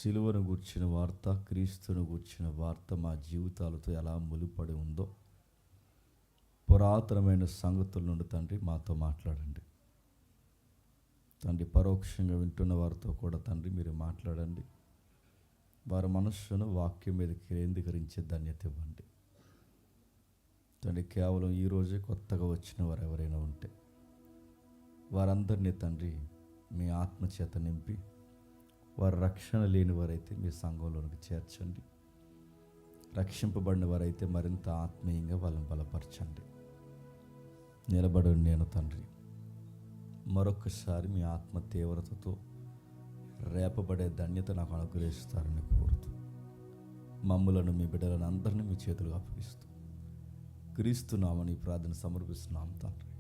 సిలువను గూర్చిన వార్త, క్రీస్తును గూర్చిన వార్త మా జీవితాలతో ఎలా ముడిపడి ఉందో పురాతనమైన సంగతుల నుండి తండ్రి మాతో మాట్లాడండి. తండ్రి, పరోక్షంగా వింటున్న వారితో కూడా తండ్రి మీరు మాట్లాడండి. వారి మనస్సును వాక్యం మీద కేంద్రీకరించే ధన్యత ఇవ్వండి తండ్రి. కేవలం ఈరోజే కొత్తగా వచ్చిన వారు ఎవరైనా ఉంటే వారందరినీ తండ్రి మీ ఆత్మచేత నింపి, వారు రక్షణ లేని వారైతే మీ సంఘంలోనికి చేర్చండి. రక్షింపబడిన వారైతే మరింత ఆత్మీయంగా వాళ్ళని బలపరచండి. నిలబడను నేను తండ్రి, మరొకసారి మీ ఆత్మ తీవ్రతతో రేపబడే ధన్యత నాకు అనుగ్రహిస్తారని కోరుతూ మమ్ములను, మీ బిడ్డలను అందరినీ మీ చేతులు అప్పగిస్తూ క్రీస్తు నామమున ఈ ప్రార్థన సమర్పిస్తున్నాం తండ్రి.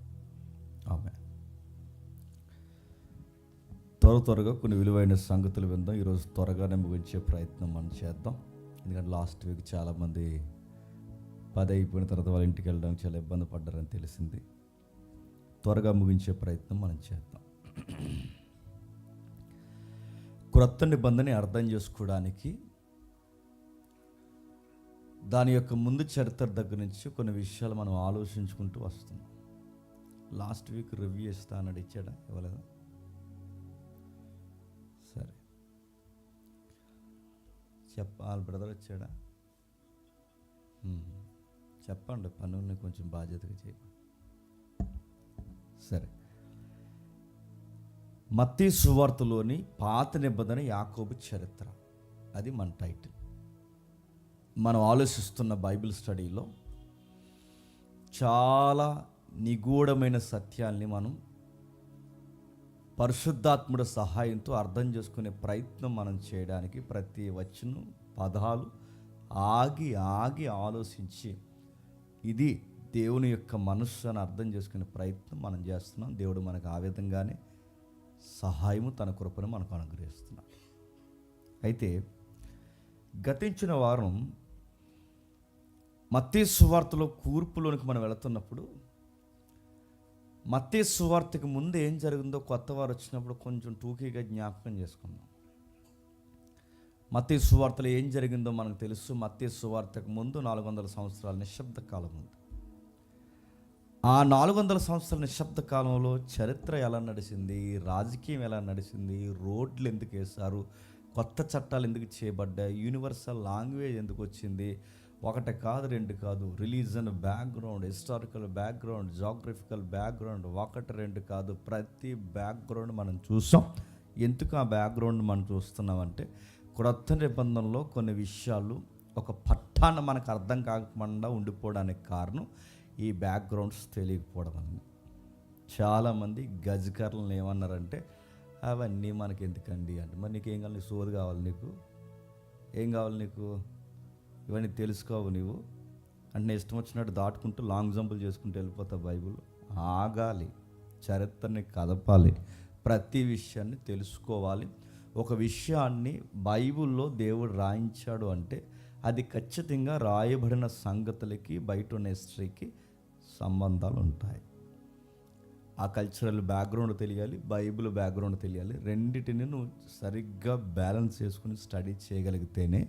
ఆమేన్. త్వరగా కొన్ని విలువైన సంగతులు విందాం. ఈరోజు త్వరగానే ముగించే ప్రయత్నం మనం చేద్దాం. ఎందుకంటే లాస్ట్ వీక్ చాలామంది 10 అయిపోయిన తర్వాత వాళ్ళ ఇంటికి వెళ్ళడానికి చాలా ఇబ్బంది పడ్డారని తెలిసింది. త్వరగా ముగించే ప్రయత్నం మనం చేద్దాం. క్రొత్త నిబంధనని అర్థం చేసుకోవడానికి దాని యొక్క ముందు చరిత్ర దగ్గర నుంచి కొన్ని విషయాలు మనం ఆలోచించుకుంటూ వస్తున్నాం. లాస్ట్ వీక్ రివ్యూ ఇస్తానని ఇచ్చాడా? ఇవ్వలేదా? సరే, వాళ్ళ బ్రదర్ వచ్చాడా? చెప్పండి, పనుల్ని కొంచెం బాధ్యతగా చేయండి. సరే, మత్తయి సువార్తలోని పాత నిబంధన యాకోబు చరిత్ర, అది మన టైటిల్. మనం ఆలోచిస్తున్న బైబిల్ స్టడీలో చాలా నిగూఢమైన సత్యాల్ని మనం పరిశుద్ధాత్ముడి సహాయంతో అర్థం చేసుకునే ప్రయత్నం మనం చేయడానికి ప్రతి వచనం పదాలు ఆగి ఆలోచించి ఇది దేవుని యొక్క మనస్సు అని అర్థం చేసుకునే ప్రయత్నం మనం చేస్తున్నాం. దేవుడు మనకు ఆ విధంగానే సహాయము, తన కృపను మనకు అనుగ్రహిస్తున్నాడు. అయితే గతించిన వారం మత్తయి సువార్తలో కూర్పులోనికి మనం వెళుతున్నప్పుడు మత్తయి సువార్తకి ముందు ఏం జరిగిందో కొత్త వారు వచ్చినప్పుడు కొంచెం టూకీగా జ్ఞాపకం చేసుకుందాం. మత్తయి సువార్తలో ఏం జరిగిందో మనకు తెలుసు. మత్తయి సువార్తకు ముందు 400 సంవత్సరాల నిశ్శబ్ద కాలం ఉంది. ఆ 400 సంవత్సరాల నిశ్శబ్ద కాలంలో చరిత్ర ఎలా నడిచింది, రాజకీయం ఎలా నడిచింది, రోడ్లు ఎందుకు వేశారు, కొత్త చట్టాలు ఎందుకు చేయబడ్డాయి, యూనివర్సల్ లాంగ్వేజ్ ఎందుకు వచ్చింది, ఒకటి కాదు రెండు కాదు, religion background, historical background, geographical background, ఒకటి రెండు కాదు, ప్రతి బ్యాక్గ్రౌండ్ మనం చూసాం. ఎందుకు ఆ బ్యాక్గ్రౌండ్ మనం చూస్తున్నామంటే క్రొత్త నిబంధనలో కొన్ని విషయాలు ఒక పట్టాన మనకు అర్థం కాకుండా ఉండిపోవడానికి కారణం ఈ బ్యాక్గ్రౌండ్స్ తెలియకపోవడం అని. చాలామంది గజకర్లను ఏమన్నారంటే అవన్నీ మనకి ఎందుకండి అంటే, మరి నీకేం కావాలి, నీకు సోది కావాలి, నీకు ఏం కావాలి, నీకు ఇవన్నీ తెలుసుకోవు నీవు అంటే ఇష్టం వచ్చినట్టు దాటుకుంటూ లాంగ్ జంపులు చేసుకుంటూ వెళ్ళిపోతావు. బైబిల్ ఆగాలి, చరిత్రని కదపాలి, ప్రతి విషయాన్ని తెలుసుకోవాలి. ఒక విషయాన్ని బైబిల్లో దేవుడు రాయించాడు అంటే అది ఖచ్చితంగా రాయబడిన సంగతులకి బయట ఉన్న హిస్టరీకి సంబంధాలు ఉంటాయి. ఆ కల్చరల్ బ్యాక్గ్రౌండ్ తెలియాలి, బైబిల్ బ్యాక్గ్రౌండ్ తెలియాలి. రెండింటిని నువ్వు సరిగ్గా బ్యాలెన్స్ చేసుకుని స్టడీ చేయగలిగితేనే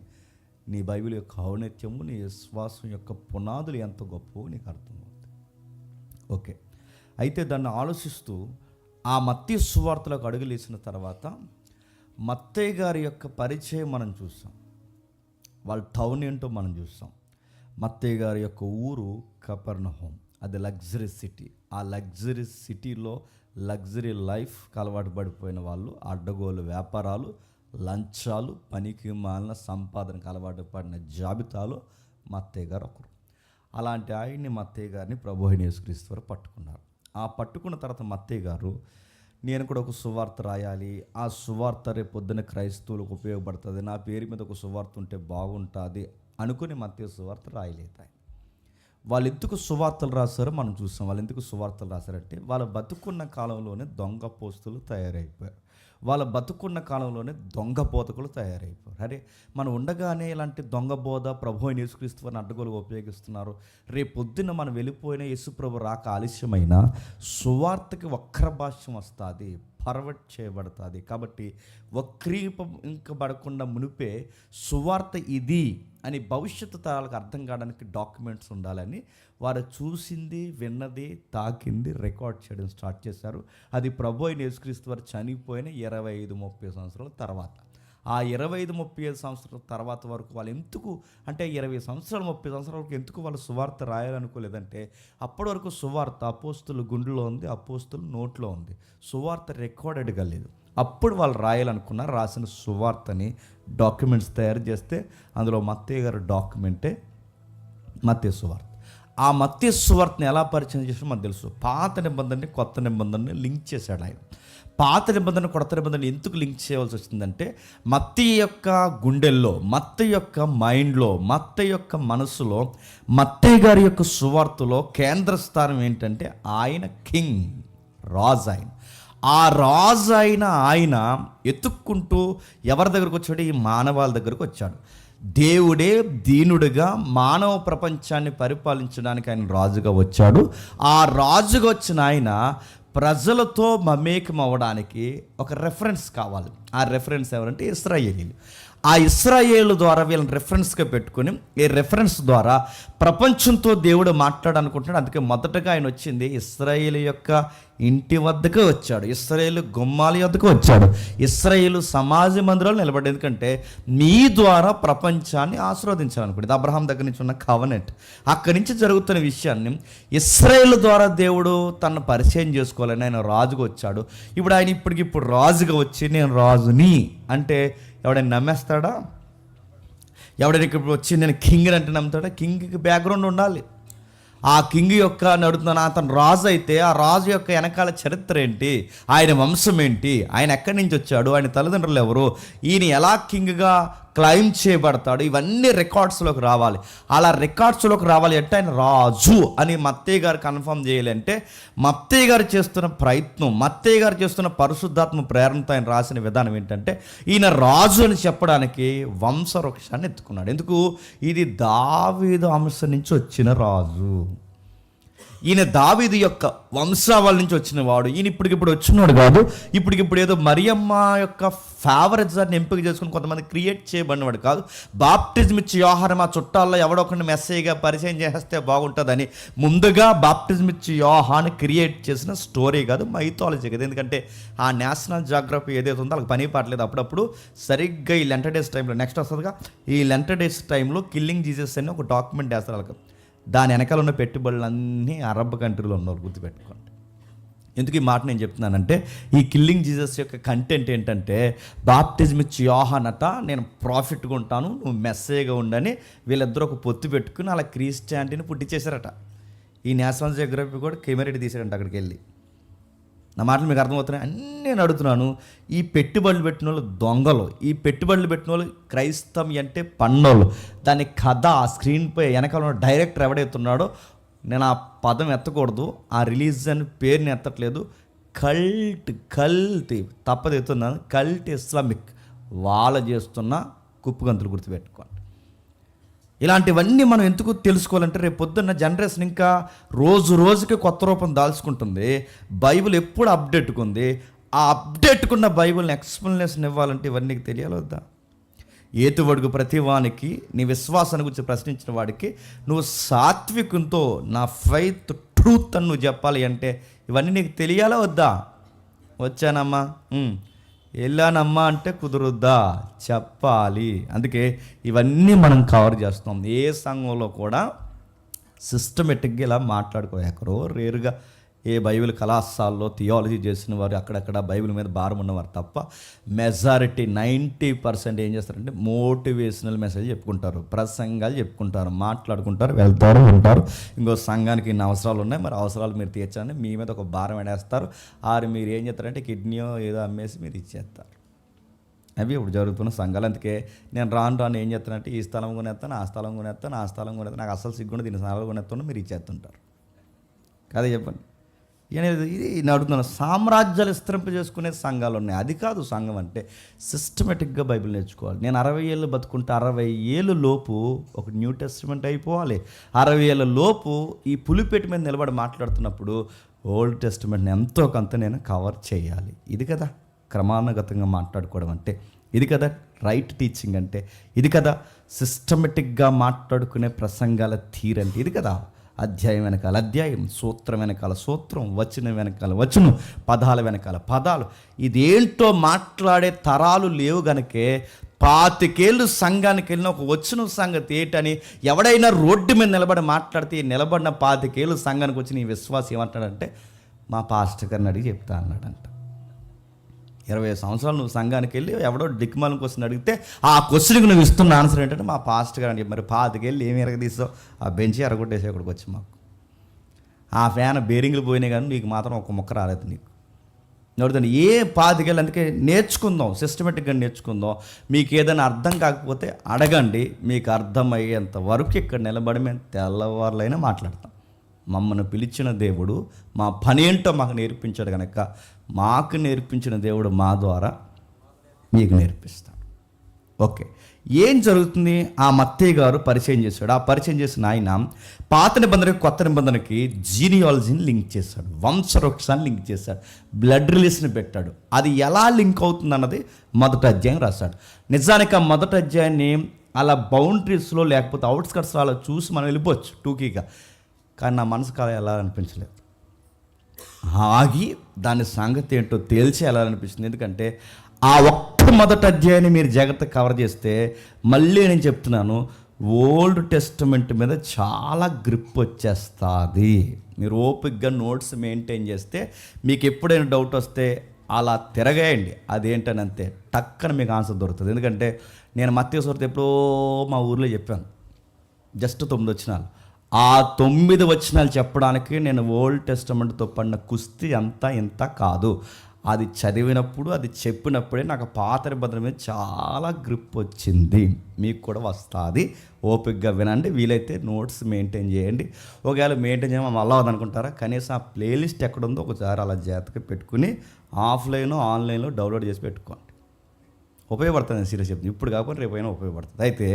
నీ బైబిల్ యొక్క ఔన్నత్యము, నీ విశ్వాసం యొక్క పునాదులు ఎంత గొప్పవో నీకు అర్థమవుతుంది. ఓకే, అయితే దాన్ని ఆలోచిస్తూ ఆ మత్తయి సువార్తలకు అడుగులేసిన తర్వాత మత్తయి గారి యొక్క పరిచయం మనం చూసాం. వాళ్ళ టౌన్ ఏంటో మనం చూసాం. మత్తయి గారి యొక్క ఊరు కపెర్నహూం, అది లగ్జరీ సిటీ. ఆ లగ్జరీ సిటీలో లగ్జరీ లైఫ్కి అలవాటు పడిపోయిన వాళ్ళు, అడ్డగోలు వ్యాపారాలు, లంచాలు, పనికి మాలిన సంపాదనకు అలవాటు పడిన జాబితాలో మత్తయి గారు ఒకరు. అలాంటి ఆయన్ని, మత్తయి గారిని ప్రభు అయిన యేసుక్రీస్తు వారు పట్టుకున్నారు. ఆ పట్టుకున్న తర్వాత మత్తయి గారు నేను కూడా ఒక సువార్త రాయాలి, ఆ సువార్త రేపు పొద్దున క్రైస్తవులకు ఉపయోగపడుతుంది, నా పేరు మీద ఒక సువార్త ఉంటే బాగుంటుంది అనుకుని మత్తయి సువార్త రాయలేదు. వాళ్ళు ఎందుకు సువార్తలు రాశారో మనం చూసాం. వాళ్ళు ఎందుకు సువార్తలు రాశారంటే వాళ్ళ బతుకున్న కాలంలోనే దొంగ పోస్తులు తయారైపోయారు. వాళ్ళ బతుకున్న కాలంలోనే దొంగ బోధకులు తయారైపోయారు. అరే, మనం ఉండగానే ఇలాంటి దొంగ బోధ ప్రభు అయిన యేసుక్రీస్తు వారిని అడ్డగోలుగా ఉపయోగిస్తున్నారు. రేపు పొద్దున్న మనం వెళ్ళిపోయిన యేసు ప్రభు రాక ఆలస్యమైన సువార్తకి వక్ర భాష్యం వస్తుంది, ఫార్వర్డ్ చేయబడుతుంది. కాబట్టి వక్రీపంకబడకుండా మునిపే సువార్త ఇది అని భవిష్యత్తు తరాలకు అర్థం కావడానికి డాక్యుమెంట్స్ ఉండాలని వారు చూసింది, విన్నది, తాకింది రికార్డ్ చేయడం స్టార్ట్ చేశారు. అది ప్రభు అయిన యేసుక్రీస్తు వారు చనిపోయిన 25-30 సంవత్సరాల తర్వాత. ఆ 25-30 సంవత్సరాల తర్వాత వరకు వాళ్ళు ఎందుకు అంటే 20 సంవత్సరాలు 30 సంవత్సరాల వరకు ఎందుకు వాళ్ళు సువార్త రాయాలనుకోలేదంటే అప్పటి వరకు సువార్త అపోస్తుల గుండెలో ఉంది, అపోస్తుల నోట్లో ఉంది. సువార్త రికార్డెడ్గా లేదు. అప్పుడు వాళ్ళు రాయాలనుకున్నారు. రాసిన సువార్తని డాక్యుమెంట్స్ తయారు చేస్తే అందులో మత్తయి గారి డాక్యుమెంటే మత్తయి సువార్త. ఆ మత్తయి సువార్తని ఎలా పరిచయం చేసినా మనకు తెలుసు. పాత నిబంధనని కొత్త నిబంధనని లింక్ చేశాడు ఆయన. పాత నిబంధన కొత్త నిబంధన ఎందుకు లింక్ చేయవలసి వచ్చిందంటే మత్తయి యొక్క గుండెల్లో, మత్తయి యొక్క మైండ్లో, మత్తయి యొక్క మనసులో, మత్తయి గారి యొక్క సువార్తలో కేంద్ర స్థానం ఏంటంటే ఆయన కింగ్, రాజు. ఆ రాజు అయిన ఆయన ఎత్తుక్కుంటూ ఎవరి దగ్గరకు వచ్చాడు? ఈ మానవాళి దగ్గరకు వచ్చాడు. దేవుడే దీనుడిగా మానవ ప్రపంచాన్ని పరిపాలించడానికి ఆయన రాజుగా వచ్చాడు. ఆ రాజుగా వచ్చిన ఆయన ప్రజలతో మమేకం అవ్వడానికి ఒక రెఫరెన్స్ కావాలి. ఆ రెఫరెన్స్ ఎవరంటే ఇశ్రాయేలీలు. ఆ ఇశ్రాయేలు ద్వారా వీళ్ళని రెఫరెన్స్గా పెట్టుకుని ఈ రెఫరెన్స్ ద్వారా ప్రపంచంతో దేవుడు మాట్లాడాలనుకుంటున్నాడు. అందుకే మొదటగా ఆయన వచ్చింది ఇశ్రాయేలు యొక్క ఇంటి వద్దకు వచ్చాడు, ఇశ్రాయేలు గుమ్మాల వద్దకు వచ్చాడు, ఇశ్రాయేలు సమాజ మందిరాలు నిలబడి. ఎందుకంటే మీ ద్వారా ప్రపంచాన్ని ఆశీర్వదించాలనుకుంటుంది. అబ్రహాం దగ్గర నుంచి ఉన్న కవనెంట్, అక్కడి నుంచి జరుగుతున్న విషయాన్ని ఇశ్రాయేలు ద్వారా దేవుడు తనను పరిచయం చేసుకోవాలని ఆయన రాజుగా వచ్చాడు. ఇప్పుడు ఆయన ఇప్పటికిప్పుడు రాజుగా వచ్చి నేను రాజుని అంటే ఎవడైనా నమ్మేస్తాడా? ఎవడైనా ఇప్పుడు వచ్చి నేను కింగ్ అంటే నమ్ముతాడా? కింగ్కి బ్యాక్గ్రౌండ్ ఉండాలి. ఆ కింగ్ యొక్క నడుతున్నాను అతను రాజు అయితే ఆ రాజు యొక్క వెనకాల చరిత్ర ఏంటి, ఆయన వంశం ఏంటి, ఆయన ఎక్కడి నుంచి వచ్చాడు, ఆయన తల్లిదండ్రులు ఎవరు, ఈయన ఎలా కింగ్గా క్లైమ్ చేయబడతాడు, ఇవన్నీ రికార్డ్స్లోకి రావాలి. అలా రికార్డ్స్లోకి రావాలి అంటే ఆయన రాజు అని మత్తయి గారు కన్ఫర్మ్ చేయాలంటే మత్తయి గారు చేస్తున్న ప్రయత్నం, మత్తయి గారు చేస్తున్న పరిశుద్ధాత్మ ప్రేరణతో ఆయన రాసిన విధానం ఏంటంటే ఈయన రాజు అని చెప్పడానికి వంశవృక్షాన్ని ఎత్తుకున్నాడు. ఎందుకు? ఇది దావీదు అంశం నుంచి వచ్చిన రాజు, ఈయన దావీదు యొక్క వంశావళి నుంచి వచ్చిన వాడు. ఈయన ఇప్పటికిప్పుడు వచ్చినాడు కాదు, ఇప్పటికిప్పుడు ఏదో మరియమ్మ యొక్క ఫేవరెట్స్ని ఎంపిక చేసుకుని కొంతమంది క్రియేట్ చేయబడినవాడు కాదు. బాప్టిజం ఇచ్చి యోహాను మా చుట్టాల్లో ఎవడో ఒకరిని మెస్సేజ్గా పరిచయం చేస్తే బాగుంటుందని ముందుగా బాప్టిజం ఇచ్చి యోహాను క్రియేట్ చేసిన స్టోరీ కాదు, మైథాలజీ కదా. ఎందుకంటే ఆ నేషనల్ జాగ్రఫీ ఏదైతే ఉందో వాళ్ళకి పని పాటలేదు. అప్పుడప్పుడు సరిగ్గా ఈ లెంటర్ డేస్ టైంలో నెక్స్ట్ వస్తుందిగా, ఈ లెంటర్ డేస్ టైంలో కిల్లింగ్ జీసస్ అని ఒక డాక్యుమెంట్ వేస్తారు వాళ్ళకి. దాని వెనకాల ఉన్న పెట్టుబడులన్నీ అరబ్ కంట్రీలో ఉన్నవాళ్ళు గుర్తుపెట్టుకోండి. ఎందుకు ఈ మాట నేను చెప్తున్నానంటే ఈ కిల్లింగ్ జీసస్ యొక్క కంటెంట్ ఏంటంటే బాప్టిజం ఇచ్చి యోహానట నేను ప్రాఫిట్గా ఉంటాను, నువ్వు మెస్సేజ్గా ఉండని వీళ్ళిద్దరూ ఒక పొత్తు పెట్టుకుని అలా క్రిస్టియానిటీని పుట్టించేశారట. ఈ నేషనల్ జియోగ్రఫీ కూడా కెమెరెడ్డి తీశారంట అక్కడికి వెళ్ళి. నా మాటలు మీకు అర్థమవుతున్నాయి అన్నీ నేను అడుగుతున్నాను. ఈ పెట్టుబడులు పెట్టిన వాళ్ళు దొంగలు, ఈ పెట్టుబడులు పెట్టిన వాళ్ళు క్రైస్తవం అంటే పన్నోళ్ళు. దాని కథ ఆ స్క్రీన్పై వెనకాల డైరెక్టర్ ఎవడైతున్నాడో నేను ఆ పదం ఎత్తకూడదు, ఆ రిలీజియన్ పేరుని ఎత్తట్లేదు, కల్ట్ తప్పదు ఎత్తున్నాను, కల్ట్ ఇస్లామిక్ వాళ్ళు చేస్తున్న కుప్పుగంతులు గుర్తుపెట్టుకోండి. ఇలాంటివన్నీ మనం ఎందుకు తెలుసుకోవాలంటే రేపు పొద్దున్న జనరేషన్ ఇంకా రోజు రోజుకి కొత్త రూపం దాల్చుకుంటుంది. బైబిల్ ఎప్పుడు అప్డేట్గా ఉంది. ఆ అప్డేట్కున్న బైబిల్ని ఎక్స్ప్లెనేషన్ ఇవ్వాలంటే ఇవన్నీ నీకు తెలియాలి వద్దా? ఏతువడుగు ప్రతి వానికి నీ విశ్వాసాన్ని గురించి ప్రశ్నించిన వాడికి నువ్వు సాత్వికంతో నా ఫెయిత్ ట్రూత్ అని నువ్వు చెప్పాలి అంటే ఇవన్నీ నీకు తెలియాలా వద్దా? వచ్చానమ్మా వెళ్ళానమ్మా అంటే కుదురుద్దా? చెప్పాలి. అందుకే ఇవన్నీ మనం కవర్ చేస్తాం. ఏ సంఘంలో కూడా సిస్టమేటిక్గా ఇలా మాట్లాడుకో. ఎక్కడో రేరుగా ఏ బైబిల్ కళాశాలలో థియాలజీ చేసిన వారు అక్కడక్కడ బైబిల్ మీద భారం ఉన్నవారు తప్ప మెజారిటీ 90% ఏం చేస్తారంటే మోటివేషనల్ మెసేజ్ చెప్పుకుంటారు, ప్రసంగాలు చెప్పుకుంటారు, మాట్లాడుకుంటారు, వెళ్తారు, ఉంటారు. ఇంకో సంఘానికి ఇన్ని అవసరాలు ఉన్నాయి, మరి అవసరాలు మీరు తీర్చాలని మీ మీద ఒక భారం వేడేస్తారు. ఆరు మీరు ఏం చేస్తారంటే కిడ్నీయో ఏదో అమ్మేసి మీరు ఇచ్చేస్తారు. అవి ఇప్పుడు జరుగుతున్న సంఘాలు. అందుకే నేను రాను ఏం చేస్తానంటే ఈ స్థలం కొనేస్తాను, ఆ స్థలం కొనేస్తాను, ఆ స్థలం కొనేస్తాను, నాకు అసలు సిగ్గుండి దీని స్థలాలు కొనేస్తాను, మీరు ఇచ్చేస్తుంటారు కదా. చెప్పండి. ఇది అడుగుతున్నాను. సామ్రాజ్యాలు విస్తరింపజేసుకునే సంఘాలు ఉన్నాయి. అది కాదు సంఘం అంటే. సిస్టమేటిక్గా బైబిల్ నేర్చుకోవాలి. నేను 60 ఏళ్ళు బతుకుంటే 60 ఏళ్ళు లోపు ఒక న్యూ టెస్టిమెంట్ అయిపోవాలి. 60 ఏళ్ళ లోపు ఈ పులిపేట మీద నిలబడి మాట్లాడుతున్నప్పుడు ఓల్డ్ టెస్టిమెంట్ని ఎంతో కొంత నేను కవర్ చేయాలి. ఇది కదా క్రమానుగతంగా మాట్లాడుకోవడం అంటే, ఇది కదా రైట్ టీచింగ్ అంటే, ఇది కదా సిస్టమేటిక్గా మాట్లాడుకునే ప్రసంగాల తీరంటే, ఇది కదా అధ్యాయం వెనకాల అధ్యాయం, సూత్రం వెనకాల సూత్రం, వచనం వెనకాల వచనం, పదాల వెనకాల పదాలు. ఇదేంటో మాట్లాడే తరాలు లేవు గనకే 25 ఏళ్ళు సంఘానికి వెళ్ళిన ఒక వచనం సంగతి ఏంటని ఎవడైనా రోడ్డు మీద నిలబడి మాట్లాడితే, నిలబడిన 25 ఏళ్ళు సంఘానికి వచ్చిన ఈ విశ్వాసం ఏమంటాడంటే, మా పాస్టర్ గారిని అడిగి చెప్తా అన్నాడంట. 20 సంవత్సరాలు నువ్వు సంఘానికి వెళ్ళి ఎవడో దిక్కుమాలను క్వశ్చన్ అడిగితే ఆ క్వశ్చన్కి నువ్వు ఇస్తున్న ఆన్సర్ ఏంటంటే మా పాస్టర్ గారు అని చెప్పి. మరి 25 ఏళ్ళు ఏమి ఎరగదీసావు? ఆ బెంచి ఎరగొట్టేసి ఇక్కడికి వచ్చి మాకు ఆ ఫ్యాన్ బేరింగ్లు పోయినాయి కానీ నీకు మాత్రం ఒక ముక్క రాలేదు. నీకు నడుతుంది ఏ 25 ఏళ్ళు. అందుకే నేర్చుకుందాం, సిస్టమేటిక్గా నేర్చుకుందాం. మీకు ఏదైనా అర్థం కాకపోతే అడగండి, మీకు అర్థమయ్యేంత వరకు ఇక్కడ నిలబడి మేము తెల్లవారులైనా మాట్లాడతాం. మమ్మల్ని పిలిచిన దేవుడు మా పని ఏంటో మాకు నేర్పించాడు కనుక మాకు నేర్పించిన దేవుడు మా ద్వారా మీకు నేర్పిస్తాడు. ఓకే, ఏం జరుగుతుంది? ఆ మత్తయ్య గారు పరిచయం చేశాడు. ఆ పరిచయం చేసిన ఆయన పాత నిబంధనకి కొత్త నిబంధనకి జీనియాలజీని లింక్ చేశాడు, వంశవృక్షాన్ని లింక్ చేశాడు, బ్లడ్ రిలేషన్ పెట్టాడు. అది ఎలా లింక్ అవుతుంది అన్నది మొదటి అధ్యాయం రాశాడు. నిజానికి ఆ మొదటి అధ్యాయాన్ని అలా బౌండరీస్లో లేకపోతే అవుట్స్కట్స్లో అలా చూసి మనం వెళ్ళిపోవచ్చు టూకీగా. కానీ నా మనసుకు అలా ఎలా అనిపించలేదు. ఆగి దాని సంగతి ఏంటో తేల్చి ఎలా అనిపిస్తుంది. ఎందుకంటే ఆ ఒక్క మొదటి అధ్యాయాన్ని మీరు జాగ్రత్తగా కవర్ చేస్తే, మళ్ళీ నేను చెప్తున్నాను, ఓల్డ్ టెస్టిమెంట్ మీద చాలా గ్రిప్ వచ్చేస్తుంది. మీరు ఓపిక్గా నోట్స్ మెయింటైన్ చేస్తే మీకు ఎప్పుడైనా డౌట్ వస్తే అలా తిరగేయండి. అదేంటని అంతే టక్కన మీకు ఆన్సర్ దొరుకుతుంది. ఎందుకంటే నేను మత్తయి సువార్త ఎప్పుడో మా ఊర్లో చెప్పాను, జస్ట్ 9 వచనాలు. ఆ 9 వచనాలు చెప్పడానికి నేను ఓల్డ్ టెస్టమెంట్తో పడిన కుస్తీ అంతా ఇంత కాదు. అది చదివినప్పుడు, అది చెప్పినప్పుడే నాకు పాత నిబంధన మీద చాలా గ్రిప్ వచ్చింది. మీకు కూడా వస్తుంది. ఓపికగా వినండి, వీలైతే నోట్స్ మెయింటైన్ చేయండి. ఒకవేళ మెయింటైన్ చేయమని మళ్ళీ అవదనుకుంటారా, కనీసం ఆ ప్లేలిస్ట్ ఎక్కడుందో ఒకసారి అలా జాగ్రత్తగా పెట్టుకుని ఆఫ్లైన్ ఆన్లైన్లో డౌన్లోడ్ చేసి పెట్టుకోండి. ఉపయోగపడుతుంది. సీరియస్ చెప్తుంది, ఇప్పుడు కాకపోతే రేపైనా ఉపయోగపడుతుంది. అయితే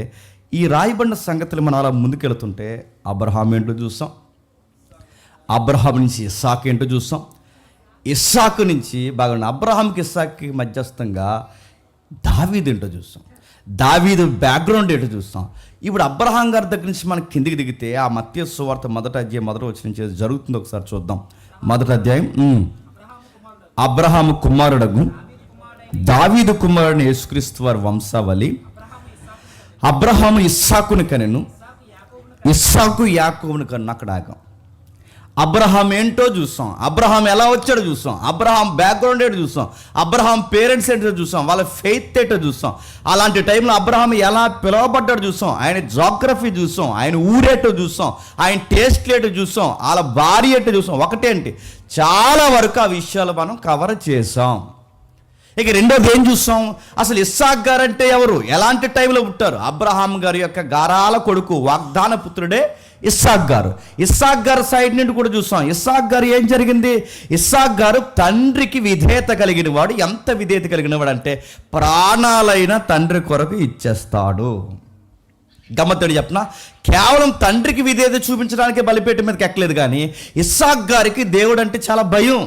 ఈ రాయబడిన సంగతులు మనం అలా ముందుకెళ్తుంటే అబ్రహాం ఏంటో చూస్తాం, అబ్రహాం నుంచి ఇస్సాకు ఏంటో చూస్తాం, ఇస్సాకు నుంచి బాగా అబ్రహాంకి ఇస్సాకుకి మధ్యస్థంగా దావీదు ఏంటో చూస్తాం, దావీదు బ్యాక్గ్రౌండ్ ఏంటో చూస్తాం. ఇప్పుడు అబ్రహాం గారి దగ్గర నుంచి మనం కిందికి దిగితే ఆ మత్తయి సువార్త మొదటి అధ్యాయం మొదటి వచనం నుంచి జరుగుతుంది ఒకసారి చూద్దాం. మొదటి అధ్యాయం, అబ్రహాము కుమారుడగు దావీదు కుమారుని యేసుక్రీస్తు వారి వంశావళి. అబ్రహాము ఇస్సాకుని కనెను, ఇస్సాకు యాకోబుని కన్ను. అక్కడ ఆగాం. అబ్రహాం ఏంటో చూస్తాం, అబ్రహాం ఎలా వచ్చాడో చూస్తాం, అబ్రహాం బ్యాక్గ్రౌండ్ ఏంటో చూస్తాం, అబ్రహాం పేరెంట్స్ ఏంటో చూస్తాం, వాళ్ళ ఫెయిత్ ఏంటో చూస్తాం. అలాంటి టైంలో అబ్రహాం ఎలా పిలువబడ్డాడో చూస్తాం, ఆయన జాగ్రఫీ చూస్తాం, ఆయన ఊరేటో చూస్తాం, ఆయన టేస్ట్ ఏంటో చూస్తాం, వాళ్ళ భార్య ఏంటో చూస్తాం. ఒకటేంటి, చాలా వరకు ఆ విషయాలు మనం కవర్ చేసాం. ఇక రెండోది ఏం చూస్తాం, అసలు ఇస్సాక్ గారు అంటే ఎవరు, ఎలాంటి టైంలో పుట్టారు? అబ్రహాం గారి యొక్క గారాల కొడుకు, వాగ్దాన పుత్రుడే ఇస్సాక్ గారు. ఇస్సాక్ గారు సైడ్ నుండి కూడా చూస్తాం. ఇస్సాక్ గారు ఏం జరిగింది, ఇస్సాక్ గారు తండ్రికి విధేయత కలిగిన వాడు. ఎంత విధేయత కలిగిన వాడు అంటే ప్రాణాలైన తండ్రి కొరకు ఇచ్చేస్తాడు. గమ్మత్తడి చెప్పనా, కేవలం తండ్రికి విధేయత చూపించడానికి బలిపేట మీదకి ఎక్కలేదు, కానీ ఇస్సాక్ గారికి దేవుడు అంటే చాలా భయం.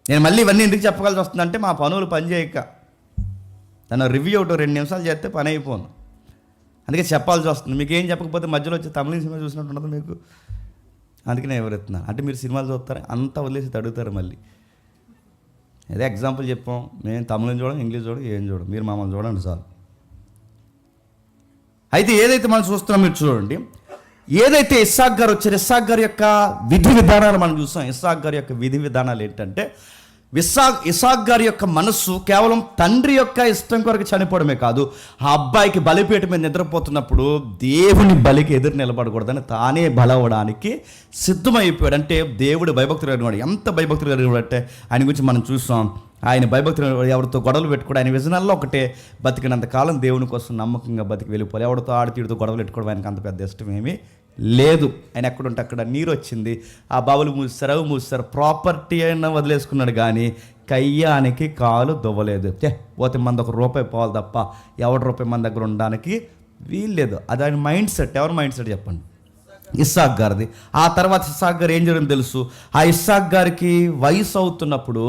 నేను మళ్ళీ ఇవన్నీ ఎందుకు చెప్పగలసి వస్తుందంటే మా పనులు పని చేయక తన రివ్యూ ఒకటి 2 నిమిషాలు చేస్తే పని అయిపోను, అందుకే చెప్పాల్సి వస్తుంది. మీకు ఏం చెప్పకపోతే మధ్యలో వచ్చి తమిళ సినిమా చూసినట్టు ఉండదు మీకు. అందుకే నేను ఎవరెత్తున్నాను అంటే మీరు సినిమాలు చూస్తారు అంతా వదిలేసి అడుగుతారు మళ్ళీ. అదే ఎగ్జాంపుల్ చెప్పాం, మేము తమిళం చూడం, ఇంగ్లీష్ చూడం, ఏం చూడం, మీరు మమ్మల్ని చూడండి చాలు. అయితే ఏదైతే మనం చూస్తున్నాం మీరు చూడండి, ఏదైతే ఇస్సాక్ గారు వచ్చారు, ఇస్సాక్ గారి యొక్క విధి విధానాలు మనం చూస్తాం. ఇస్సాక్ గారి యొక్క విధి విధానాలు ఏంటంటే, ఇస్సాక్ గారి యొక్క మనస్సు కేవలం తండ్రి యొక్క ఇష్టం కొరకు చనిపోవడమే కాదు, ఆ అబ్బాయికి బలిపీఠ మీద నిద్రపోతున్నప్పుడు దేవుని బలికి ఎదురు నిలబడకూడదని తానే బలవడానికి సిద్ధమైపోయాడు. అంటే దేవుడు భయభక్తులు కలిగిన వాడు. ఎంత భయభక్తులు కలిగిన వాడు అంటే ఆయన గురించి మనం చూస్తాం. ఆయన భయభక్తులు ఎవరితో గొడవలు పెట్టుకోవడం, ఆయన విజనాల్లో ఒకటే, బతికినంత కాలం దేవుని కోసం నమ్మకంగా బతికి వెళ్ళిపోవాలి. ఎవరితో ఆడితీడితో గొడవలు పెట్టుకోవడం ఆయనకు అంత పెద్ద ఇష్టం ఏమీ లేదు. ఆయన ఎక్కడుంటే అక్కడ నీరు వచ్చింది, ఆ బావులు మూసారు, ప్రాపర్టీ అయినా వదిలేసుకున్నాడు, కానీ కయ్యానికి కాలు దువ్వలేదు. పోతే మన దగ్గర రూపాయి పోవాలి తప్ప ఎవరి రూపాయి మన దగ్గర ఉండడానికి వీల్లేదు. అది ఆయన మైండ్ సెట్. ఎవరి మైండ్ సెట్ చెప్పండి? ఇస్సాక్ గారిది. ఆ తర్వాత ఇస్సాక్ గారు ఏం జరిగిందో తెలుసు. ఆ ఇస్సాక్ గారికి వయసు అవుతున్నప్పుడు,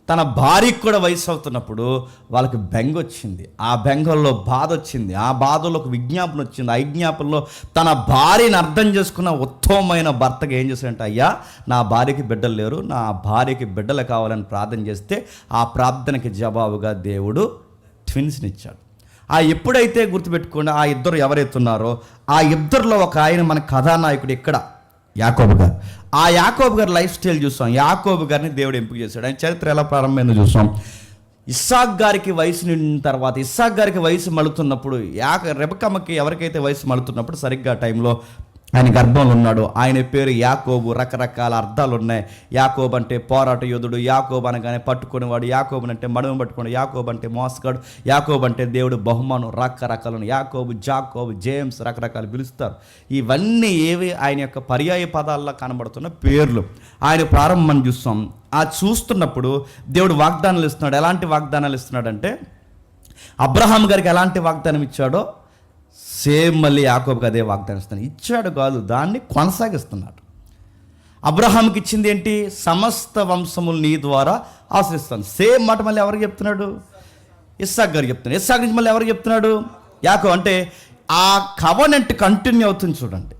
తన భార్యకి కూడా వయసు అవుతున్నప్పుడు వాళ్ళకి బెంగ వచ్చింది. ఆ బెంగల్లో బాధ వచ్చింది. ఆ బాధలో ఒక విజ్ఞాపన వచ్చింది. ఆ విజ్ఞాపనలో తన భార్యని అర్థం చేసుకున్న ఉత్తమమైన భర్తగా ఏం చేశాడంటే, అయ్యా నా భార్యకి బిడ్డలు లేరు, నా భార్యకి బిడ్డలు కావాలని ప్రార్థన చేస్తే ఆ ప్రార్థనకి జవాబుగా దేవుడు ట్విన్స్ని ఇచ్చాడు. ఆ ఎప్పుడైతే గుర్తుపెట్టుకోండి, ఆ ఇద్దరు ఎవరైతే ఉన్నారో ఆ ఇద్దరిలో ఒక ఆయన మన కథానాయకుడు ఇక్కడ యాకోబు గారు. ఆ యాకోబు గారి లైఫ్ స్టైల్ చూస్తాం. యాకోబు గారిని దేవుడు ఎంపిక చేశాడు. ఆయన చరిత్ర ఎలా ప్రారంభమైందో చూస్తాం. ఇస్సాక్ గారికి వయసు నిండిన తర్వాత, ఇస్సాక్ గారికి వయసు మలుతున్నప్పుడు, రెబెక్కమ్మకి ఎవరికైతే వయసు మలుతున్నప్పుడు సరిగ్గా టైంలో ఆయన గర్భంలో ఉన్నాడు. ఆయన పేరు యాకోబు. రకరకాల అర్థాలు ఉన్నాయి. యాకోబు అంటే పోరాట యోధుడు, యాకోబు అనగానే పట్టుకునేవాడు, యాకోబు అంటే మడుము పట్టుకుని, యాకోబు అంటే మోసగాడు, యాకోబు అంటే దేవుడు బహుమానం, రకరకాలు యాకోబు, జాకోబు, జేమ్స్ రకరకాలు పిలుస్తారు. ఇవన్నీ ఏవి ఆయన యొక్క పర్యాయ పదాల్లో కనబడుతున్న పేర్లు. ఆయన ప్రారంభం చూస్తాం. ఆ చూస్తున్నప్పుడు దేవుడు వాగ్దానాలు ఇస్తున్నాడు. ఎలాంటి వాగ్దానాలు ఇస్తున్నాడంటే, అబ్రహాం గారికి ఎలాంటి వాగ్దానం ఇచ్చాడో సేమ్ మళ్ళీ యాకోబుకి అదే వాగ్దానం ఇస్తున్నాడు. ఇచ్చాడు కాదు, దాన్ని కొనసాగిస్తున్నాడు. అబ్రహాంకి ఇచ్చింది ఏంటి? సమస్త వంశములు నీ ద్వారా ఆశ్రయిస్తాను. సేమ్ మాట మళ్ళీ ఎవరికి చెప్తున్నాడు? ఇస్సాక్ గారికి చెప్తున్నాడు. ఇస్సాక్ నుంచి మళ్ళీ ఎవరికి చెప్తున్నాడు? యాకోబు. అంటే ఆ కవనెంట్ కంటిన్యూ అవుతుంది చూడండి.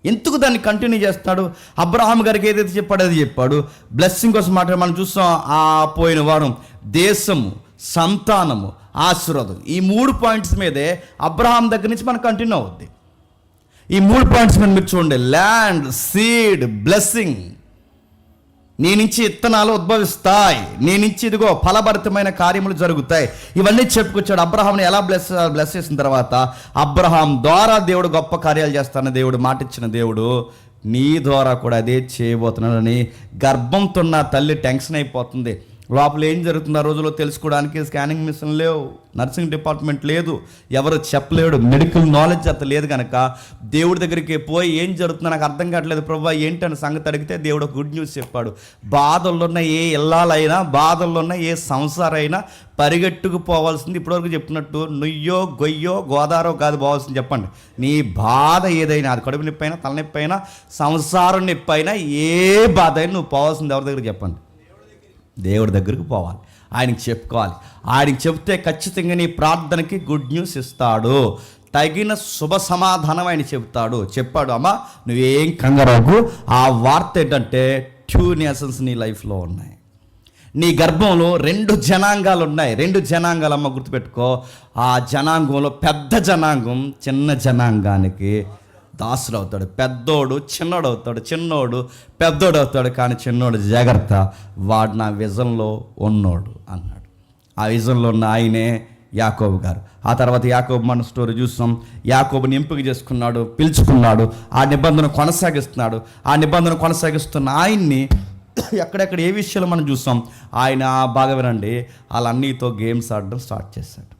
ఎందుకు దాన్ని కంటిన్యూ చేస్తున్నాడు? అబ్రహాం గారికి ఏదైతే చెప్పాడో అది చెప్పాడు. బ్లెస్సింగ్ కోసం మాట మనం చూస్తాం. ఆ పోయిన వారం దేశము, సంతానము, ఆశీర్వాదం, ఈ 3 పాయింట్స్ మీదే అబ్రహాం దగ్గర నుంచి మనకు కంటిన్యూ అవుద్ది. ఈ 3 పాయింట్స్ మీద మీరు చూడండి. Land, seed, blessing. నీ నుంచి విత్తనాలు ఉద్భవిస్తాయి, నీ నుంచి ఇదిగో ఫలభరితమైన కార్యములు జరుగుతాయి. ఇవన్నీ చెప్పుకొచ్చాడు. అబ్రహాంని ఎలా బ్లెస్ చేసిన తర్వాత, అబ్రహాం ద్వారా దేవుడు గొప్ప కార్యాలు చేస్తానని దేవుడు మాటిచ్చిన దేవుడు నీ ద్వారా కూడా అదే చేయబోతున్నాడని గర్భంతో ఉన్న తల్లి టెన్షన్ అయిపోతుంది. లోపల ఏం జరుగుతుంది ఆ రోజుల్లో తెలుసుకోవడానికి స్కానింగ్ మిషన్ లేవు, నర్సింగ్ డిపార్ట్మెంట్ లేదు, ఎవరు చెప్పలేడు, మెడికల్ నాలెడ్జ్ అంత లేదు కనుక దేవుడి దగ్గరికి పోయి ఏం జరుగుతుందో నాకు అర్థం కావట్లేదు ప్రభా ఏంటని సంగతి అడిగితే దేవుడు గుడ్ న్యూస్ చెప్పాడు. బాధల్లో ఉన్న ఏ ఇల్లాలైనా, బాధల్లో ఉన్న ఏ సంసారైనా పరిగెట్టుకు పోవాల్సింది ఇప్పటివరకు చెప్పినట్టు నుయ్యో గొయ్యో గోదారో కాదు పోవాల్సింది. చెప్పండి, నీ బాధ ఏదైనా, అది కడుపు నొప్పి అయినా, తలనొప్పి అయినా, సంసారం నొప్పి అయినా, ఏ బాధ అయినా నువ్వు పోవాల్సింది ఎవరి దగ్గర చెప్పండి? దేవుడి దగ్గరికి పోవాలి, ఆయనకి చెప్పుకోవాలి. ఆయనకి చెప్తే ఖచ్చితంగా నీ ప్రార్థనకి గుడ్ న్యూస్ ఇస్తాడు, తగిన శుభ సమాధానం ఆయన చెప్తాడు. చెప్పాడు, అమ్మా నువ్వేం కంగారకు. ఆ వార్త ఏంటంటే 2 నేషన్స్ నీ లైఫ్లో ఉన్నాయి. నీ గర్భంలో 2 జనాంగాలు ఉన్నాయి. 2 జనాంగాలు అమ్మ గుర్తుపెట్టుకో. ఆ జనాంగంలో పెద్ద జనాంగం చిన్న జనాంగానికి దాసుడు అవుతాడు. పెద్దోడు చిన్నోడు అవుతాడు, చిన్నోడు పెద్దోడు అవుతాడు. కానీ చిన్నోడు జాగ్రత్త, వాడు నా విజన్లో ఉన్నోడు అన్నాడు. ఆ విజన్లో ఉన్న ఆయనే యాకోబు గారు. ఆ తర్వాత యాకోబు మన స్టోరీ చూస్తాం. యాకోబుని ఎంపిక చేసుకున్నాడు, పిలుచుకున్నాడు, ఆ నిబంధన కొనసాగిస్తున్నాడు. ఆ నిబంధన కొనసాగిస్తున్న ఆయన్ని ఎక్కడెక్కడ ఏ విషయాలు మనం చూస్తాం. ఆయన బాగా వినండి, వాళ్ళన్నీతో గేమ్స్ ఆడడం స్టార్ట్ చేశాడు.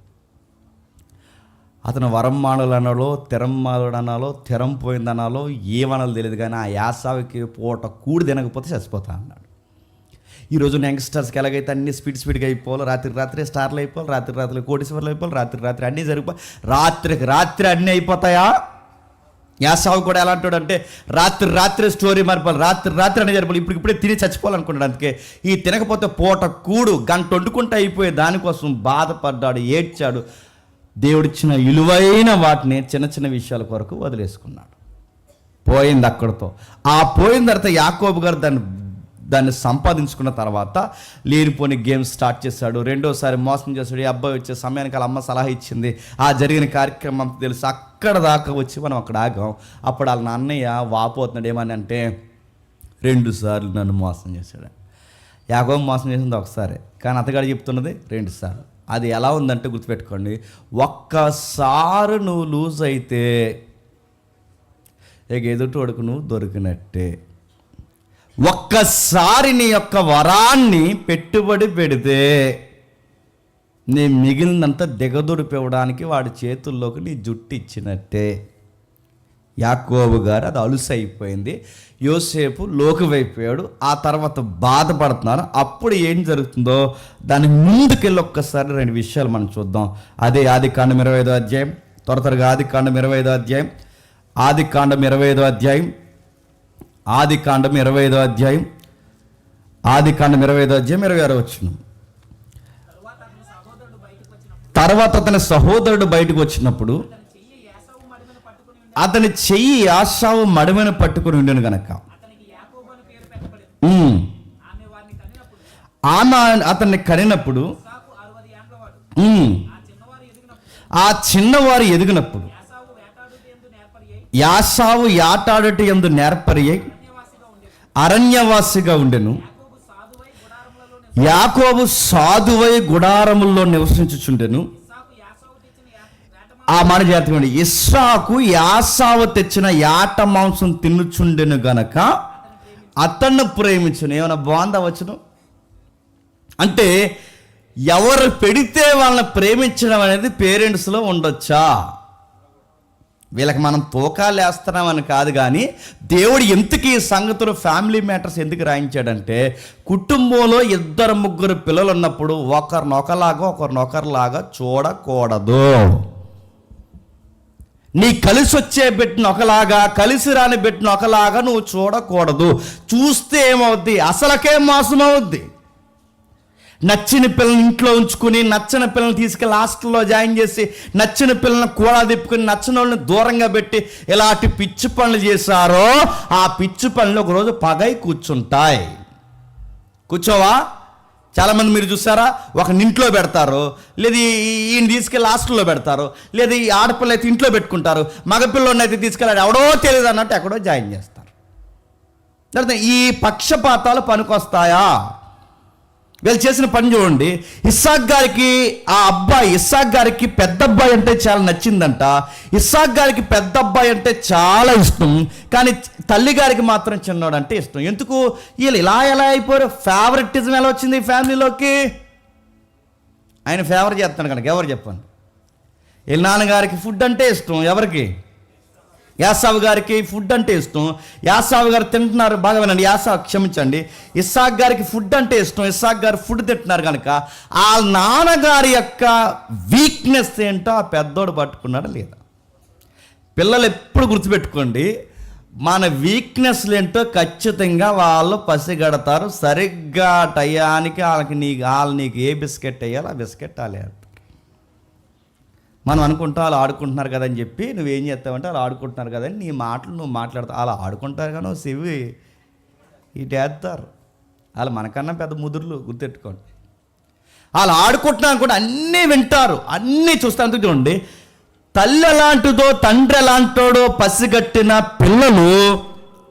అతను వరం మానులు అనాలో, తెరం మానుడు అనాలో, తెరం పోయిందనాలో, ఏమనాలో తెలియదు. కానీ ఆ యాసావికి పూట కూడి తినకపోతే చచ్చిపోతా అన్నాడు. ఈరోజు యంగ్స్టర్స్కి ఎలాగైతే అన్ని స్పీడ్గా అయిపోవాలి, రాత్రి స్టార్లు అయిపోవాలి, రాత్రి కోటీశ్వర్లు అయిపోవాలి, రాత్రి అన్నీ జరిగిపోయి రాత్రి అన్నీ అయిపోతాయా? యాసావు కూడా ఎలా అంటాడు అంటే రాత్రి స్టోరీ మారిపోవాలి, రాత్రి అన్నీ జరిపాలి, ఇప్పుడే తిని చచ్చిపోవాలనుకున్నాడు. అందుకే ఈ తినకపోతే పూట కూడు గంట వండుకుంటే అయిపోయే దానికోసం బాధపడ్డాడు, ఏడ్చాడు. దేవుడిచ్చిన విలువైన వాటిని చిన్న విషయాల కొరకు వదిలేసుకున్నాడు. పోయింది అక్కడితో. ఆ పోయిన తర్వాత యాకోబు గారు దాన్ని సంపాదించుకున్న తర్వాత లేనిపోని గేమ్స్ స్టార్ట్ చేశాడు. రెండోసారి మోసం చేశాడు. ఈ అబ్బాయి వచ్చే సమయానికి వాళ్ళ అమ్మ సలహా ఇచ్చింది. ఆ జరిగిన కార్యక్రమం తెలుసు. అక్కడ దాకా వచ్చి మనం అక్కడ ఆగాం. అప్పుడు వాళ్ళ అన్నయ్య వాపోతున్నాడు. ఏమని అంటే 2 సార్లు నన్ను మోసం చేశాడు. యాకోబు మోసం చేసింది ఒకసారి, కానీ అతగాడు చెప్తున్నది 2 సార్లు. అది ఎలా ఉందంటే గుర్తుపెట్టుకోండి, ఒక్కసారి నువ్వు లూజ్ అయితే ఎదుటోడుకు నువ్వు దొరికినట్టే. ఒక్కసారి నీ యొక్క వరాన్ని పెట్టుబడి పెడితే నీ మిగిలినంత దిగదుడిపివ్వడానికి వాడి చేతుల్లోకి నీ జుట్టు ఇచ్చినట్టే. యాకోబు గారు అది అలుసైపోయింది. యోసేపు లోకువైపోయాడు. ఆ తర్వాత బాధపడుతున్నారు. అప్పుడు ఏం జరుగుతుందో దాని ముందుకెళ్ళి ఒక్కసారి 2 విషయాలు మనం చూద్దాం. అదే ఆదికాండం 25వ అధ్యాయం. త్వరగా ఆదికాండం 25వ అధ్యాయం ఆదికాండం 25వ అధ్యాయం, ఆదికాండం 25వ అధ్యాయం, ఆదికాండం 25వ అధ్యాయం 26వ వచనం. తర్వాత అతని సహోదరుడు బయటకు వచ్చినప్పుడు అతని చెయ్యి యాసావు మడిమను పట్టుకుని ఉండెను గనక ఆమె అతన్ని కనినప్పుడు ఆ చిన్నవారు ఎదిగినప్పుడు యాసావు యాటాడుట యందు నేర్పరి అరణ్యవాసిగా ఉండెను. యాకోబు సాధువై గుడారముల్లో నివసించుచుండెను. ఆ మాట జాతకండి, ఇస్సాకు యాసావు తెచ్చిన యాట మాంసం తిన్నుచుండెను గనక అతన్ని ప్రేమించును. ఏమైనా బాగుందా వచ్చును అంటే ఎవరు పెడితే వాళ్ళని ప్రేమించడం అనేది పేరెంట్స్లో ఉండొచ్చా? వీళ్ళకి మనం తూకాలు వేస్తున్నామని కాదు, కానీ దేవుడు ఎందుకు ఈ సంగతులు ఫ్యామిలీ మ్యాటర్స్ ఎందుకు రాయించాడంటే, కుటుంబంలో 2-3 పిల్లలు ఉన్నప్పుడు ఒకరినొకలాగా చూడకూడదు. నీ కలిసి వచ్చే బిడ్డను ఒకలాగా, కలిసి రాని బిడ్డను ఒకలాగా నువ్వు చూడకూడదు. చూస్తే ఏమవుద్ది? అసలకే మోసం అవుద్ది. నచ్చిన పిల్లల్ని ఇంట్లో ఉంచుకుని, నచ్చిన పిల్లల్ని తీసుకెళ్ళి హాస్టల్లో జాయిన్ చేసి, నచ్చిన పిల్లల్ని కూడా తిప్పుకుని, నచ్చిన వాళ్ళని దూరంగా పెట్టి ఇలాంటి పిచ్చి పనులు చేశారో ఆ పిచ్చి పనులు ఒకరోజు పగై కూర్చుంటాయి. కూర్చోవా? చాలామంది మీరు చూసారా, ఒక ఇంట్లో పెడతారు, లేదు ఈయన తీసుకెళ్ళి హాస్టల్లో పెడతారు, లేదు ఈ ఆడపిల్ల అయితే ఇంట్లో పెట్టుకుంటారు, మగపిల్లని అయితే తీసుకెళ్ళాడు ఎవడో తెలియదు అన్నట్టు ఎక్కడో జాయిన్ చేస్తారు. ఈ పక్షపాతాలు పనికొస్తాయా? వీళ్ళు చేసిన పని చూడండి. ఇస్సాక్ గారికి ఆ అబ్బాయి, ఇస్సాక్ గారికి పెద్ద అబ్బాయి అంటే చాలా నచ్చిందంట. ఇస్సాక్ గారికి పెద్ద అబ్బాయి అంటే చాలా ఇష్టం, కానీ తల్లి గారికి మాత్రం చిన్నోడు అంటే ఇష్టం. ఎందుకు? వీళ్ళు ఎలా అయిపోయారు? ఫేవరెటిజం ఎలా వచ్చింది ఈ ఫ్యామిలీలోకి? ఆయన ఫేవర్ చేస్తాను కనుక. ఎవరు చెప్పండి? వీళ్ళ నాన్నగారికి ఫుడ్ అంటే ఇష్టం. ఎవరికి? యాసావు గారికి ఫుడ్ అంటే ఇష్టం. యాసావు గారు తింటున్నారు, బాగా వినండి, యాసావు క్షమించండి, ఇస్సాక్ గారికి ఫుడ్ అంటే ఇష్టం. ఇస్సాక్ గారు ఫుడ్ తింటున్నారు కనుక ఆ నాన్నగారి యొక్క వీక్నెస్ ఏంటో ఆ పెద్దోడు పట్టుకున్నాడా లేదా? పిల్లలు ఎప్పుడు గుర్తుపెట్టుకోండి, మన వీక్నెస్లు ఏంటో ఖచ్చితంగా వాళ్ళు పసిగడతారు. సరిగ్గా టయానికి వాళ్ళు నీకు ఏ బిస్కెట్ వేయాలో ఆ బిస్కెట్ వాళ్ళే. మనం అనుకుంటాం వాళ్ళు ఆడుకుంటున్నారు కదని చెప్పి నువ్వేం చేస్తావంటే వాళ్ళు ఆడుకుంటున్నారు కదని నీ మాటలు నువ్వు మాట్లాడతావు. అలా ఆడుకుంటారు కానీ శివి ఇటేస్తారు. వాళ్ళు మనకన్నా పెద్ద ముదురులు, గుర్తెట్టుకోండి. వాళ్ళు ఆడుకుంటున్నారు కూడా అన్నీ వింటారు, అన్నీ చూస్తారు. చూడండి, తల్లి ఎలాంటిదో తండ్రి ఎలాంటోడో పసిగట్టిన పిల్లలు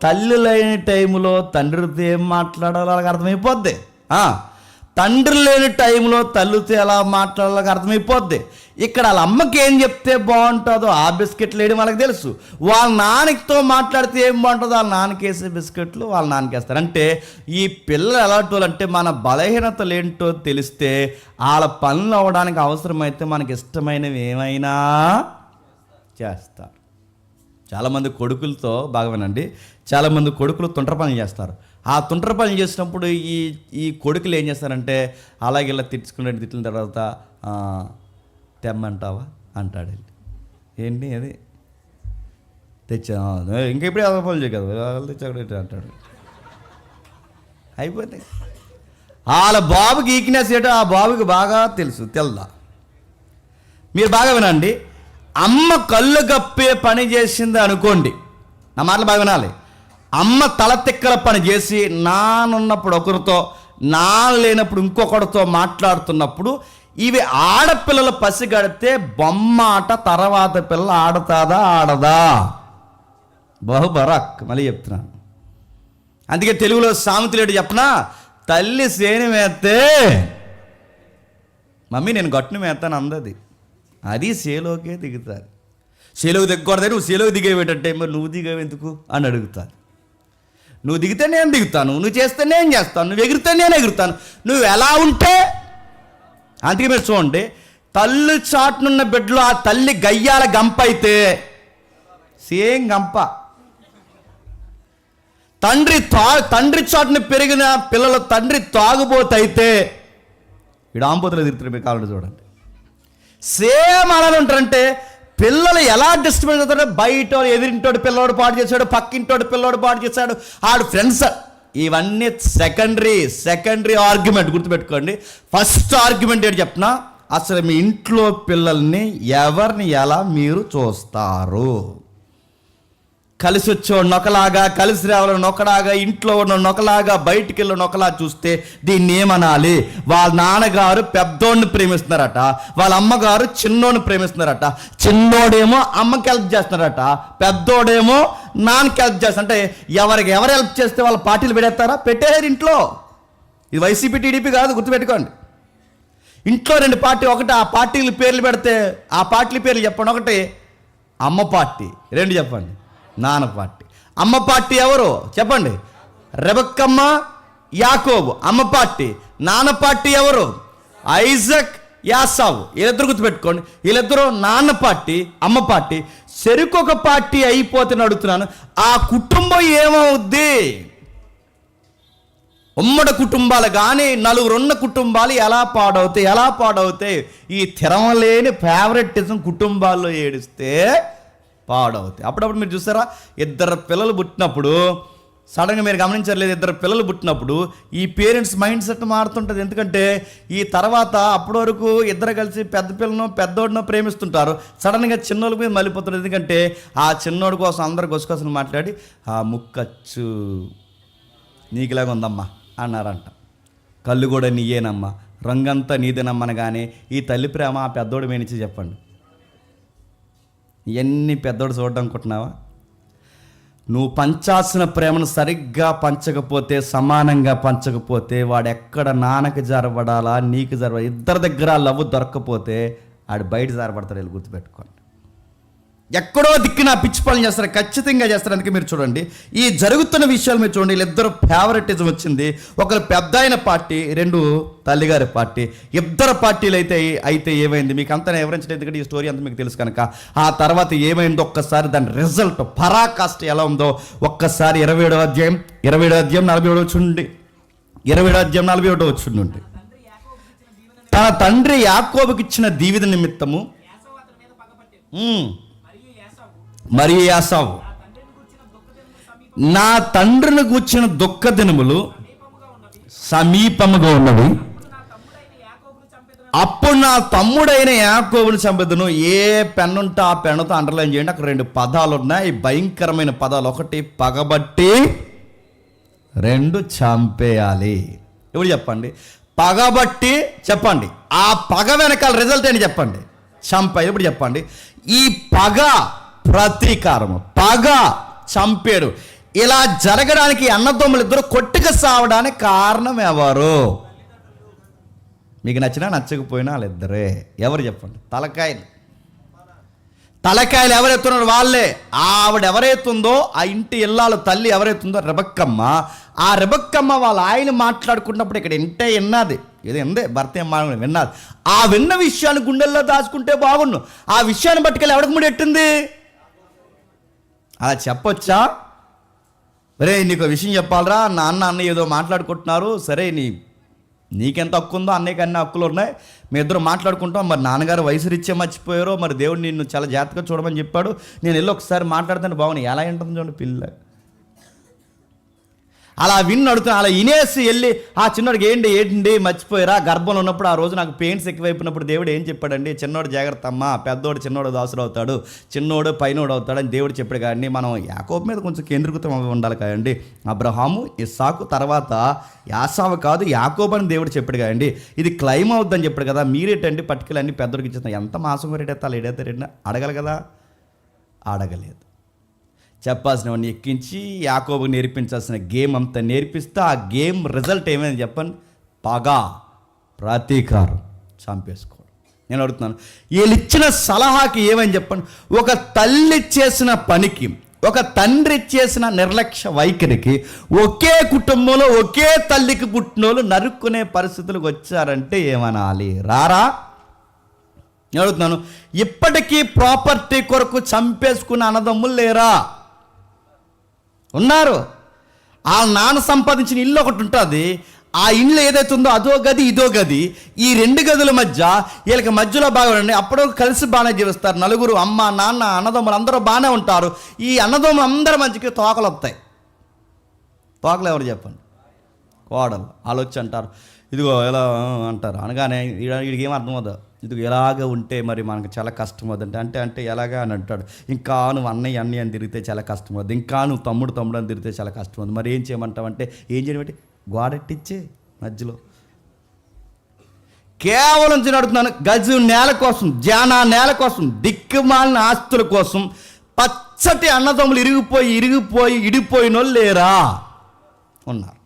తల్లి లేని టైంలో తండ్రితో ఏం మాట్లాడాలో వాళ్ళకి అర్థమైపోద్ది. తండ్రి లేని టైంలో తల్లితో ఎలా మాట్లాడాలో అర్థమైపోద్ది. ఇక్కడ వాళ్ళ అమ్మకి ఏం చెప్తే బాగుంటుందో ఆ బిస్కెట్లు వేయడం వాళ్ళకి తెలుసు. వాళ్ళ నాన్నతో మాట్లాడితే ఏం బాగుంటుందో వాళ్ళ నాన్నకి వేసే బిస్కెట్లు వాళ్ళ నాన్నకి వేస్తారు. అంటే ఈ పిల్లలు ఎలాంటి వాళ్ళు అంటే మన బలహీనతలు ఏంటో తెలిస్తే వాళ్ళ పనులు అవ్వడానికి అవసరమైతే మనకి ఇష్టమైనవి ఏమైనా చేస్తారు. చాలామంది కొడుకులతో బాగా వినండి, చాలామంది కొడుకులు తుంట్ర పనులు చేస్తారు. ఆ తుంట్ర పనులు చేసినప్పుడు ఈ కొడుకులు ఏం చేస్తారంటే అలాగే ఇలా తిట్టిన తర్వాత తెమ్మంటావా అంటాడు. ఏంటి అది తెచ్చా, ఇంకెప్పుడే అదే పనులు చేయదు తెచ్చాడు అంటాడు. అయిపోతాయి. వాళ్ళ బాబుకి వీక్నెస్ ఏంటో ఆ బాబుకి బాగా తెలుసు. తెల్దా? మీరు బాగా వినండి, అమ్మ కళ్ళు కప్పే పని చేసింది అనుకోండి, నా మాటలు బాగా వినాలి. అమ్మ తల తిక్కల పని చేసి నానున్నప్పుడు ఒకరితో, నాన్న లేనప్పుడు ఇంకొకరితో మాట్లాడుతున్నప్పుడు ఇవి ఆడపిల్లలు పసిగడితే బొమ్మాట తర్వాత పిల్ల ఆడతాదా ఆడదా? బహుబరాక్. మళ్ళీ చెప్తున్నాను. అందుకే తెలుగులో సామెతలేడు చెప్పనా, తల్లి సేను మేస్తే మమ్మీ నేను గట్టును మేస్తాను అందది, అది సేలోకే దిగుతారు. సేలోకి దిగకూడదు, నువ్వు సేలోకి దిగేవేటంటే మరి నువ్వు దిగేవెందుకు అని అడుగుతారు. నువ్వు దిగితే నేను దిగుతాను, నువ్వు చేస్తే నేను చేస్తాను, నువ్వు ఎగిరితే నేను ఎగురుతాను, నువ్వు ఎలా ఉంటే. అందుకే మీరు చూడండి, తల్లి చాటునున్న బిడ్డలు ఆ తల్లి గయ్యాల గంప అయితే సేమ్ గంప. తండ్రి చాటున పెరిగిన పిల్లలు తండ్రి తాగుబోతైతే వీడు ఆంబోతులు తిరుగుతారు. మీరు కావాలంటే చూడండి, సేమ్ అలానే ఉంటారంటే పిల్లలు ఎలా డిస్టర్బెన్స్ అవుతాడో, బయట ఎదిరింటోడు పిల్లోడు పాడు చేశాడు, పక్కింటోడు పిల్లోడు పాడు చేశాడు, ఆడు ఫ్రెండ్స్, ఇవన్నీ సెకండరీ ఆర్గ్యుమెంట్. గుర్తుపెట్టుకోండి. ఫస్ట్ ఆర్గ్యుమెంట్ ఏంటి చెప్పిన, అసలు మీ ఇంట్లో పిల్లల్ని ఎవరిని ఎలా మీరు చూస్తారు? కలిసి వచ్చేవాడు ఒకలాగా, కలిసి రావాలని ఒకలాగా, ఇంట్లో ఉన్న ఒకలాగా, బయటికి వెళ్ళిన ఒకలా చూస్తే దీన్ని ఏమనాలి? వాళ్ళ నాన్నగారు పెద్దోడిని ప్రేమిస్తున్నారట, వాళ్ళ అమ్మగారు చిన్నోడిని ప్రేమిస్తున్నారట, చిన్నోడేమో అమ్మకి హెల్ప్ చేస్తున్నారట, పెద్దోడేమో నాన్నకి హెల్ప్ చేస్తారు. అంటే ఎవరికి ఎవరు హెల్ప్ చేస్తే వాళ్ళ పార్టీలు పెడతారా? పెట్టేయారు ఇంట్లో. ఇది వైసీపీ టీడీపీ కాదు, గుర్తుపెట్టుకోండి. ఇంట్లో 2 పార్టీ, ఒకటి ఆ పార్టీల పేర్లు పెడితే ఆ పార్టీల పేర్లు చెప్పండి. ఒకటి అమ్మ పార్టీ, 2 చెప్పండి నాన్న పార్టీ. అమ్మ పార్టీ ఎవరు చెప్పండి? రెబెక్కమ్మ, యాకోబు అమ్మ పార్టీ. నాన్న పార్టీ ఎవరు? ఐజక్, యాసావు. వీళ్ళిద్దరు గుర్తుపెట్టుకోండి. వీళ్ళిద్దరూ నాన్న పార్టీ, అమ్మ పార్టీ. చెరుకొక పార్టీ అయిపోతే అడుగుతున్నాను, ఆ కుటుంబం ఏమవుద్ది? ఉమ్మడి కుటుంబాలు కానీ నలుగురున్న కుటుంబాలు ఎలా పాడవుతాయి? ఈ తిరమలేని ఫేవరెటిజం కుటుంబాల్లో ఏడిస్తే పాడవుతాయి. అప్పుడప్పుడు మీరు చూసారా, 2 పిల్లలు పుట్టినప్పుడు సడన్గా మీరు గమనించలేదు, 2 పిల్లలు పుట్టినప్పుడు ఈ పేరెంట్స్ మైండ్ సెట్ మారుతుంటుంది. ఎందుకంటే ఈ తర్వాత అప్పటి వరకు ఇద్దరు కలిసి పెద్ద పిల్లను పెద్దోడినో ప్రేమిస్తుంటారు, సడన్గా చిన్నోళ్ళ మీద మళ్ళీపోతారు. ఎందుకంటే ఆ చిన్నోడి కోసం అందరు గొసుకొసలు మాట్లాడి, ఆ ముక్కచ్చు నీకులాగా ఉందమ్మా అన్నారంట, కళ్ళు కూడా నీయేనమ్మా, రంగంతా నీదేనమ్మనగానే ఈ తల్లి ప్రేమ ఆ పెద్దోడు మేనిచ్చి చెప్పండి. ఇవన్నీ పెద్దోడు చూడడం అనుకుంటున్నావా? నువ్వు పంచాల్సిన ప్రేమను సరిగ్గా పంచకపోతే, సమానంగా పంచకపోతే, వాడు ఎక్కడ నాన్నకి జారపడాలా నీకు జారపడాలి, ఇద్దరి దగ్గర లవ్ దొరక్కపోతే ఆడు బయట జారపడతాడు. వీళ్ళు గుర్తుపెట్టుకోండి. ఎక్కడో దిక్కున పిచ్చి పనులు చేస్తారు, ఖచ్చితంగా చేస్తారు. అందుకే మీరు చూడండి, ఈ జరుగుతున్న విషయాలు మీరు చూడండి. వీళ్ళిద్దరు ఫేవరెటిజం వచ్చింది. ఒకరు పెద్ద అయిన పార్టీ, 2 తల్లిగారి పార్టీ. ఇద్దరు పార్టీలు అయితే ఏమైంది మీకు అంతా వివరించలేదు, ఎందుకంటే ఈ స్టోరీ అంతా మీకు తెలుసు కనుక. ఆ తర్వాత ఏమైందో ఒక్కసారి దాని రిజల్ట్ పరాకాష్ట ఎలా ఉందో ఒక్కసారి 27వ అధ్యాయం 47 వచ్చిండి. 27వ అధ్యాయం 47 వచ్చిండి. తన తండ్రి యాకోబుకి ఇచ్చిన దీవెన నిమిత్తము మరియు యాసావు, నా తండ్రిని గూర్చిన దుఃఖ దినములు సమీపముగా ఉన్నవి, అప్పుడు నా తమ్ముడైన యాకోబుని చంపెదను. ఏ పెన్నుంటే ఆ పెన్నుతో అండర్లైన్ చేయండి. అక్కడ 2 పదాలు ఉన్నాయి, భయంకరమైన పదాలు. ఒకటి పగబట్టి, 2 చంపేయాలి. ఎవరు చెప్పండి? పగబట్టి చెప్పండి. ఆ పగ వెనకాల రిజల్ట్ ఏంటి చెప్పండి? చంపేది. ఇప్పుడు చెప్పండి, ఈ పగ ప్రతీకారము, పగ చంపేడు. ఇలా జరగడానికి అన్నదమ్ములు ఇద్దరు కొట్టుకు సావడానికి కారణం ఎవరు? మీకు నచ్చినా నచ్చకపోయినా వాళ్ళిద్దరే. ఎవరు చెప్పండి? తలకాయలు ఎవరెత్తున్నారు? వాళ్ళే. ఆవిడ ఎవరైతుందో, ఆ ఇంటి ఇల్లాలు తల్లి ఎవరైతుందో రెబెక్కమ్మ. ఆ రెబెక్కమ్మ వాళ్ళ ఆయన మాట్లాడుకున్నప్పుడు ఇక్కడ ఇంటే విన్నది, ఏదో ఎందే భర్త ఏం మాట విన్నది. ఆ విన్న విషయాన్ని గుండెల్లో దాచుకుంటే బాగుండు. ఆ విషయాన్ని బట్టుకెళ్ళి ఎవరికి ముడెట్టింది? అలా చెప్పొచ్చా? రే నీకు విషయం చెప్పాలరా, నాన్న అన్న ఏదో మాట్లాడుకుంటున్నారు, సరే నీకెంత హక్కు ఉందో అన్నయ్యకి అన్ని హక్కులు ఉన్నాయి, మీ ఇద్దరు మాట్లాడుకుంటాం. మరి నాన్నగారు వయసు రీత్యా మర్చిపోయారో, మరి దేవుడు నిన్ను చాలా జాగ్రత్తగా చూడమని చెప్పాడు, నేను వెళ్ళి ఒకసారి మాట్లాడితే బాగున్నాయి. ఎలా ఉంటుంది చూడండి పిల్ల. అలా అడుగుతున్నా, అలా వినేసి వెళ్ళి ఆ చిన్నోడికి ఏంటి మర్చిపోయారా, గర్భంలో ఉన్నప్పుడు ఆ రోజు నాకు పెయిన్స్ ఎక్కువైపోయినప్పుడు దేవుడు ఏం చెప్పాడండి? చిన్నోడు జాగ్రత్త అమ్మా, పెద్దోడు చిన్నోడు దాసుడు అవుతాడు, చిన్నోడు పైనోడు అవుతాడని దేవుడు చెప్పాడు. కానీ మనం యాకోబు మీద కొంచెం కేంద్రీకృతం ఉండాలి కదండి. అబ్రహాము, ఇస్సాకు, తర్వాత యాసావు కాదు యాకోబు అని దేవుడు చెప్పాడు కదండి. ఇది క్లైమ్ అవుద్దని చెప్పాడు కదా. మీరేటండి పట్టుకెళ్ళి అన్ని పెద్దోడికి ఇచ్చేస్తాం. ఎంత మాసం రేటెత్తాలి, ఏడైతే అడగలు కదా, అడగలేదు. చెప్పాల్సినవన్నీ ఎక్కించి యాకోబుకి నేర్పించాల్సిన గేమ్ అంతా నేర్పిస్తే ఆ గేమ్ రిజల్ట్ ఏమైంది చెప్పండి? పగ, ప్రతీకారం, చంపేసుకోవడం. నేను అడుగుతున్నాను, వీళ్ళు ఇచ్చిన సలహాకి ఏమని చెప్పండి? ఒక తల్లి చేసిన పనికి, ఒక తండ్రి చేసిన నిర్లక్ష్య వైఖరికి ఒకే కుటుంబంలో ఒకే తల్లికి పుట్టినోళ్ళు నరుక్కునే పరిస్థితులకు వచ్చారంటే ఏమనాలి? రారా? నేను అడుగుతున్నాను, ఇప్పటికీ ప్రాపర్టీ కొరకు చంపేసుకున్న అన్నదమ్ములు లేరా? ఉన్నారు. ఆ నాన్న సంపాదించిన ఇల్లు ఒకటి ఉంటుంది, ఆ ఇంట్లో ఏదైతే ఉందో అదో గది ఇదో గది, ఈ రెండు గదుల మధ్య వీళ్ళకి మధ్యలో బాగా ఉండండి. అప్పుడు కలిసి బాగానే జీవిస్తారు. నలుగురు అమ్మ నాన్న అన్నదమ్ములు అందరూ బాగానే ఉంటారు. ఈ అన్నదమ్ములు అందరి మధ్యకి తోకలు వస్తాయి. తోకలు ఎవరు చెప్పండి? కోడలు. వాళ్ళు వచ్చి అంటారు, ఇదిగో ఎలా అంటారు. అనగానే వీడికి ఏం అర్థమవుతుంది? ఇదిగో ఎలాగ ఉంటే మరి మనకు చాలా కష్టం అవుతుంది అంటే అంటే ఎలాగా అని అంటాడు. ఇంకా నువ్వు అన్నయ్య అని తిరిగితే చాలా కష్టం అవుతుంది, ఇంకా నువ్వు తమ్ముడు అని తిరిగితే చాలా కష్టం అవుతుంది. మరి ఏం చేయమంటావు అంటే, ఏం చేయమంటే గోడెట్టిచ్చే మధ్యలో కేవలం అడుగుతున్నాను, గజు నేల కోసం, జానా నేల కోసం, దిక్కుమాలిన ఆస్తుల కోసం పచ్చటి అన్నదమ్ములు ఇరిగిపోయి ఇడిపోయిన వాళ్ళు లేరా? ఉన్నారు.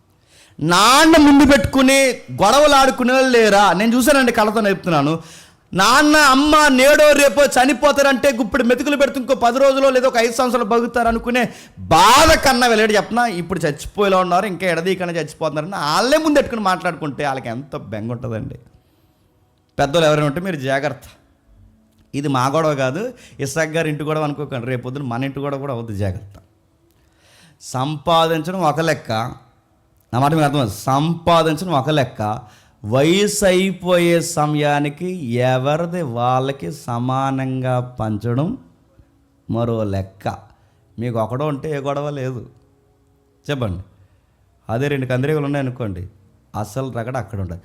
నాన్న ముందు పెట్టుకుని గొడవలు ఆడుకునే వాళ్ళు లేరా? నేను చూశానండి, కళ్ళతో చెప్తున్నాను. నాన్న అమ్మ నేడో రేపో చనిపోతారంటే గుప్పుడు మెతుకులు పెడుతూ ఇంకో 10 రోజులు లేదా ఒక 5 సంవత్సరాలు బతుకుతారు అనుకునే బాధ కన్నా వెళ్ళాడు చెప్పనా. ఇప్పుడు చచ్చిపోయేలా ఉన్నారు, ఇంకా ఎడదీకన్నా చచ్చిపోతున్నారని వాళ్ళే ముందు పెట్టుకుని మాట్లాడుకుంటే వాళ్ళకి ఎంత బెంగ ఉంటుందండి. పెద్దలు ఎవరైనా ఉంటే మీరు జాగ్రత్త. ఇది మా గొడవ కాదు, ఇసాక్ గారి ఇంటి గొడవ అనుకోకండి. రేపు పొద్దున మన ఇంటి గొడవ కూడా అవుతుంది. జాగ్రత్త. సంపాదించడం ఒక లెక్క, నా మాట మీకు అర్థం. సంపాదించడం ఒక లెక్క, వయసు అయిపోయే సమయానికి ఎవరిది వాళ్ళకి సమానంగా పంచడం మరో లెక్క. మీకు ఒకడో ఉంటే ఏ గొడవ లేదు చెప్పండి. అదే 2 కందిరీగలు ఉన్నాయనుకోండి, అసలు రగడ అక్కడ ఉంటుంది.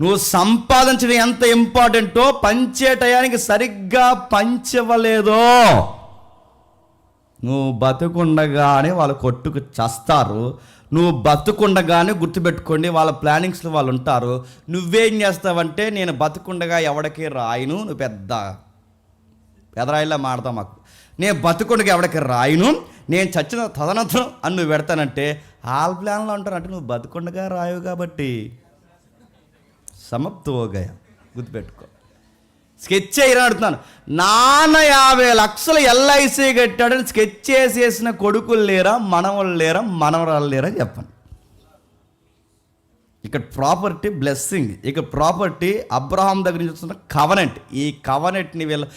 నువ్వు సంపాదించడం ఎంత ఇంపార్టెంటో పంచే టయానికి సరిగ్గా పంచవలేదో, నువ్వు బతుకుండగానే వాళ్ళు కొట్టుకు చస్తారు. నువ్వు బతుకుండగానే గుర్తుపెట్టుకోండి, వాళ్ళ ప్లానింగ్స్లో వాళ్ళు ఉంటారు. నువ్వేం చేస్తావంటే, నేను బతుకుండగా ఎవడికి రాయను, నువ్వు పెద్ద పెదరాయిలా మాడతావు మాకు, నేను బతుకుండగా ఎవడికి రాయను, నేను చచ్చిన తదనంతరం అని నువ్వు పెడతానంటే వాళ్ళ ప్లాన్లో ఉంటారు. అంటే నువ్వు బతుకుండగా రాయవు కాబట్టి సమప్తోగా గుర్తుపెట్టుకో. స్కెచ్ చేయరని అడుగుతున్నాను. నాన్న 50 లక్షలు LIC కట్టాడని స్కెచ్ చేసేసిన కొడుకులు లేరా, మనవలు లేరా, మనవరాలు లేరా చెప్పండి. ఇక్కడ ప్రాపర్టీ బ్లెస్సింగ్, ఇక ప్రాపర్టీ అబ్రహాం దగ్గర నుంచి వస్తున్న కవనెంట్. ఈ కవనెంట్ని వీళ్ళు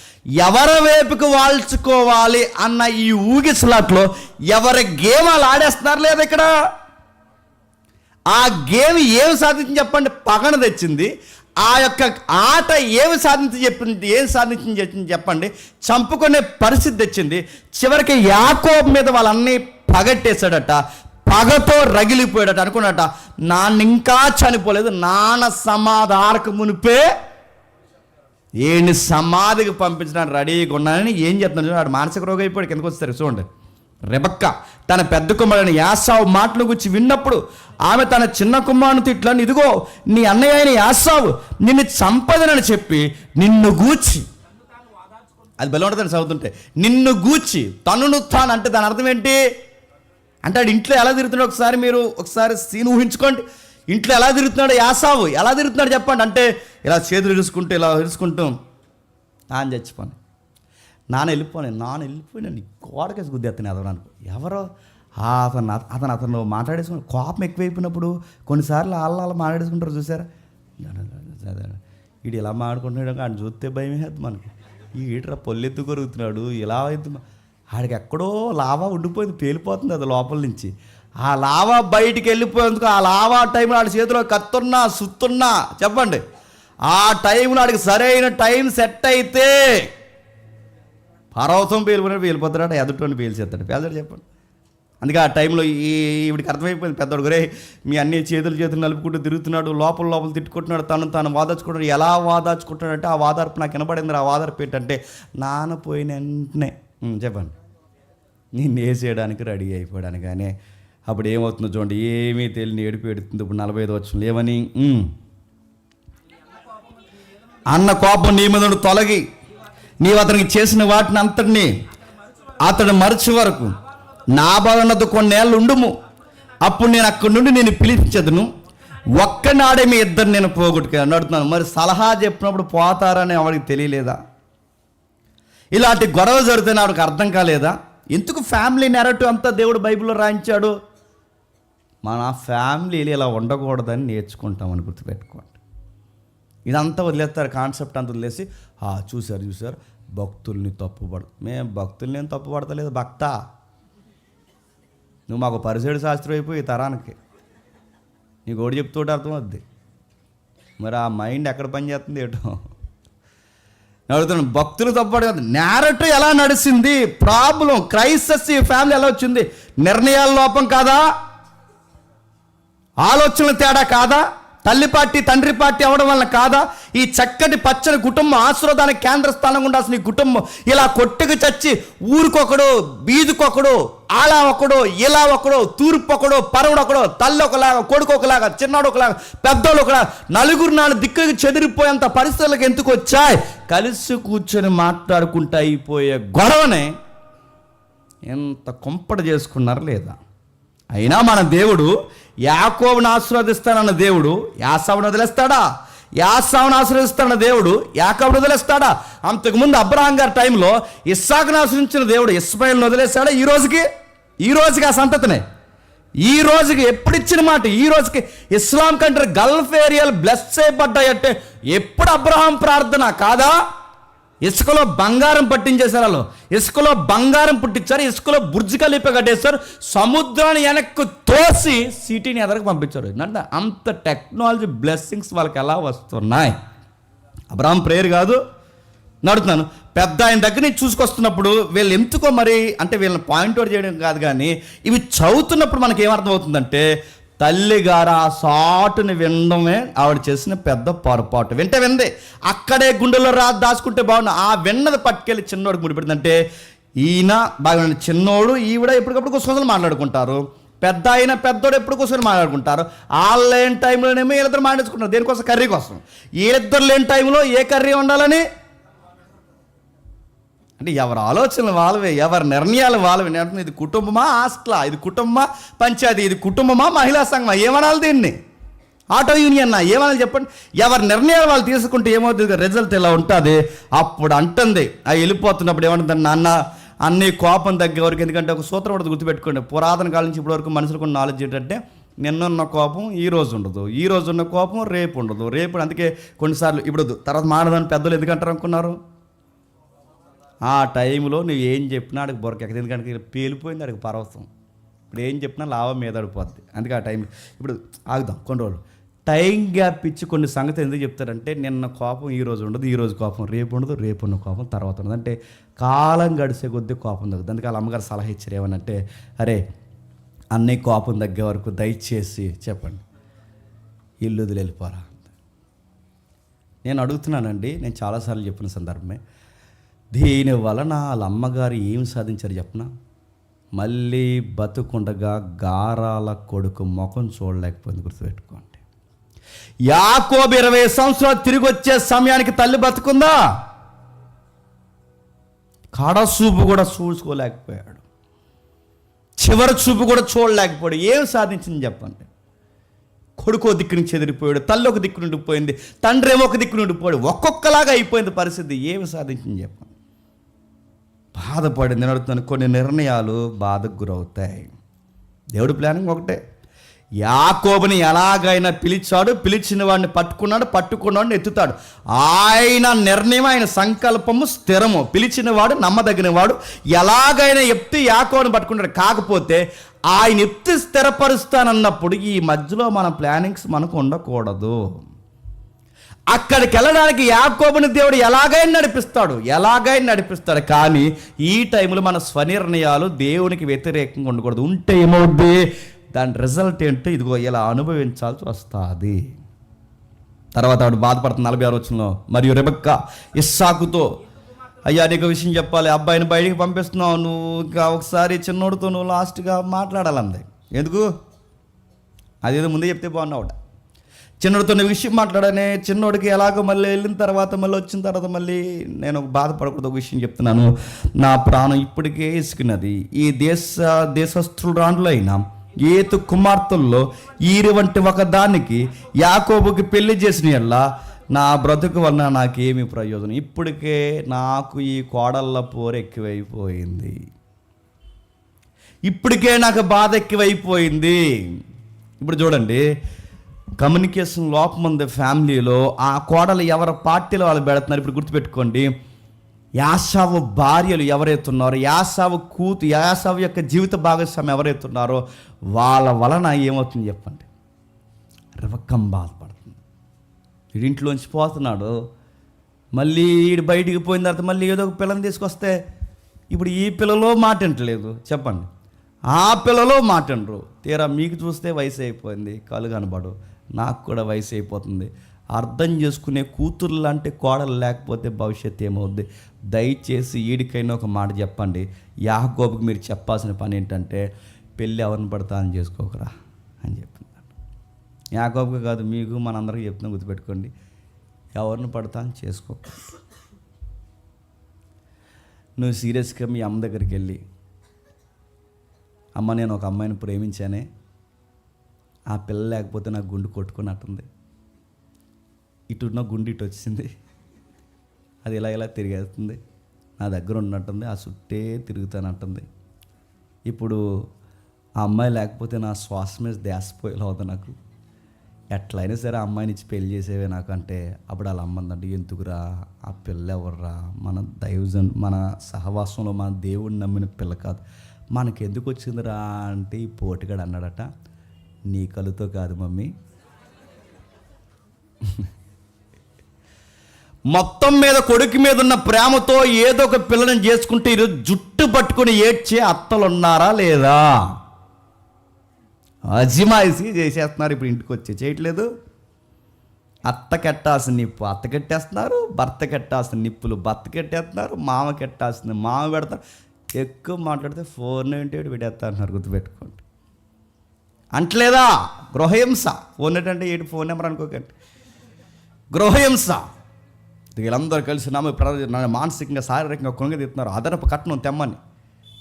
ఎవరి వైపుకు వాల్చుకోవాలి అన్న ఈ ఊగిసలాట్లో ఎవరి గేమ్ వాళ్ళు ఆడేస్తున్నారు లేదా? ఇక్కడ ఆ గేమ్ ఏమి సాధించింది చెప్పండి? పగన తెచ్చింది. ఆ యొక్క ఆట ఏమి సాధించింది చెప్పండి? చంపుకునే పరిస్థితి తెచ్చింది. చివరికి యాకోబు మీద వాళ్ళన్నీ పగట్టేశాడట, పగతో రగిలిపోయాడట. అనుకున్నట, నాన్న ఇంకా చనిపోలేదు, నాన్న సమాధానకు మునిపే ఏని సమాధికి పంపించడానికి రెడీగా ఉన్నానని ఏం చెప్తున్నాడు? వాడు మానసిక రోగం అయిపోయాడు. కిందకు వస్తారు చూడండి. రెబెక్కా తన పెద్ద కుమారుని యాసావు మాటలు గురించి విన్నప్పుడు ఆమె తన చిన్న కుమారుని ఇట్లా, ఇదిగో నీ అన్నయ్య అయిన యాసావు నిన్ను చంపదనని చెప్పి నిన్ను గూర్చి, అది బలం ఉంటుందని చదువుతుంటే, నిన్ను గూర్చి తనును తాను అంటే దాని అర్థం ఏంటి అంటే, ఆడు ఇంట్లో ఎలా తిరుగుతున్నాడు ఒకసారి మీరు సీన్ ఊహించుకోండి. ఇంట్లో ఎలా తిరుగుతున్నాడు యాసావు, ఎలా తిరుగుతున్నాడు చెప్పండి అంటే, ఇలా చేతులు ఇరుసుకుంటూ నాన్న చచ్చిపోను, నాన్న వెళ్ళిపోయినా నీ గోడకేసి గుద్దేస్తాను ఎదవడానికి. ఎవరో అతను మాట్లాడేసుకుని కోపం ఎక్కువైపోయినప్పుడు కొన్నిసార్లు వాళ్ళు మాట్లాడేసుకుంటారు చూసారా. వీడు ఇలా మాట్లాడుకుంటున్నాడు, ఆయన చూస్తే భయం వేస్తుంది మనకి. ఈ ఈటరా పొల్లెత్తు కొరుగుతున్నాడు, ఇలా అవుతుంది. ఆడికి ఎక్కడో లావా ఉండిపోయింది, పేలిపోతుంది అది లోపల నుంచి. ఆ లావా బయటికి వెళ్ళిపోయేందుకు ఆ లావా టైంలో ఆడి చేతిలో కత్తున్నా సుత్తున్నా చెప్పండి, ఆ టైంలో ఆడికి సరైన టైం సెట్ అయితే పర్వతం పేలిపోతాడు, ఎదుటోని పేల్చేస్తాడు. పేల్చాడు చెప్పండి. అందుకే ఆ టైంలో ఈవిడికి అర్థమైపోయింది, పెద్దోడు గురే మీ అన్ని చేతులు నలుపుకుంటూ తిరుగుతున్నాడు, లోపల తిట్టుకుంటున్నాడు, తాను వాదాచుకుంటున్నాడు. ఎలా వాదాచుకుంటున్నాడంటే ఆ వాదార్పు నాకు వినపడింది. ఆ వాదార్పు ఏంటంటే, నాన్న పోయిన వెంటనే చెప్పండి నేను వేసేయడానికి రెడీ అయిపోయాను. కానీ అప్పుడు ఏమవుతుందో చూడండి, ఏమీ తెలియని ఏడుపు ఎడుతుంది. ఇప్పుడు 45 వచ్చింది. ఏమని? అన్న కోపం నీ మీద తొలగి నీవు అతనికి చేసిన వాటిని అంతటినీ అతడు మరచి వరకు నా బాధనతో కొన్నేళ్ళు ఉండుము, అప్పుడు నేను అక్కడి నుండి నేను పిలిపించదును, ఒక్కనాడే మీ ఇద్దరు నేను పోగొట్టుకుని అడుగుతున్నాను. మరి సలహా చెప్పినప్పుడు పోతారని ఆవిడికి తెలియలేదా? ఇలాంటి గొడవ జరిగితే ఆవిడకి అర్థం కాలేదా? ఎందుకు ఫ్యామిలీ నెరేటివ్ అంతా దేవుడు బైబిల్లో రాయించాడు? మన ఫ్యామిలీలు ఇలా ఉండకూడదని నేర్చుకుంటామని గుర్తుపెట్టుకోండి. ఇదంతా వదిలేస్తారు, కాన్సెప్ట్ అంతా వదిలేసి చూశారు భక్తుల్ని మేము భక్తుల్ని ఏం తప్పుపడతలేదు. నువ్వు మాకు పరిసేడు శాస్త్రం అయిపోయి ఈ తరానికి నీకు ఒకటి చెప్తూ అర్థమవుద్ది. మరి ఆ మైండ్ ఎక్కడ పనిచేస్తుంది ఏటో అడుగుతున్నాను. భక్తులు తప్పడు కదా, నేరేటివ్ ఎలా నడిచింది, ప్రాబ్లం క్రైసిస్ ఈ ఫ్యామిలీ ఎలా వచ్చింది, నిర్ణయాల లోపం కాదా, ఆలోచనల తేడా కాదా, తల్లి పార్టీ తండ్రి పార్టీ అవడం వల్ల కాదా, ఈ చక్కటి పచ్చని కుటుంబం ఆశీర్వాదానికి కేంద్ర స్థానంగా ఉండాల్సిన ఈ కుటుంబం ఇలా కొట్టుకు చచ్చి ఊరికొకడు బీదికొకడు అలా ఒకడు ఇలా ఒకడు తూర్పు ఒకడు పరవుడు ఒకడు తల్లి ఒకలాగా కొడుకు ఒకలాగా చిన్నోడు ఒకలాగా పెద్దోడు ఒకలాగా నలుగురు నాలుగు దిక్కులకి చెదిరిపోయేంత పరిస్థితులకు ఎందుకు వచ్చాయి? కలిసి కూర్చొని మాట్లాడుకుంటూ అయిపోయే గొడవనే ఎంత కొంపట చేసుకున్నారు లేదా? అయినా మన దేవుడు యాకోబుని ఆశీర్వదిస్తానన్న దేవుడు యాసావును వదిలేస్తాడా? యాసావును ఆశీర్వదిస్తాడన్న దేవుడు యాకోబుని వదిలేస్తాడా? అంతకుముందు అబ్రహాం గారి టైంలో ఇస్సాకును ఆశీర్వదించిన దేవుడు ఇస్మాయిల్ని వదిలేస్తాడా? ఈ రోజుకి ఆ సంతతినే ఈ రోజుకి ఎప్పుడు ఇచ్చిన మాట ఈ రోజుకి ఇస్లాం కంట్రీ గల్ఫ్ ఏరియాలు బ్లెస్ చేయబడ్డాయంటే ఎప్పుడు అబ్రహాం ప్రార్థన కాదా? ఇసుకలో బంగారం పట్టించేశారు, వాళ్ళు ఇసుకలో బంగారం పుట్టించారు, ఇసుకలో బుర్జ్ ఖలీఫా కట్టేశారు, సముద్రాన్ని వెనక్కు తోసి సిటీని ఎదరకు పంపించారు. అంటే అంత టెక్నాలజీ బ్లెస్సింగ్స్ వాళ్ళకి ఎలా వస్తున్నాయి? అబ్రహాం ప్రేయర్ కాదు నడుతున్నాను. పెద్ద ఆయన దగ్గర నుంచి చూసుకొస్తున్నప్పుడు వీళ్ళు ఎందుకో మరి అంటే వీళ్ళని పాయింట్ అవుట్ చేయడం కాదు, కానీ ఇవి చదువుతున్నప్పుడు మనకి ఏమర్థం అవుతుందంటే తల్లిగారు ఆ సాటుని వినడమే ఆవిడ చేసిన పెద్ద పొరపాటు. విందే అక్కడే గుండెలో దాచుకుంటే బాగుండు. ఆ విన్నది పట్టుకెళ్ళి చిన్నోడికి ముడిపెడుతుందంటే ఈయన బాగా చిన్నోడు ఈవిడ ఎప్పటికప్పుడు కూర్చొని మాట్లాడుకుంటారు, పెద్ద అయిన పెద్దోడు ఎప్పుడు కూర్చొని మాట్లాడుకుంటారు. వాళ్ళు లేని టైంలోనేమో వీళ్ళిద్దరు మాట్లాడుకుంటారు. దేనికోసం? కర్రీ కోసం. వీళ్ళిద్దరు లేని టైంలో ఏ కర్రీ ఉండాలని అంటే ఎవరి ఆలోచనలు వాళ్ళవే, ఎవరి నిర్ణయాలు వాళ్ళవే. నేను ఇది కుటుంబమా హాస్టలా, ఇది కుటుంబమా పంచాయతీ, ఇది కుటుంబమా మహిళా సంఘమా, ఏమనాలి దీన్ని, ఆటో యూనియన్నా ఏమనాలి చెప్పండి? ఎవరి నిర్ణయాలు వాళ్ళు తీసుకుంటే ఏమవుతుంది, రిజల్ట్ ఇలా ఉంటుంది. అప్పుడు అంటుంది అవి వెళ్ళిపోతున్నప్పుడు ఏమంటుంది, నాన్న అన్ని కోపం తగ్గేవరకు. ఎందుకంటే ఒక సూత్రం కూడా గుర్తుపెట్టుకోండి, పురాతన కాలం నుంచి ఇప్పటివరకు మనుషులకు నాలెడ్జ్ ఏంటంటే నిన్నున్న కోపం ఈ రోజు ఉండదు, ఈ రోజు ఉన్న కోపం రేపు ఉండదు, రేపు అందుకే కొన్నిసార్లు ఇప్పుడు తర్వాత మాడదని పెద్దలు ఎందుకంటారు అనుకున్నారు? ఆ టైంలో నువ్వు ఏం చెప్పినా అడిగి బొరకెక్కదు, ఎందుకంటే పేలిపోయింది అడిగి పర్వతం. ఇప్పుడు ఏం చెప్పినా లాభం మీద పడిపోద్ది. అందుకే ఆ టైం ఇప్పుడు ఆగుదాం కొన్ని రోజులు. టైం గ్యాప్ ఇచ్చి కొన్ని సంగతి ఎందుకు చెప్తారంటే నిన్న కోపం ఈ రోజు ఉండదు, ఈ రోజు కోపం రేపు ఉండదు, రేపు ఉన్న కోపం తర్వాత ఉండదు. అంటే కాలం గడిచే కొద్దీ కోపం తగ్గుతుంది. అందుకే వాళ్ళ అమ్మగారు సలహా ఇచ్చారు ఏమనంటే, అరే అన్నీ కోపం తగ్గే వరకు దయచేసి చెప్పండి ఇల్లు వదిలి వెళ్ళిపోరా. నేను అడుగుతున్నానండి, నేను చాలాసార్లు చెప్పిన సందర్భమే, దీని వలన వాళ్ళ అమ్మగారు ఏం సాధించారు చెప్పనా? మళ్ళీ బతుకుండగా గారాల కొడుకు ముఖం చూడలేకపోయింది. గుర్తుపెట్టుకోండి, యాకోబు 20 సంవత్సరాలు తిరిగి వచ్చే సమయానికి తల్లి బతుకుందా? కడసూపు కూడా చూసుకోలేకపోయాడు, చివరి చూపు కూడా చూడలేకపోయాడు. ఏం సాధించింది చెప్పండి? కొడుకు ఒక దిక్కు నుంచి చెదిరిపోయాడు, తల్లి ఒక దిక్కు నుండి పోయింది, తండ్రి ఏమో ఒక దిక్కు నుండి పోయాడు, ఒక్కొక్కలాగా అయిపోయింది పరిస్థితి. ఏమి సాధించింది చెప్పండి? బాధపడింది. నేను అడుగుతున్నాను, కొన్ని నిర్ణయాలు బాధకు గురవుతాయి. దేవుడి ప్లానింగ్ ఒకటే, యాకోబుని ఎలాగైనా పిలిచాడు, పిలిచిన వాడిని పట్టుకున్నవాడిని ఎత్తుతాడు. ఆయన నిర్ణయం, ఆయన సంకల్పము స్థిరము. పిలిచిన వాడు నమ్మదగిన వాడు, ఎలాగైనా ఎత్తి యాకోబుని పట్టుకుంటాడు. కాకపోతే ఆయన ఎత్తి స్థిరపరుస్తానన్నప్పుడు ఈ మధ్యలో మన ప్లానింగ్స్ మనకు ఉండకూడదు. అక్కడికి వెళ్ళడానికి యాకోబుని దేవుడు ఎలాగైనా నడిపిస్తాడు. కానీ ఈ టైంలో మన స్వనిర్ణయాలు దేవునికి వ్యతిరేకంగా ఉండకూడదు. ఉంటే ఏమవుద్ది, దాని రిజల్ట్ ఏంటో ఇదిగో ఇలా అనుభవించాల్సి వస్తుంది. తర్వాత ఆవిడ బాధపడుతుంది 46 వచనంలో. మరియు రెబెక్కా ఇస్సాకుతో, అయ్యా నీకు విషయం చెప్పాలి, అబ్బాయిని బయటికి పంపిస్తున్నావు, నువ్వు ఇంకా ఒకసారి చిన్నోడితో నువ్వు లాస్ట్గా మాట్లాడాలంది. ఎందుకు? అదేదో ముందే చెప్తే బాగున్నావుట. చిన్నోడితో విషయం మాట్లాడనే, చిన్నోడికి ఎలాగో మళ్ళీ వెళ్ళిన తర్వాత మళ్ళీ వచ్చిన తర్వాత మళ్ళీ నేను బాధపడకూడదు. ఒక విషయం చెప్తున్నాను, నా ప్రాణం ఇప్పటికే ఇసుకున్నది. ఈ దేశస్థురాండ్లో అయినా ఏతు కుమార్తెల్లో ఈరి వంటి ఒక దానికి యాకోబుకి పెళ్లి చేసిన యెల్లా నా బ్రతుకు వలన నాకేమి ప్రయోజనం? ఇప్పటికే నాకు ఈ కోడళ్ళ పోరు ఎక్కువైపోయింది, ఇప్పటికే నాకు బాధ ఎక్కువైపోయింది. ఇప్పుడు చూడండి, కమ్యూనికేషన్ లోపం ఉంది ఫ్యామిలీలో. ఆ కోడలు ఎవరి పార్టీలో వాళ్ళు పెడుతున్నారు. ఇప్పుడు గుర్తుపెట్టుకోండి, యాసావు భార్యలు ఎవరైతే ఉన్నారో, యాసావు యొక్క జీవిత భాగస్వామి ఎవరైతే ఉన్నారో వాళ్ళ వలన ఏమవుతుంది చెప్పండి? రెబెక్కమ్మ బాధపడుతుంది. వీడింట్లోంచి పోతున్నాడు, మళ్ళీ వీడు బయటికి పోయిన తర్వాత మళ్ళీ ఏదో ఒక పిల్లని తీసుకొస్తే ఇప్పుడు ఈ పిల్లలో మాట వింటలేదు. చెప్పండి, ఆ పిల్లలో మాట వినరు. తీరా మీకు చూస్తే వయసు అయిపోయింది, కళ్ళు కనబడు. నాకు కూడా వయసు అయిపోతుంది. అర్థం చేసుకునే కూతురు లాంటి కోడలు లేకపోతే భవిష్యత్తు ఏమవుద్ది? దయచేసి వీడికైనా ఒక మాట చెప్పండి. యాకోబుకి మీరు చెప్పాల్సిన పని ఏంటంటే, పెళ్ళి ఎవరిని పడతా అని చేసుకోకరా అని చెప్తున్నాను. యాకోబుకి కాదు, మీకు మనందరికీ చెప్తున్నా, గుర్తుపెట్టుకోండి. ఎవరిని పడతా అని చేసుకోక. నువ్వు సీరియస్గా మీ అమ్మ దగ్గరికి వెళ్ళి, అమ్మ నేను ఒక అమ్మాయిని ప్రేమించానే, ఆ పిల్ల లేకపోతే నాకు గుండు కొట్టుకున్నట్టుంది, ఇటున్న గుండు ఇటు వచ్చింది, అది ఇలా ఇలా తిరిగేస్తుంది, నా దగ్గర ఉన్నట్టుంది, ఆ చుట్టే తిరుగుతానంటుంది. ఇప్పుడు ఆ అమ్మాయి లేకపోతే నా శ్వాస మీద ధ్యాసపోయేలా అవుతుంది నాకు. ఎట్లయినా సరే ఆ అమ్మాయిని ఇచ్చి పెళ్లి చేసేవే నాకు అంటే, అప్పుడు వాళ్ళ అమ్మందంటే, ఎందుకురా ఆ పిల్ల ఎవర్రా, మన దైవజన్ మన సహవాసంలో మన దేవుడిని నమ్మిన పిల్ల కాదు, మనకెందుకు వచ్చిందిరా అంటే ఈ పోటుగాడు అన్నాడట, నీ కలుతో కాదు మమ్మీ, మొత్తం మీద కొడుకు మీద ఉన్న ప్రేమతో ఏదో ఒక పిల్లని చేసుకుంటే ఈరోజు జుట్టు పట్టుకుని ఏడ్చే అత్తలు ఉన్నారా లేదా? అజిమాయిసి చేసేస్తున్నారు. ఇప్పుడు ఇంటికి వచ్చి చేయట్లేదు. అత్త కెట్టాల్సిన నిప్పు అత్త కెట్టేస్తున్నారు, భర్త కెట్టాల్సిన నిప్పులు భర్త కెట్టేస్తున్నారు, మామ కెట్టాల్సిన మామ పెడతారు. ఎక్కువ మాట్లాడితే ఫోన్ ఏంటి పెట్టేస్తా అంటున్నారు, గుర్తుపెట్టుకోండి. అంటలేదా? గృహహింస. ఫోన్ ఏంటంటే ఏంటి ఫోన్ నెంబర్ అనుకోకండి, గృహహింస. వీళ్ళందరూ కలిసి నన్ను మానసికంగా శారీరకంగా కొనగదీస్తున్నారు, అదనపు కట్నం తెమ్మని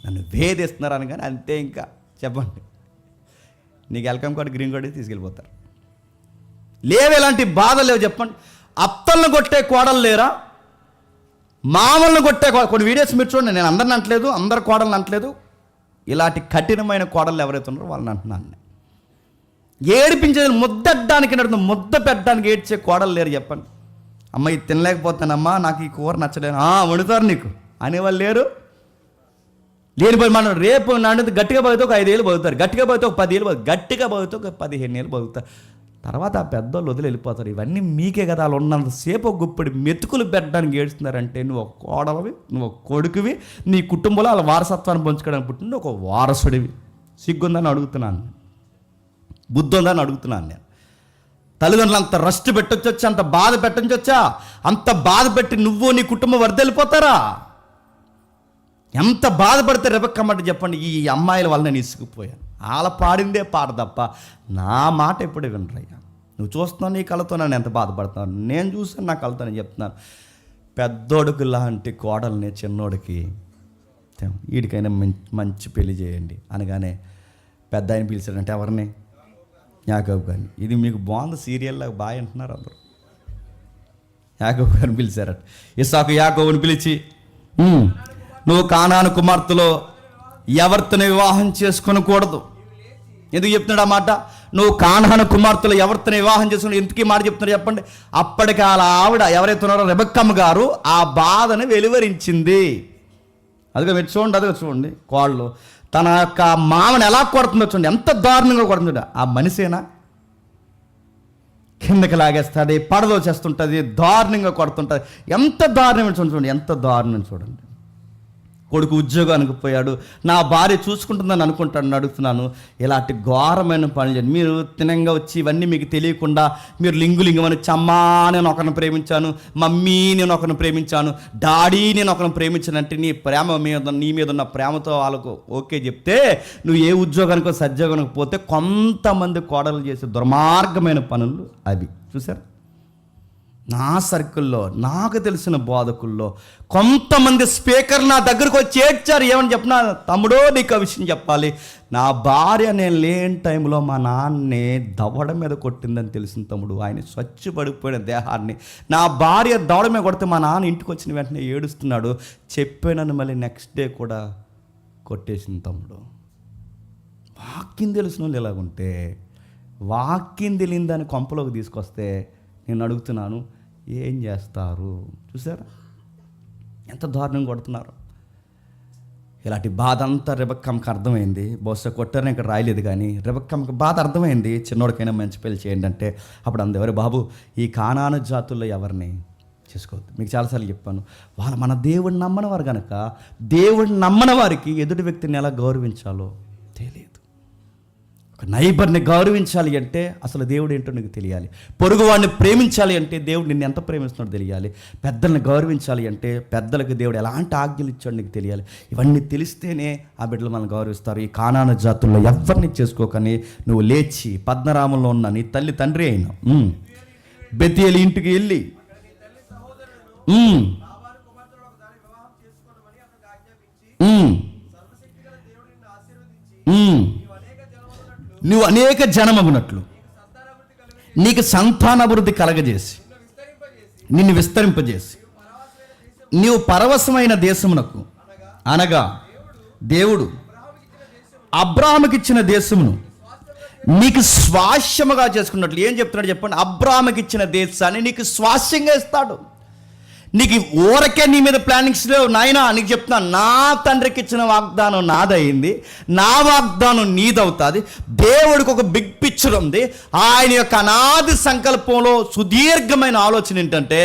నన్ను వేధిస్తున్నారు అని. కానీ అంతే, ఇంకా చెప్పండి, నీకు వెల్కమ్ కార్డు గ్రీన్ కార్డు తీసుకెళ్ళిపోతారు. లేవు ఎలాంటి బాధలు లేవు చెప్పండి. అత్తలను కొట్టే కోడలు లేరా? మామూలను కొట్టే కొన్ని వీడియోస్ మీరు చూడండి. నేను అందరిని అంటలేదు, అందరు కోడలను అంటలేదు. ఇలాంటి కఠినమైన కోడలు ఎవరైతే ఉన్నారో వాళ్ళని అంటున్నాను. ఏడిపించేది ముద్దడ్డానికి నడుతుంది, ముద్ద పెట్టడానికి ఏడ్చే కోడలు లేరు చెప్పండి. అమ్మ ఇది తినలేకపోతానమ్మా, నాకు ఈ కూర నచ్చలేదు, వండుతారు నీకు అనేవాళ్ళు లేరు. లేని పోయి మనం రేపు నాడు గట్టిగా బతితే ఒక 5 ఏళ్ళు బతుకుతారు, గట్టిగా బతితే ఒక 10 ఏళ్ళు బతుకుతారు, గట్టిగా బతితే ఒక 15 ఏళ్ళు బతుకుతారు. తర్వాత ఆ పెద్దోళ్ళు వదిలి వెళ్ళిపోతారు. ఇవన్నీ మీకే కదా. వాళ్ళు ఉన్నంతసేపు ఒక గుప్పడి మెతుకులు పెట్టడానికి ఏడుస్తున్నారంటే నువ్వు ఒక కోడలవి, నువ్వు ఒక కొడుకువి, నీ కుటుంబంలో వాళ్ళ వారసత్వాన్ని పంచుకోవడానికి పుట్టిన ఒక వారసుడివి. సిగ్గుందని అడుగుతున్నాను, బుద్ధి ఉందని అడుగుతున్నాను నేను. తల్లిదండ్రులు అంత రస్ట్ పెట్టొచ్చా, అంత బాధ పెట్టొచ్చా? అంత బాధ పెట్టి నువ్వు నీ కుటుంబం వరదెళ్ళిపోతారా? ఎంత బాధపడితే రెబెక్కమ్మంటే చెప్పండి, ఈ అమ్మాయిల వల్ల నేను ఇసుకుపోయాను. వాళ్ళ పాడిందే పాట తప్ప నా మాట ఎప్పుడు వినరయ్యా. నువ్వు చూస్తున్నావు నీ కళ్ళతో, నన్ను ఎంత బాధపడుతున్నాను నేను చూసాను, నా కళ్ళతో నేను చెప్తున్నాను. పెద్దోడుకు లాంటి కోడల్ని చిన్నోడికి వీడికైనా మంచి పెళ్లి చేయండి అనగానే పెద్ద ఆయన పిలిచాడంటే ఎవరిని? యాకోబు గారిని. ఇది మీకు బాగుంది, సీరియల్లా బాగా అంటున్నారు అందరూ. యాకోబు గారిని పిలిచారట. ఇస్సాకు యాకోబుని పిలిచి, నువ్వు కానాను కుమార్తెలో ఎవరితోనే వివాహం చేసుకొనకూడదు. ఎందుకు చెప్తున్నాడు ఆ మాట? నువ్వు కానాను కుమార్తెలో ఎవరితోనే వివాహం చేసుకుని ఎందుకు ఈ మాట చెప్తున్నాడు చెప్పండి? అప్పటికి అలా ఆవిడ ఎవరైతే ఉన్నారో రెబెక్కమ్మ గారు ఆ బాధను వెలువరించింది. అదిగో మీరు చూడండి, అదిగో చూడండి, కోళ్ళు తన యొక్క మామని ఎలా కొడుతుందో చూడండి, ఎంత దారుణంగా కొడుతుందో. ఆ మనిషేనా? కిందకి లాగేస్తుంది, పడదో చేస్తుంటుంది, దారుణంగా కొడుతుంటుంది. ఎంత దారుణం చూడండి, ఎంత దారుణం చూడండి. కొడుకు ఉద్యోగానికి పోయాడు, నా భార్య చూసుకుంటుందని అనుకుంటాను. అడుగుతున్నాను, ఇలాంటి ఘోరమైన పనులు చేయండి. మీరు తినంగా వచ్చి ఇవన్నీ మీకు తెలియకుండా మీరు లింగులింగమని, చమ్మా నేను ఒకరిని ప్రేమించాను, మమ్మీ నేను ఒకరిని ప్రేమించాను, డాడీ నేను ఒకరిని ప్రేమించానంటే నీ ప్రేమ మీద, నీ మీద ఉన్న ప్రేమతో వాళ్ళకు ఓకే చెప్తే, నువ్వు ఏ ఉద్యోగానికో సద్యోగానికి పోతే కొంతమంది కోడలు చేసే దుర్మార్గమైన పనులు అవి చూసారు. నా సర్కిల్లో నాకు తెలిసిన బోధకుల్లో కొంతమంది స్పీకర్ నా దగ్గరకు వచ్చి ఏడ్చారు. ఏమని చెప్పినా, తమ్ముడో నీకు ఆ విషయం చెప్పాలి, నా భార్య నేను లేని టైంలో మా నాన్నే దవడ మీద కొట్టిందని తెలిసిన తమ్ముడు. ఆయన స్వచ్ఛపడిపోయిన దేహాన్ని నా భార్య దవడ మీద కొడితే మా నాన్న ఇంటికి వచ్చిన వెంటనే ఏడుస్తున్నాడు. చెప్పానని మళ్ళీ నెక్స్ట్ డే కూడా కొట్టేసిన తమ్ముడు. వాక్యం తెలిసిన వాళ్ళు ఎలాగుంటే, వాక్యం తెలియని కొంపలోకి తీసుకొస్తే నేను అడుగుతున్నాను, ఏం చేస్తారు? చూసారా ఎంత దారుణంగా కొడుతున్నారు. ఇలాంటి బాధ అంతా రెబెక్కమ్మకి అర్థమైంది. బహుశా కొట్టారని ఇక్కడ రాయలేదు, కానీ రెబెక్కమ్మకి బాధ అర్థమైంది. చిన్నోడికైనా మంచి పెళ్లి చేయండి అంటే అప్పుడు అందెవరు బాబు ఈ కానాను జాతుల్లో ఎవరిని చేసుకోవద్దు. మీకు చాలాసార్లు చెప్పాను, మన దేవుడిని నమ్మని వారు కనుక దేవుడిని నమ్మని వారికి ఎదుటి వ్యక్తిని ఎలా గౌరవించాలో తెలియదు. ఒక నైబర్ని గౌరవించాలి అంటే అసలు దేవుడు ఏంటో నీకు తెలియాలి. పొరుగువాడిని ప్రేమించాలి అంటే దేవుడు నిన్ను ఎంత ప్రేమిస్తున్నాడో తెలియాలి. పెద్దల్ని గౌరవించాలి అంటే పెద్దలకు దేవుడు ఎలాంటి ఆజ్ఞలు ఇచ్చాడో నీకు తెలియాలి. ఇవన్నీ తెలిస్తేనే ఆ బిడ్డలు మనల్ని గౌరవిస్తారు. ఈ కానాను జాతుల్లో ఎవరిని చేసుకోకని నువ్వు లేచి పద్మరామంలో ఉన్న నీ తల్లి తండ్రి అయిన బెతేలు ఇంటికి వెళ్ళి నువ్వు అనేక జనమగునట్లు నీకు సంతానాభివృద్ధి కలగజేసి నిన్ను విస్తరింపజేసి నీవు పరవశమైన దేశమునకు అనగా దేవుడు అబ్రాహాముకి ఇచ్చిన దేశమును నీకు స్వాస్యముగా చేసుకున్నట్లు ఏం చెప్తున్నాడు చెప్పండి. అబ్రాహాముకి ఇచ్చిన దేశాన్ని నీకు స్వాస్యంగా ఇస్తాడు. నీకు ఊరకే నీ మీద ప్లానింగ్స్ లేవు నాయనా. నీకు చెప్తున్నా, నా తండ్రికి ఇచ్చిన వాగ్దానం నాదయింది, నా వాగ్దానం నీదవుతుంది. దేవుడికి ఒక బిగ్ పిక్చర్ ఉంది. ఆయన యొక్క అనాది సంకల్పంలో సుదీర్ఘమైన ఆలోచన ఏంటంటే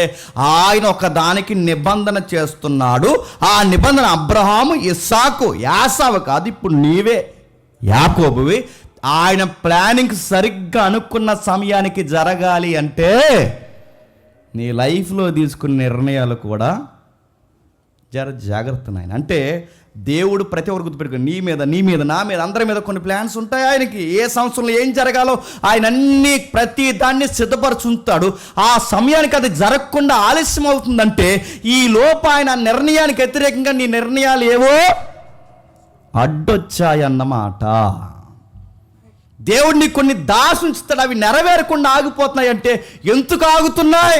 ఆయన ఒక దానికి నిబంధన చేస్తున్నాడు. ఆ నిబంధన అబ్రహాము, ఇస్సాకు, యాసావు కాదు, ఇప్పుడు నీవే యాకోబువి. ఆయన ప్లానింగ్ సరిగ్గా అనుకున్న సమయానికి జరగాలి అంటే నీ లైఫ్లో తీసుకున్న నిర్ణయాలు కూడా జాగ్రత్త నాయన. అంటే దేవుడు ప్రతి ఒక్కరు గుర్తుపెట్టుకుని నీ మీద నా మీద అందరి మీద కొన్ని ప్లాన్స్ ఉంటాయి. ఆయనకి ఏ సంవత్సరంలో ఏం జరగాలో ఆయన అన్ని ప్రతి దాన్ని సిద్ధపరచుంటాడు. ఆ సమయానికి అది జరగకుండా ఆలస్యం అవుతుందంటే ఈ లోపు ఆయన నిర్ణయానికి వ్యతిరేకంగా నీ నిర్ణయాలు ఏవో అడ్డొచ్చాయన్నమాట. దేవుడిని కొన్ని దాసి ఉంచుతాడు, అవి నెరవేరకుండా ఆగిపోతున్నాయి. అంటే ఎందుకు ఆగుతున్నాయి?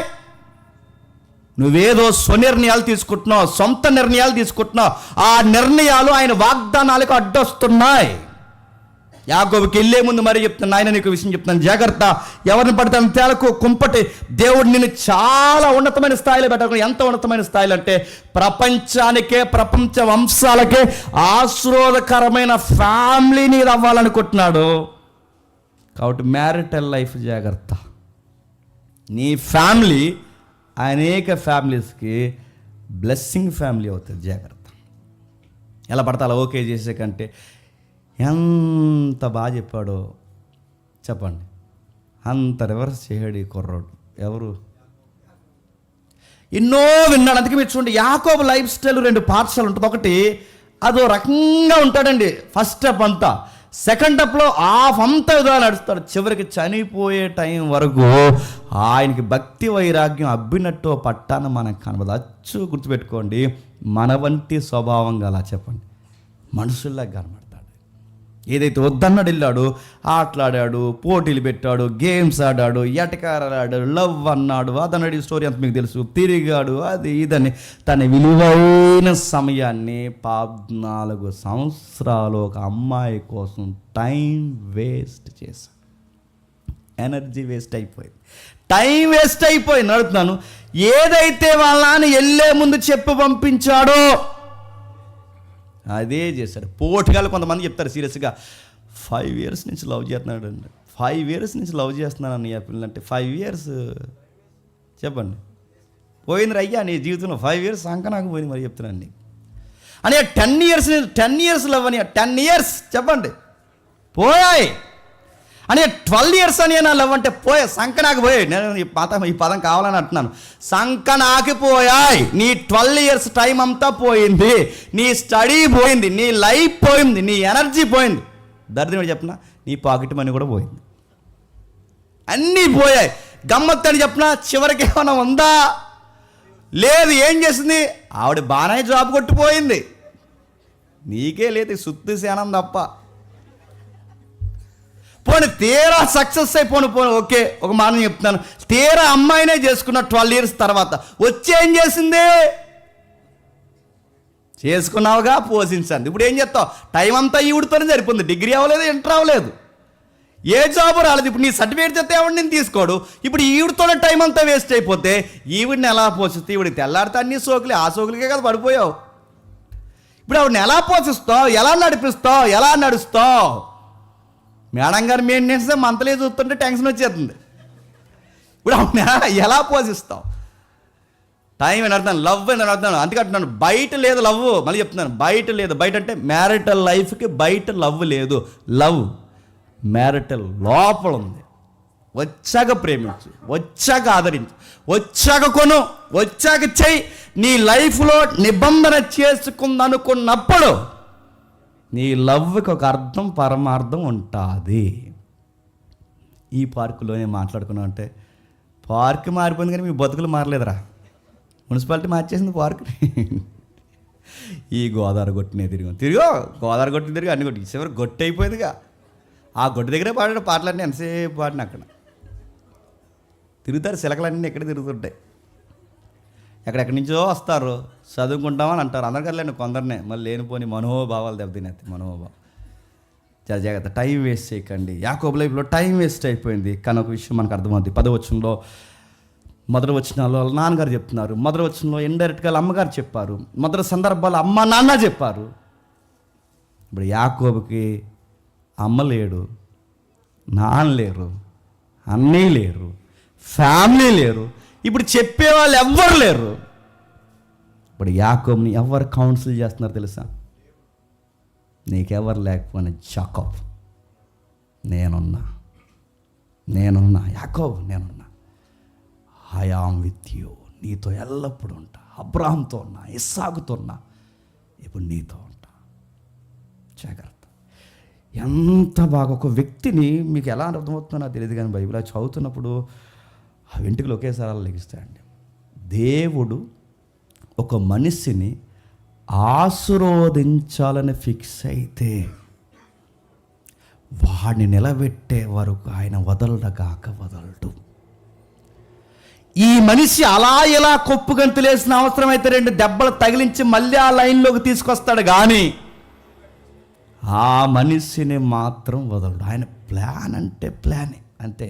నువ్వేదో స్వనిర్ణయాలు తీసుకుంటున్నావు, సొంత నిర్ణయాలు తీసుకుంటున్నావు. ఆ నిర్ణయాలు ఆయన వాగ్దానాలకు అడ్డొస్తున్నాయి. యాకోబుకి వెళ్ళే ముందు మరి చెప్తున్నాను, ఆయన నీకు విషయం చెప్తున్నాను, జాగ్రత్త. ఎవరిని పడతాను తేలకు కుంపటి. దేవుడు నిన్ను చాలా ఉన్నతమైన స్థాయిలో పెట్టాలి. ఎంత ఉన్నతమైన స్థాయిలో అంటే ప్రపంచానికే, ప్రపంచ వంశాలకే ఆశీర్వాదకరమైన ఫ్యామిలీ నీది అవ్వాలనుకుంటున్నాడు. కాబట్టి మ్యారిటల్ లైఫ్ జాగ్రత్త. నీ ఫ్యామిలీ అనేక ఫ్యామిలీస్కి బ్లెస్సింగ్ ఫ్యామిలీ అవుతుంది. జాగ్రత్త. ఎలా పడతా అలా ఓకే చేసే కంటే ఎంత బాగా చెప్పాడో చెప్పండి, అంత రివర్స్ చేయడు ఈ కుర్రోడు. ఎవరు? ఎన్నో విన్నాడు. అందుకే మీరు చూడండి, యాకోబు లైఫ్ స్టైల్ 2 పార్ట్స్ ఉంటుంది. ఒకటి అదో రకంగా ఉంటాడండి ఫస్ట్ స్టెప్ అంతా. సెకండ్ అప్లో హాఫ్ అంతా విధాలు నడుస్తాడు. చివరికి చనిపోయే టైం వరకు ఆయనకి భక్తి వైరాగ్యం అబ్బినట్టు పట్టాన మనకు కనబడదు. అచ్చు గుర్తుపెట్టుకోండి, మన వంటి స్వభావం గల చెప్పండి మనుషుల్లా కనబడతాడు. ఏదైతే వద్దన్నాడు వెళ్ళాడు, ఆటలాడాడు, పోటీలు పెట్టాడు, గేమ్స్ ఆడాడు, ఎటకారాడు, లవ్ అన్నాడు, అదన్నాడు. ఈ స్టోరీ అంత మీకు తెలుసు. తిరిగాడు, అది ఇదని తన విలువైన సమయాన్ని 14 సంవత్సరాలు ఒక అమ్మాయి కోసం టైం వేస్ట్ చేశాడు. ఎనర్జీ వేస్ట్ అయిపోయింది, టైం వేస్ట్ అయిపోయింది. అడుగుతున్నాను, ఏదైతే వాళ్ళ నాన్న వెళ్ళే ముందు చెప్పి పంపించాడో అదే చేశాడు. పోటీగాళ్ళు కొంతమంది చెప్తారు సీరియస్గా, 5 years నుంచి లవ్ చేస్తున్నాడు అండి. 5 years నుంచి లవ్ చేస్తున్నాను అన్నయ్య పిల్లలంటే 5 years చెప్పండి పోయింది అయ్యా నీ జీవితంలో. 5 years సంక నాకు పోయింది. మరి చెప్తున్నాను నీకు అని 10 years లవ్ అని 10 years చెప్పండి పోయాయి అని 12 years అని నా లవ్ అంటే పోయా సంక నాకు పోయాయి. నేను ఈ పదం కావాలని అంటున్నాను. సంక నాకు పోయాయి. నీ 12 years టైం అంతా పోయింది, నీ స్టడీ పోయింది, నీ లైఫ్ పోయింది, నీ ఎనర్జీ పోయింది. దరిద్రం చెప్పిన నీ పాకెట్ మనీ కూడా పోయింది, అన్నీ పోయాయి. గమ్మత్తని చెప్పిన చివరికి ఏమైనా ఉందా? లేదు. ఏం చేసింది? ఆవిడ బాగానే జాబ్ కొట్టిపోయింది, నీకే లేదు సుత్తి శానం తప్ప. పోనీ తీరా సక్సెస్ అయిపోను ఓకే, ఒక మాట చెప్తున్నాను, తీరా అమ్మాయినే చేసుకున్న 12 years తర్వాత వచ్చి ఏం చేసింది? చేసుకున్నావుగా పోషించండి. ఇప్పుడు ఏం చేస్తావు? టైం అంతా ఈవిడితోనే సరిపోతుంది. డిగ్రీ అవ్వలేదు, ఇంటర్ అవ్వలేదు, ఏ జాబు రాలేదు. ఇప్పుడు నీ సర్టిఫికేట్ చేస్తే ఎవడు నేను తీసుకోడు. ఇప్పుడు ఈవిడితోనే టైం అంతా వేస్ట్ అయిపోతే ఈవిడిని ఎలా పోషిస్తే? ఈవిడికి తెల్లాడితే అన్ని సోకులే, ఆ సోకులకే కదా పడిపోయావు. ఇప్పుడు ఆవిడని ఎలా పోషిస్తావు, ఎలా నడిపిస్తావు, ఎలా నడుస్తావు? మేడం గారు మెయింటెనెన్స్ మంత్లీ చూస్తుంటే టెన్షన్ వచ్చేస్తుంది. ఇప్పుడు ఆవిడని ఎలా పోషిస్తావు? టైం అని అర్థం, లవ్ అని అర్థం. అందుకే అంటున్నాను, బయట లేదు లవ్. మళ్ళీ చెప్తున్నాను, బయట లేదు. బయట అంటే మ్యారిటల్ లైఫ్కి బయట లవ్ లేదు. లవ్ మ్యారిటల్ లోపల ఉంది. వచ్చాక ప్రేమించు, వచ్చాక ఆదరించు, వచ్చాక కొను, వచ్చాక చెయ్యి. నీ లైఫ్లో నిబంధన చేసుకుందనుకున్నప్పుడు నీ లవ్కి ఒక అర్థం, పరమార్థం ఉంటుంది. ఈ పార్కులోనే మాట్లాడుకున్నాం అంటే, పార్క్ మారిపోయింది కానీ మీ బతుకులు మారలేదురా. మున్సిపాలిటీ మార్చేసింది పార్క్ని. ఈ గోదావరి గొట్టినే గోదావరి గొట్టిన తిరిగి అన్ని కొట్టి చివరి గొట్టి అయిపోయిందిగా. ఆ గొడ్డు దగ్గరే పాడాడు పాటలన్నీ, ఎంతసేపు పాడిన అక్కడ తిరుగుతారు. చిలకలన్నీ ఎక్కడ తిరుగుతుంటాయి. ఎక్కడెక్కడి నుంచో వస్తారు, చదువుకుంటామని అంటారు. అందరికీ కొందరినే మళ్ళీ లేనిపోని మనోభావాలు దెబ్బతినేస్తాయి. మనోభావం చాలా జాగ్రత్త. టైం వేస్ట్ చేయకండి. యాకోబు లైఫ్లో టైం వేస్ట్ అయిపోయింది. కానీ ఒక విషయం మనకు అర్థమవుతుంది. 10వ వచనంలో, మొదటి వచనాల్లో వాళ్ళ నాన్నగారు చెప్తున్నారు, మొదటి వచనంలో ఇండైరెక్ట్గా అమ్మగారు చెప్పారు, మొదటి సందర్భాలు అమ్మ నాన్న చెప్పారు. ఇప్పుడు యాకోబుకి అమ్మ లేడు, నాన్న లేరు, అన్నయ్య లేరు, ఫ్యామిలీ లేరు, ఇప్పుడు చెప్పేవాళ్ళు ఎవ్వరు లేరు. ఇప్పుడు యాకోబుని ఎవరు కౌన్సిల్ చేస్తున్నారు తెలుసా? నీకెవరు లేకపోయినా జాకోబ్ నేనున్నా, యాకోబు నేనున్నా, ఐ యామ్ విత్ యూ, నీతో ఎల్లప్పుడూ ఉంటా. అబ్రాహాంతో ఉన్నా, ఇస్సాకుతో ఉన్నా, ఇప్పుడు నీతో ఉంటా. జాగ్రత్త. ఎంత బాగా ఒక వ్యక్తిని, మీకు ఎలా అర్థమవుతుందో నాకు తెలియదు కానీ బైబిల్ చదువుతున్నప్పుడు ఆ వెంట్రుకలు ఒకేసారి అలా లెగిస్తాయండి. దేవుడు ఒక మనిషిని ఆశీర్వదించాలని ఫిక్స్ అయితే వాడిని నిలబెట్టే వరకు ఆయన వదలడు. ఈ మనిషి అలా ఇలా కొప్పు గంతులేసిన అవసరం అయితే 2 దెబ్బలు తగిలించి మళ్ళీ ఆ లైన్లోకి తీసుకొస్తాడు, కానీ ఆ మనిషిని మాత్రం వదలడు. ఆయన ప్లాన్ అంటే ప్లానే, అంతే.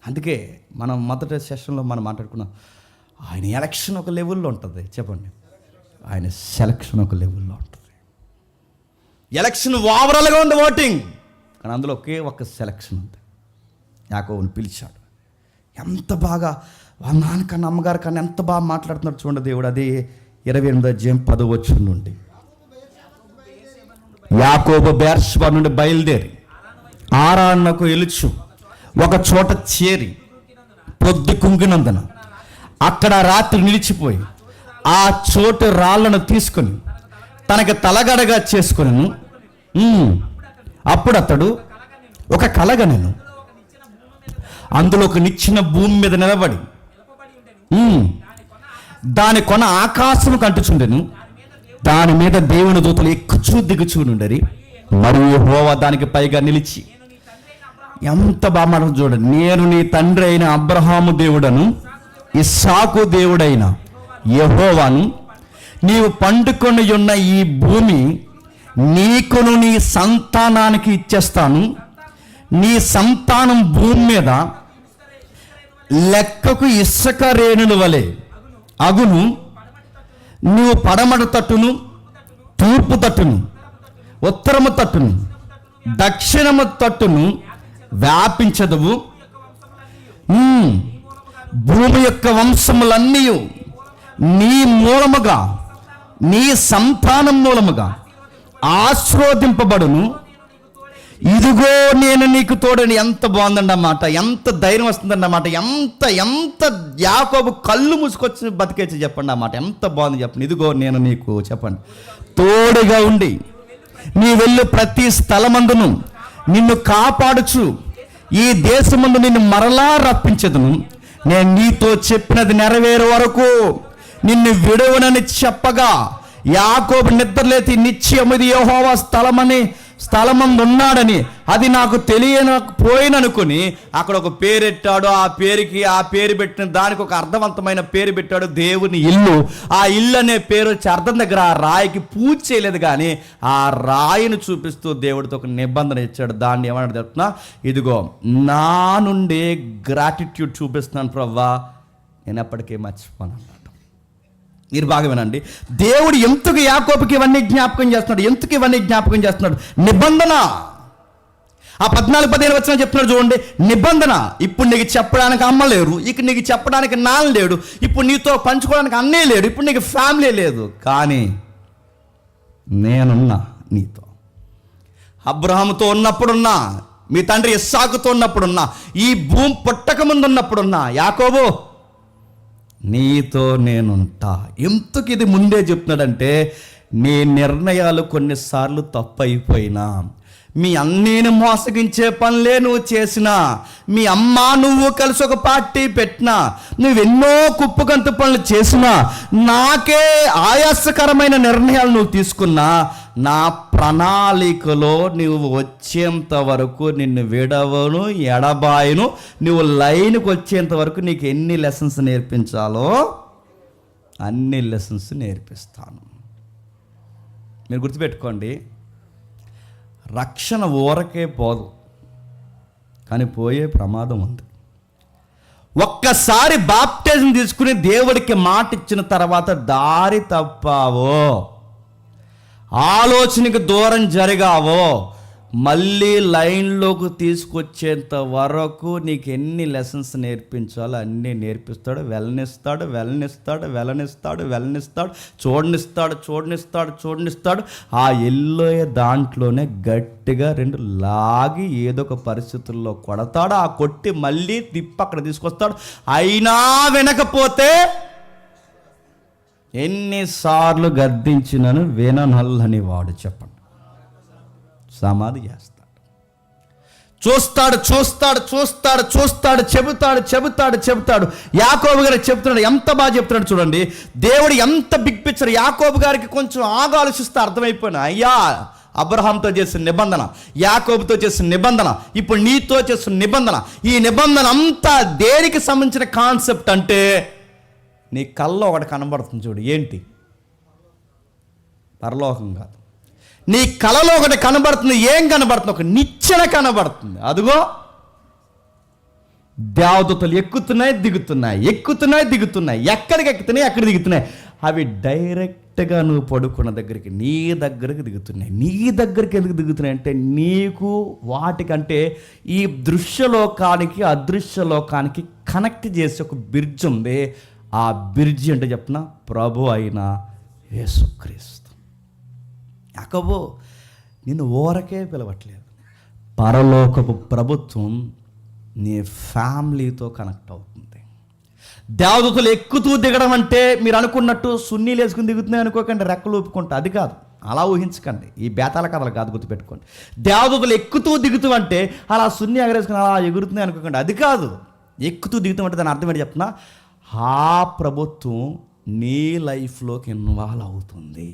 అందుకే మనం మొదటి సెషన్లో మనం మాట్లాడుకున్నాం, ఆయన ఎలక్షన్ ఒక లెవెల్లో ఉంటుంది. చెప్పండి, ఆయన సెలక్షన్ ఒక లెవెల్లో ఉంటుంది. ఎలక్షన్ ఓవరాల్గా ఉంది ఓటింగ్, కానీ అందులో ఒకే ఒక్క సెలక్షన్ ఉంది. యాకోబుని పిలిచాడు. ఎంత బాగా వాళ్ళ నాన్నకన్నా అమ్మగారి కన్నా ఎంత బాగా మాట్లాడుతున్నాడు చూడండి దేవుడు. అది 28వ అధ్యాయం 10వ వచనం నుండి. యాకోబు బెర్షెబా నుండి బయలుదేరి ఆరానునకు వెలుచు ఒక చోట చేరి పొద్దు కుంగినందున అక్కడ రాత్రి నిలిచిపోయి ఆ చోటు రాళ్లను తీసుకొని తనకి తలగడగా చేసుకుని, అప్పుడు అతడు ఒక కలగనెను. అందులో ఒక నిచ్చిన భూమి మీద నిలబడి దాని కొన ఆకాశము కంటుచుండెను. దాని మీద దేవుని దూతలు ఎక్కుచూ దిగుచూ నుండరి, మరియు యెహోవా దానికి పైగా నిలిచి, ఎంత బాగా మనం చూడండి, నేను నీ తండ్రి అయిన అబ్రహాము దేవుడను, ఇస్సాకు దేవుడైన యెహోవాను, నీవు పండుకొని ఉన్న ఈ భూమి నీకును నీ సంతానానికి ఇచ్చేస్తాను. నీ సంతానం భూమి మీద లెక్కకు ఇసుక రేణుల వలె అగును. నువ్వు పడమటి తట్టును, తూర్పు తట్టును, ఉత్తరము తట్టును, దక్షిణము తట్టును వ్యాపించదువు. భూమి యొక్క వంశములన్నీ నీ మూలముగా, నీ సంతానం మూలముగా ఆశీర్వదింపబడును. ఇదిగో నేను నీకు తోడని. ఎంత బాగుందండి అన్నమాట, ఎంత ధైర్యం వస్తుందన్నమాట, ఎంత యాకోబు కళ్ళు మూసుకొచ్చి బతికేసి చెప్పండి అన్నమాట. ఎంత బాగుంది చెప్పండి. ఇదిగో నేను నీకు చెప్పండి తోడుగా ఉండి నీ వెళ్ళు ప్రతి స్థలమందును నిన్ను కాపాడుచు ఈ దేశమందు నిన్ను మరలా రప్పించదును. నేను నీతో చెప్పినది నెరవేరే వరకు నిన్ను విడవనని చెప్పగా యాకోబు నిద్రలేచి నిశ్చయమిది యెహోవా స్థలమందు ఉన్నాడని అది నాకు తెలియకపోయిననుకుని అక్కడ ఒక పేరెట్టాడు. ఆ పేరు పెట్టిన దానికి ఒక అర్థవంతమైన పేరు పెట్టాడు, దేవుని ఇల్లు. ఆ ఇల్లు అనే పేరు వచ్చే అర్థం దగ్గర ఆ రాయికి పూజ చేయలేదు, కానీ ఆ రాయిని చూపిస్తూ దేవుడితో ఒక నిబంధన ఇచ్చాడు. దాన్ని ఏమన్నా చెప్తున్నా, ఇదిగో నా నుండే గ్రాటిట్యూడ్ చూపిస్తున్నాను ప్రవ్వా, నేను ఎప్పటికీ మర్చిపోను అన్నాడు. మీరు బాగా వినండి. దేవుడు ఎందుకు యాకోబుకి ఇవన్నీ జ్ఞాపకం చేస్తున్నాడు? ఎందుకు ఇవన్నీ జ్ఞాపకం చేస్తున్నాడు? నిబంధన. ఆ 14-15 వచనం చెప్తున్నాడు చూడండి, నిబంధన. ఇప్పుడు నీకు చెప్పడానికి అమ్మ లేరు, ఇక నీకు చెప్పడానికి నాన్న లేడు, ఇప్పుడు నీతో పంచుకోవడానికి అన్నే లేడు, ఇప్పుడు నీకు ఫ్యామిలీ లేదు, కానీ నేనున్నా నీతో. అబ్రహాముతో ఉన్నప్పుడున్నా, మీ తండ్రి ఇస్సాకుతో ఉన్నప్పుడున్నా, ఈ భూమి పుట్టక ముందు ఉన్నప్పుడున్నా, యాకోబు నీతో నేనుంటా. ఎందుకు ఇది ముందే చెప్తున్నాడంటే, నీ నిర్ణయాలు కొన్నిసార్లు తప్పు అయిపోయినా, మీ అన్నీని మోసగించే పనులే నువ్వు చేసినా, మీ అమ్మ నువ్వు కలిసి ఒక పార్టీ పెట్టినా, నువ్వెన్నో కుప్పగంతు పనులు చేసినా, నాకే ఆయాసకరమైన నిర్ణయాలు నువ్వు తీసుకున్నా, నా ప్రణాళికలో నువ్వు వచ్చేంత వరకు నిన్ను విడవను, ఎడబాయను. నువ్వు లైన్కి వచ్చేంత వరకు నీకు ఎన్ని లెసన్స్ నేర్పించాలో అన్ని లెసన్స్ నేర్పిస్తాను. మీరు గుర్తుపెట్టుకోండి, రక్షణ ఊరకే పోదు, కానీ పోయే ప్రమాదం ఉంది. ఒక్కసారి బాప్టిజం తీసుకుని దేవుడికి మాట ఇచ్చిన తర్వాత దారి తప్పావో, ఆలోచనకి దూరం జరిగావో, మళ్ళీ లైన్లోకి తీసుకొచ్చేంత వరకు నీకు ఎన్ని లెసన్స్ నేర్పించాలో అన్నీ నేర్పిస్తాడు. వెళ్ళనిస్తాడు, చూడనిస్తాడు. ఆ ఎల్లోయ దాంట్లోనే గట్టిగా 2 లాగి ఏదో ఒక పరిస్థితుల్లో కొడతాడు. ఆ కొట్టి మళ్ళీ తిప్పి అక్కడ తీసుకొస్తాడు. అయినా వినకపోతే ఎన్నిసార్లు గద్దించినను విననల్లని వాడు, చెప్పండి, సమాధి చేస్తాడు. చెబుతాడు. యాకోబు గారు చెప్తున్నాడు, ఎంత బాగా చెప్తున్నాడు చూడండి. దేవుడు ఎంత బిగ్ పిక్చర్. యాకోబు గారికి కొంచెం ఆలోచిస్తే అర్థమైపోయినా, అయ్యా అబ్రహాంతో చేసిన నిబంధన, యాకోబుతో చేసిన నిబంధన, ఇప్పుడు నీతో చేసిన నిబంధన, ఈ నిబంధన అంతా దేనికి సంబంధించిన కాన్సెప్ట్ అంటే, నీ కల్లో ఒకటి కనబడుతుంది చూడు. ఏంటి? పరలోకం కాదు, నీ కలలో ఒకటి కనబడుతుంది. ఏం కనబడుతుంది? ఒక నిచ్చెన కనబడుతుంది. అదిగో దేవదూతలు ఎక్కుతున్నాయి దిగుతున్నాయి. ఎక్కడికి ఎక్కుతున్నాయి, ఎక్కడ దిగుతున్నాయి? అవి డైరెక్ట్గా నువ్వు పడుకున్న దగ్గరికి, నీ దగ్గరికి దిగుతున్నాయి. నీ దగ్గరికి ఎందుకు దిగుతున్నాయి అంటే, నీకు వాటికంటే ఈ దృశ్యలోకానికి అదృశ్యలోకానికి కనెక్ట్ చేసే ఒక బ్రిడ్జ్ ఉంది. ఆ బ్రిడ్జి అంటే చెప్పిన ప్రభు అయిన యేసుక్రీస్తు. యాకోబు, నిన్ను ఊరకే పిలవట్లేదు. పరలోకపు ప్రభుత్వం నీ ఫ్యామిలీతో కనెక్ట్ అవుతుంది. దేవదూతలు ఎక్కుతూ దిగడం అంటే మీరు అనుకున్నట్టు సున్నీలు వేసుకుని దిగుతున్నాయి అనుకోకండి, రెక్కలు ఊపుకుంటా, అది కాదు. అలా ఊహించకండి, ఈ బేతాల కథలు కాదు, గుర్తుపెట్టుకోండి. దేవదూతలు ఎక్కుతూ దిగుతూ అంటే అలా సున్ని ఎగరేసుకుని అలా ఎగురుతున్నాయి అనుకోకండి, అది కాదు. ఎక్కుతూ దిగుతూ అంటే దాని అర్థం ఏంటి చెప్తున్నా, ఆ ప్రభుత్వం నీ లైఫ్లోకి ఇన్వాల్వ్ అవుతుంది.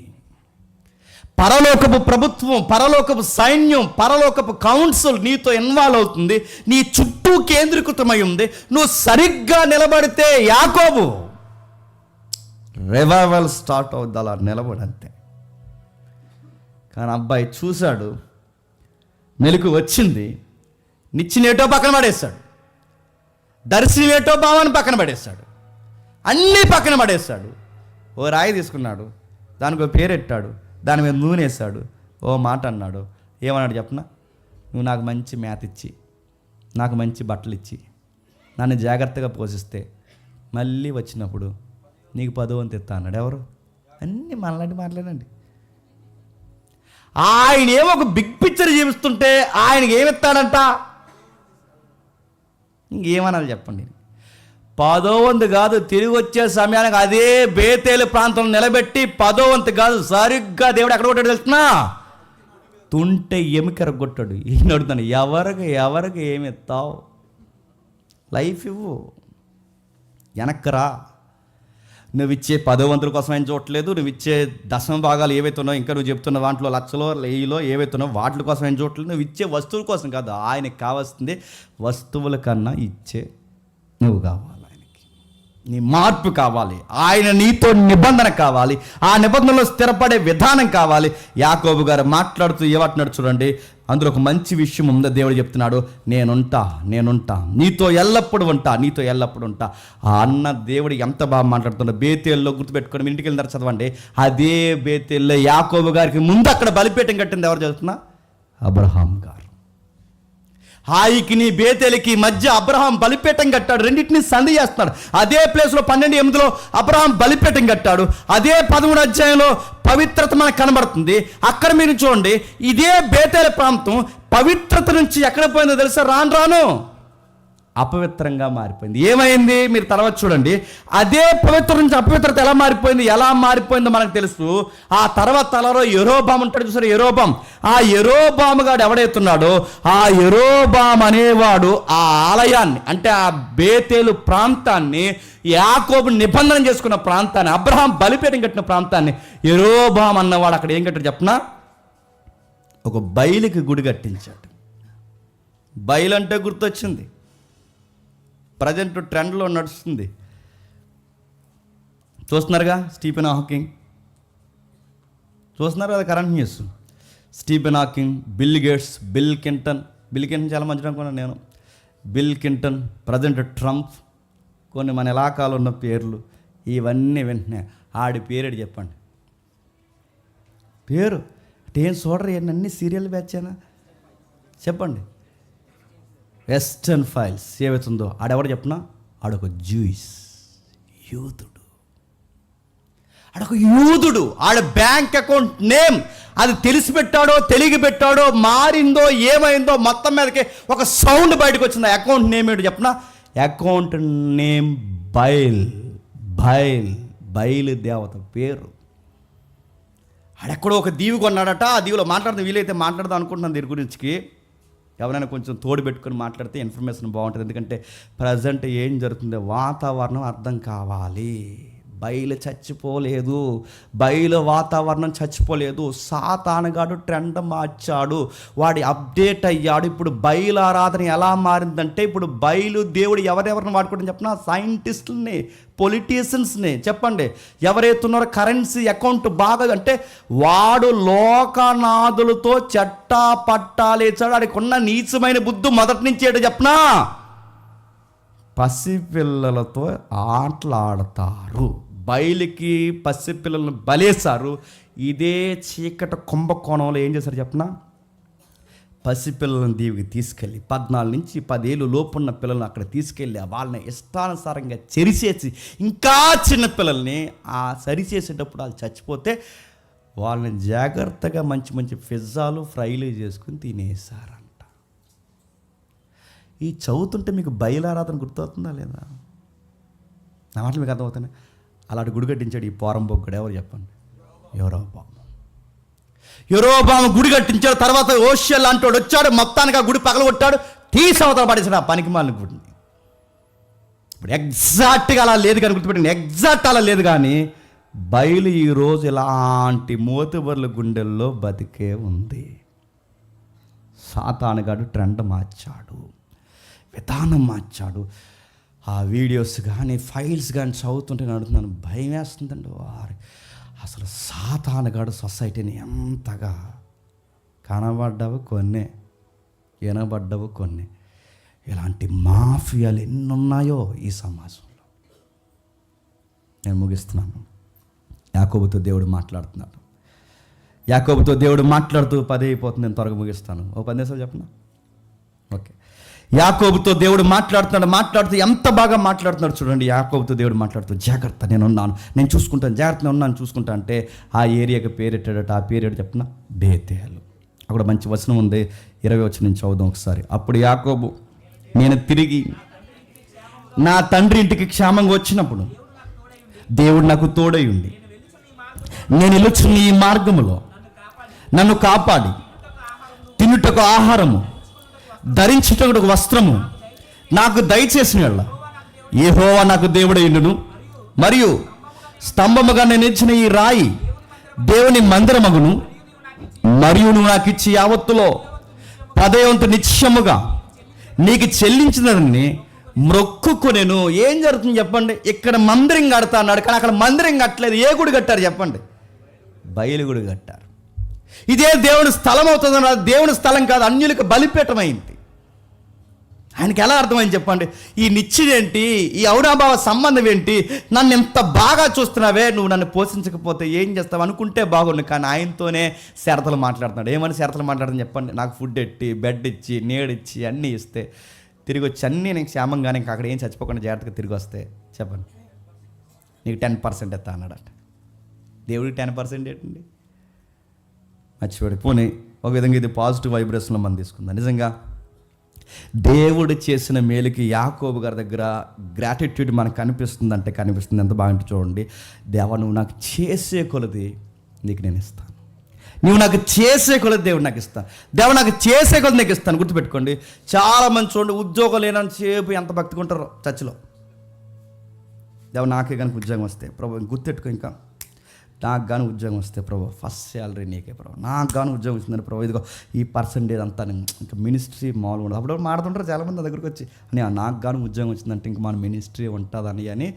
పరలోకపు ప్రభుత్వం, పరలోకపు సైన్యం, పరలోకపు కౌన్సిల్ నీతో ఇన్వాల్వ్ అవుతుంది. నీ చుట్టూ కేంద్రీకృతమై ఉంది. నువ్వు సరిగ్గా నిలబడితే యాకోబు రివైవల్ స్టార్ట్ అవుద్ది. అలా నిలబడంతే. కానీ అబ్బాయి చూశాడు, మెలకు వచ్చింది, నిచ్చినేటో పక్కన పడేశాడు, దర్శనమేటో భావాన్ని పక్కన పడేశాడు, అన్నీ పక్కన పడేశాడు. ఓ రాయి తీసుకున్నాడు, దానికి ఒక పేరెట్టాడు, దాని మీద నూనె వేసాడు, ఓ మాట అన్నాడు. ఏమన్నాడు చెప్పనా? నువ్వు నాకు మంచి మేత ఇచ్చి, నాకు మంచి బట్టలు ఇచ్చి, నన్ను జాగ్రత్తగా పోషిస్తే మళ్ళీ వచ్చినప్పుడు నీకు 10వ వంతు ఇస్తా అన్నాడు. ఎవరు? అన్నీ మనలాంటి మాట్లాడండి. ఆయన ఏమో ఒక బిగ్ పిక్చర్ చూపిస్తుంటే ఆయనకి ఏమిస్తాడంట? ఇంకేమనాలి చెప్పండి? 10వ వంతు కాదు, తిరిగి వచ్చే సమయానికి అదే బేతేలు ప్రాంతంలో నిలబెట్టి 10వ వంతు కాదు, సరిగ్గా దేవుడు ఎక్కడ కొట్టాడు తెలుస్తున్నా? తుంటే ఎమికెరగొట్టాడు. ఈయన అడుగుతాను, ఎవరికి ఏమి ఇస్తావు? లైఫ్ ఇవ్వు, వెనక్కరా. నువ్వు ఇచ్చే 10వ వంతుల కోసం ఏం చూడట్లేదు, నువ్వు ఇచ్చే దశమ భాగాలు ఏవైతున్నావు, ఇంకా నువ్వు చెప్తున్న వాటిలో లక్షలో వెయ్యిలో ఏవైతున్నావు వాటి కోసం ఏం చూడట్లేదు. నువ్వు ఇచ్చే వస్తువుల కోసం కాదు, ఆయనకి కావాల్సింది వస్తువుల కన్నా ఇచ్చే నువ్వు కావాలి. నీ మార్పు కావాలి, ఆయన నీతో నిబంధన కావాలి, ఆ నిబంధనలో స్థిరపడే విధానం కావాలి. యాకోబు గారు మాట్లాడుతూ ఏమంటున్నాడు చూడండి, అందులో ఒక మంచి విషయం ఉందో దేవుడు చెప్తున్నాడు, నేనుంటా నీతో ఎల్లప్పుడు ఉంటా. ఆ అన్న దేవుడు ఎంత బాగా మాట్లాడుతున్నాడు. బేతేల్లో గుర్తుపెట్టుకొని మీ ఇంటికి వెళ్ళిన చదవండి. అదే బేతేల్లో యాకోబు గారికి ముందు అక్కడ బలిపీఠం కట్టింది ఎవరు చదువుతున్నా? అబ్రహాం గారు. హాయికి బేతేలికి మధ్య అబ్రహాం బలిపీఠం కట్టాడు. రెండింటిని సంధి చేస్తున్నాడు. అదే ప్లేస్లో 12:8 అబ్రహాం బలిపీఠం కట్టాడు. అదే 13 అధ్యాయంలో పవిత్రత మనకు కనబడుతుంది. అక్కడ మీరు చూడండి, ఇదే బేతేలు ప్రాంతం పవిత్రత నుంచి ఎక్కడ పోయిందో తెలుసా? రాను అపవిత్రంగా మారిపోయింది. ఏమైంది మీరు తర్వాత చూడండి. అదే పవిత్ర నుంచి అపవిత్రత ఎలా మారిపోయిందో మనకు తెలుసు. ఆ తర్వాత తలలో యెరోబాము ఉంటాడు చూసారు, ఆ యెరోబాము గాడు ఎవడైతున్నాడో ఆ యెరోబాము అనేవాడు ఆ ఆలయాన్ని, అంటే ఆ బేతేలు ప్రాంతాన్ని, యాకోబు నిబంధన చేసుకున్న ప్రాంతాన్ని, అబ్రహాం బలిపీఠం కట్టిన ప్రాంతాన్ని యెరోబాము అన్నవాడు అక్కడ ఏం కట్టాడు చెప్పనా? ఒక బయలుకి గుడి కట్టించాడు. బయలు అంటే గుర్తొచ్చింది, ప్రజెంట్ ట్రెండ్లో నడుస్తుంది. చూస్తున్నారుగా స్టీఫెన్ హాకింగ్, చూస్తున్నారు కదా current news. Stephen Hawking, bill gates, bill Clinton చాలా మంచిగా అనుకున్నాను నేను. బిల్ క్లింటన్, ప్రజెంట్ ట్రంప్, కొన్ని మన ఇలాకాలో ఉన్న పేర్లు ఇవన్నీ వెంటనే ఆడి పేరేడు చెప్పండి. పేరు అంటే ఏం చూడరు, అన్ని సీరియల్ బ్యాచేనా చెప్పండి. వెస్టర్న్ ఫైల్స్ ఏవైతుందో ఆడెవడు చెప్పనా? ఆడొక యూదుడు. ఆడ బ్యాంక్ అకౌంట్ నేమ్ అది తెలిసి పెట్టాడో తెలిగి పెట్టాడో మారిందో ఏమైందో మొత్తం మీదకి ఒక సౌండ్ బయటకు వచ్చింది. అకౌంట్ నేమ్ ఏంటో చెప్పనా? అకౌంట్ నేమ్ బయలు దేవత పేరు. ఆడెక్కడో ఒక దీవి కొన్నాడట. ఆ దీవిలో మాట్లాడుతూ వీలైతే మాట్లాడదాం అనుకుంటున్నాను దీని గురించి. ఎవరైనా కొంచెం తోడు పెట్టుకొని మాట్లాడితే ఇన్ఫర్మేషన్ బాగుంటుంది. ఎందుకంటే ప్రజెంట్ ఏం జరుగుతుందో వాతావరణం అర్థం కావాలి. బయలు చచ్చిపోలేదు, బయలు వాతావరణం చచ్చిపోలేదు. సాతానుగాడు ట్రెండ్ మార్చాడు, వాడి అప్డేట్ అయ్యాడు. ఇప్పుడు బయలు ఆరాధన ఎలా మారిందంటే, ఇప్పుడు బయలు దేవుడు ఎవరెవరిని వాడుకోవడం చెప్పిన సైంటిస్టులని, పొలిటీషియన్స్ని చెప్పండి, ఎవరైతున్నారో కరెన్సీ అకౌంట్ బాగా అంటే వాడు లోకనాథులతో చట్టా పట్టాలేచాడు. వాడికి ఉన్న నీచమైన బుద్ధి మొదటి నుంచి ఏంటో చెప్పనా? పసిపిల్లలతో ఆటలాడతారు. బయలుకి పసిపిల్లలను బలేశారు. ఇదే చీకటి కుంభకోణంలో ఏం చేశారు చెప్పనా? పసిపిల్లలను దీవికి తీసుకెళ్ళి 14 నుంచి 10 ఏళ్ళు లోపున్న పిల్లలను అక్కడ తీసుకెళ్ళి వాళ్ళని ఇష్టానుసారంగా చెరిచేసి, ఇంకా చిన్న పిల్లల్ని ఆ సరిచేసేటప్పుడు వాళ్ళు చచ్చిపోతే వాళ్ళని జాగ్రత్తగా మంచి పిజ్జాలు ఫ్రైలు చేసుకుని తినేసారంట. ఈ చదువుతుంటే మీకు బయలారాధన గుర్తవుతుందా లేదా? నా మాటలు మీకు అర్థమవుతున్నాయి. అలాంటి గుడి కట్టించాడు ఈ పోరంబొక్కడు. ఎవరు చెప్పండి? యెరోబాము గుడి కట్టించాడు. తర్వాత ఓషియా లాంటి వాడు వచ్చాడు, మొత్తానికి ఆ గుడి పగలగొట్టాడు, తీసవతల పడేసాడు ఆ పనికిమాలిన గుడిని. ఇప్పుడు ఎగ్జాక్ట్గా అలా లేదు కానీ గుర్తుపెట్టండి, ఎగ్జాక్ట్ అలా లేదు కానీ బయలు ఈరోజు ఇలాంటి మోతుబర్ల గుండెల్లో బతికే ఉంది. సాతానుగాడు ట్రెండ్ మార్చాడు, విధానం మార్చాడు. ఆ వీడియోస్ కానీ ఫైల్స్ కానీ చదువుతుంటే నడుతున్నాను, భయం వేస్తుందండి. వారి అసలు సాతానుగాడు సొసైటీని ఎంతగా కనబడ్డవు కొన్ని, వినబడ్డవు కొన్ని. ఇలాంటి మాఫియాలు ఎన్నున్నాయో ఈ సమాజంలో. నేను ముగిస్తున్నాను. యాకోబుతో దేవుడు మాట్లాడుతున్నాడు. యాకోబుతో దేవుడు మాట్లాడుతూ 10 అయిపోతుంది, నేను త్వరగా ముగిస్తాను. ఓ 10 నిమిషాలు చెప్పనా? ఓకే. యాకోబుతో దేవుడు మాట్లాడుతూ ఎంత బాగా మాట్లాడుతున్నాడు చూడండి. యాకోబుతో దేవుడు మాట్లాడుతూ, జాగ్రత్త నేనున్నాను, నేను చూసుకుంటాను, జాగ్రత్త ఉన్నాను చూసుకుంటా అంటే ఆ ఏరియాకి పేరెట్టాడట. ఆ పేరు చెప్పిన బేతేలు. అక్కడ మంచి వచనం ఉంది, 20 వచనం నుంచి చదువుదాం ఒకసారి. అప్పుడు యాకోబు, నేను తిరిగి నా తండ్రి ఇంటికి క్షేమంగా వచ్చినప్పుడు దేవుడు నాకు తోడై ఉండి నేను నిలుచున్న ఈ మార్గములో నన్ను కాపాడి తినుటకు ఆహారము, ధరించుటకు వస్త్రము నాకు దయచేసిన యెహోవా యెహోవా నాకు దేవుడైండును. మరియు స్తంభముగా నేను ఇచ్చిన ఈ రాయి దేవుని మందిరమగును. మరియు నువ్వు నాకు ఇచ్చి యావత్తులో 10వ వంతు నిశ్చయముగా నీకు చెల్లించినదని మొక్కుకొనెను. ఏం జరుగుతుంది చెప్పండి? ఇక్కడ మందిరం కడతా అన్నాడు, కానీ అక్కడ మందిరం కట్టలేదు. ఏ గుడి కట్టారు చెప్పండి? బయలు గుడి కట్టారు. ఇదే దేవుని స్థలం అవుతుందని, దేవుని స్థలం కాదు, అన్యులకు బలిపీఠమైంది. ఆయనకి ఎలా అర్థమైంది చెప్పండి? ఈ నిశ్చయేంటి, ఈ ఔరాభావ సంబంధం ఏంటి, నన్ను ఎంత బాగా చూస్తున్నావే, నువ్వు నన్ను పోషించకపోతే ఏం చేస్తావు అనుకుంటే బాగుండు. కానీ ఆయనతోనే షరతులు మాట్లాడుతున్నాడు. ఏమని షరతులు మాట్లాడుతుంది చెప్పండి? నాకు ఫుడ్ ఎట్టి, బెడ్ ఇచ్చి, నీడిచ్చి అన్నీ ఇస్తే తిరిగి వచ్చి అన్నీ నేను క్షేమంగానే ఇంకా అక్కడ ఏం చచ్చిపోకుండా జాగ్రత్తగా తిరిగి వస్తే చెప్పండి నీకు 10% ఎత్తా అన్నాడట. దేవుడికి 10% ఏంటండి? మర్చిపోయాడు. పోనీ ఒక విధంగా ఇది పాజిటివ్ వైబ్రేషన్లో మనం తీసుకుందాం. నిజంగా దేవుడు చేసిన మేలుకి యాకోబు గారి దగ్గర గ్రాటిట్యూడ్ మనకు కనిపిస్తుందంటే కనిపిస్తుంది. ఎంత బాగుంటే చూడండి. దేవా, నువ్వు నాకు చేసే కొలది నీకు నేను ఇస్తాను. నువ్వు నాకు చేసే కొలది దేవుడు నాకు ఇస్తాను. దేవా, నాకు చేసే కొలది నీకు ఇస్తాను. గుర్తుపెట్టుకోండి, చాలామంది చూడండి ఉద్యోగం లేనని సేపు ఎంత భక్తిగా ఉంటారో చర్చిలో. దేవా, నాకే కనుక ఉద్యోగం వస్తే ప్రభు, గుర్తెట్టుకో, ఇంకా నాకు కానీ ఉద్యోగం వస్తే ప్రభు ఫస్ట్ శాలరీ నీకే ప్రభు, నాకు కానీ ఉద్యోగం వచ్చిందని ప్రభు, ఇదిగో ఈ పర్సంటేజ్ అంతా ఇంకా మినిస్ట్రీ మామూలుగా ఉండదు. అప్పుడు మాట్లాడుతుంటారు చాలామంది నా దగ్గరికి వచ్చి, అని నాకు కానీ ఉద్యోగం వచ్చిందంటే ఇంక మన మినిస్ట్రీ ఉంటుందని అని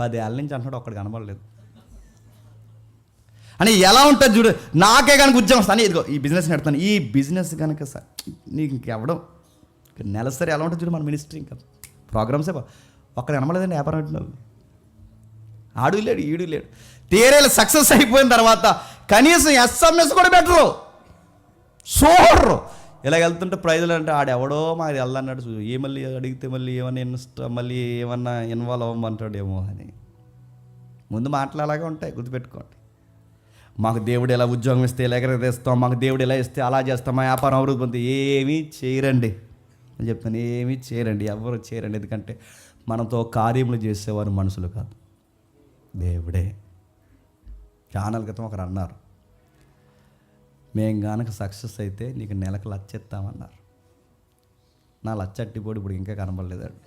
10 ఏళ్ళ నుంచి అంటున్నాడు. ఒక్కడికి కనబడలేదు అని. ఎలా ఉంటుంది చూడు, నాకే కనుక ఉద్యోగం వస్తాను, ఇదిగో ఈ బిజినెస్ నడుతాను, ఈ బిజినెస్ కనుక సార్ నీకు ఇంకెవడం నెలసరి ఎలా ఉంటుంది చూడు మన మినిస్ట్రీ. ఇంకా ప్రోగ్రామ్సే ఒక్కడ కనబడలేదండి. వ్యాపారం పెట్టిన ఆడు లేడు, ఈడు లేడు. తీరేలు సక్సెస్ అయిపోయిన తర్వాత కనీసం SMS కూడా పెట్టరు, చూడరు. ఇలా వెళ్తుంటే ప్రైజులు అంటే ఆడెవడో మాది వెళ్ళన్నాడు, ఏ మళ్ళీ అడిగితే మళ్ళీ ఏమన్నా మళ్ళీ ఏమన్నా ఇన్వాల్వ్ అవ్వమంటాడేమో అని. ముందు మాటలు అలాగే ఉంటాయి, గుర్తుపెట్టుకోండి. మాకు దేవుడు ఎలా ఉద్యోగం ఇస్తే ఇలా ఎగరదేస్తాం, మాకు దేవుడు ఎలా ఇస్తే అలా చేస్తాం, మా వ్యాపారం అభివృద్ధి పొంది ఏమీ చేయరండి అని చెప్తాను. ఏమీ చేయరండి, ఎవరు చేయరండి. ఎందుకంటే మనతో కార్యములు చేసేవారు మనుషులు కాదు, దేవుడే. చాలా క్రితం ఒకరు అన్నారు, మేము కనుక సక్సెస్ అయితే నీకు నెలకు 1,00,000 ఇస్తామన్నారు. నా 1,00,000 అట్టిపోడు ఇప్పుడు ఇంకా కనబడలేదాడు.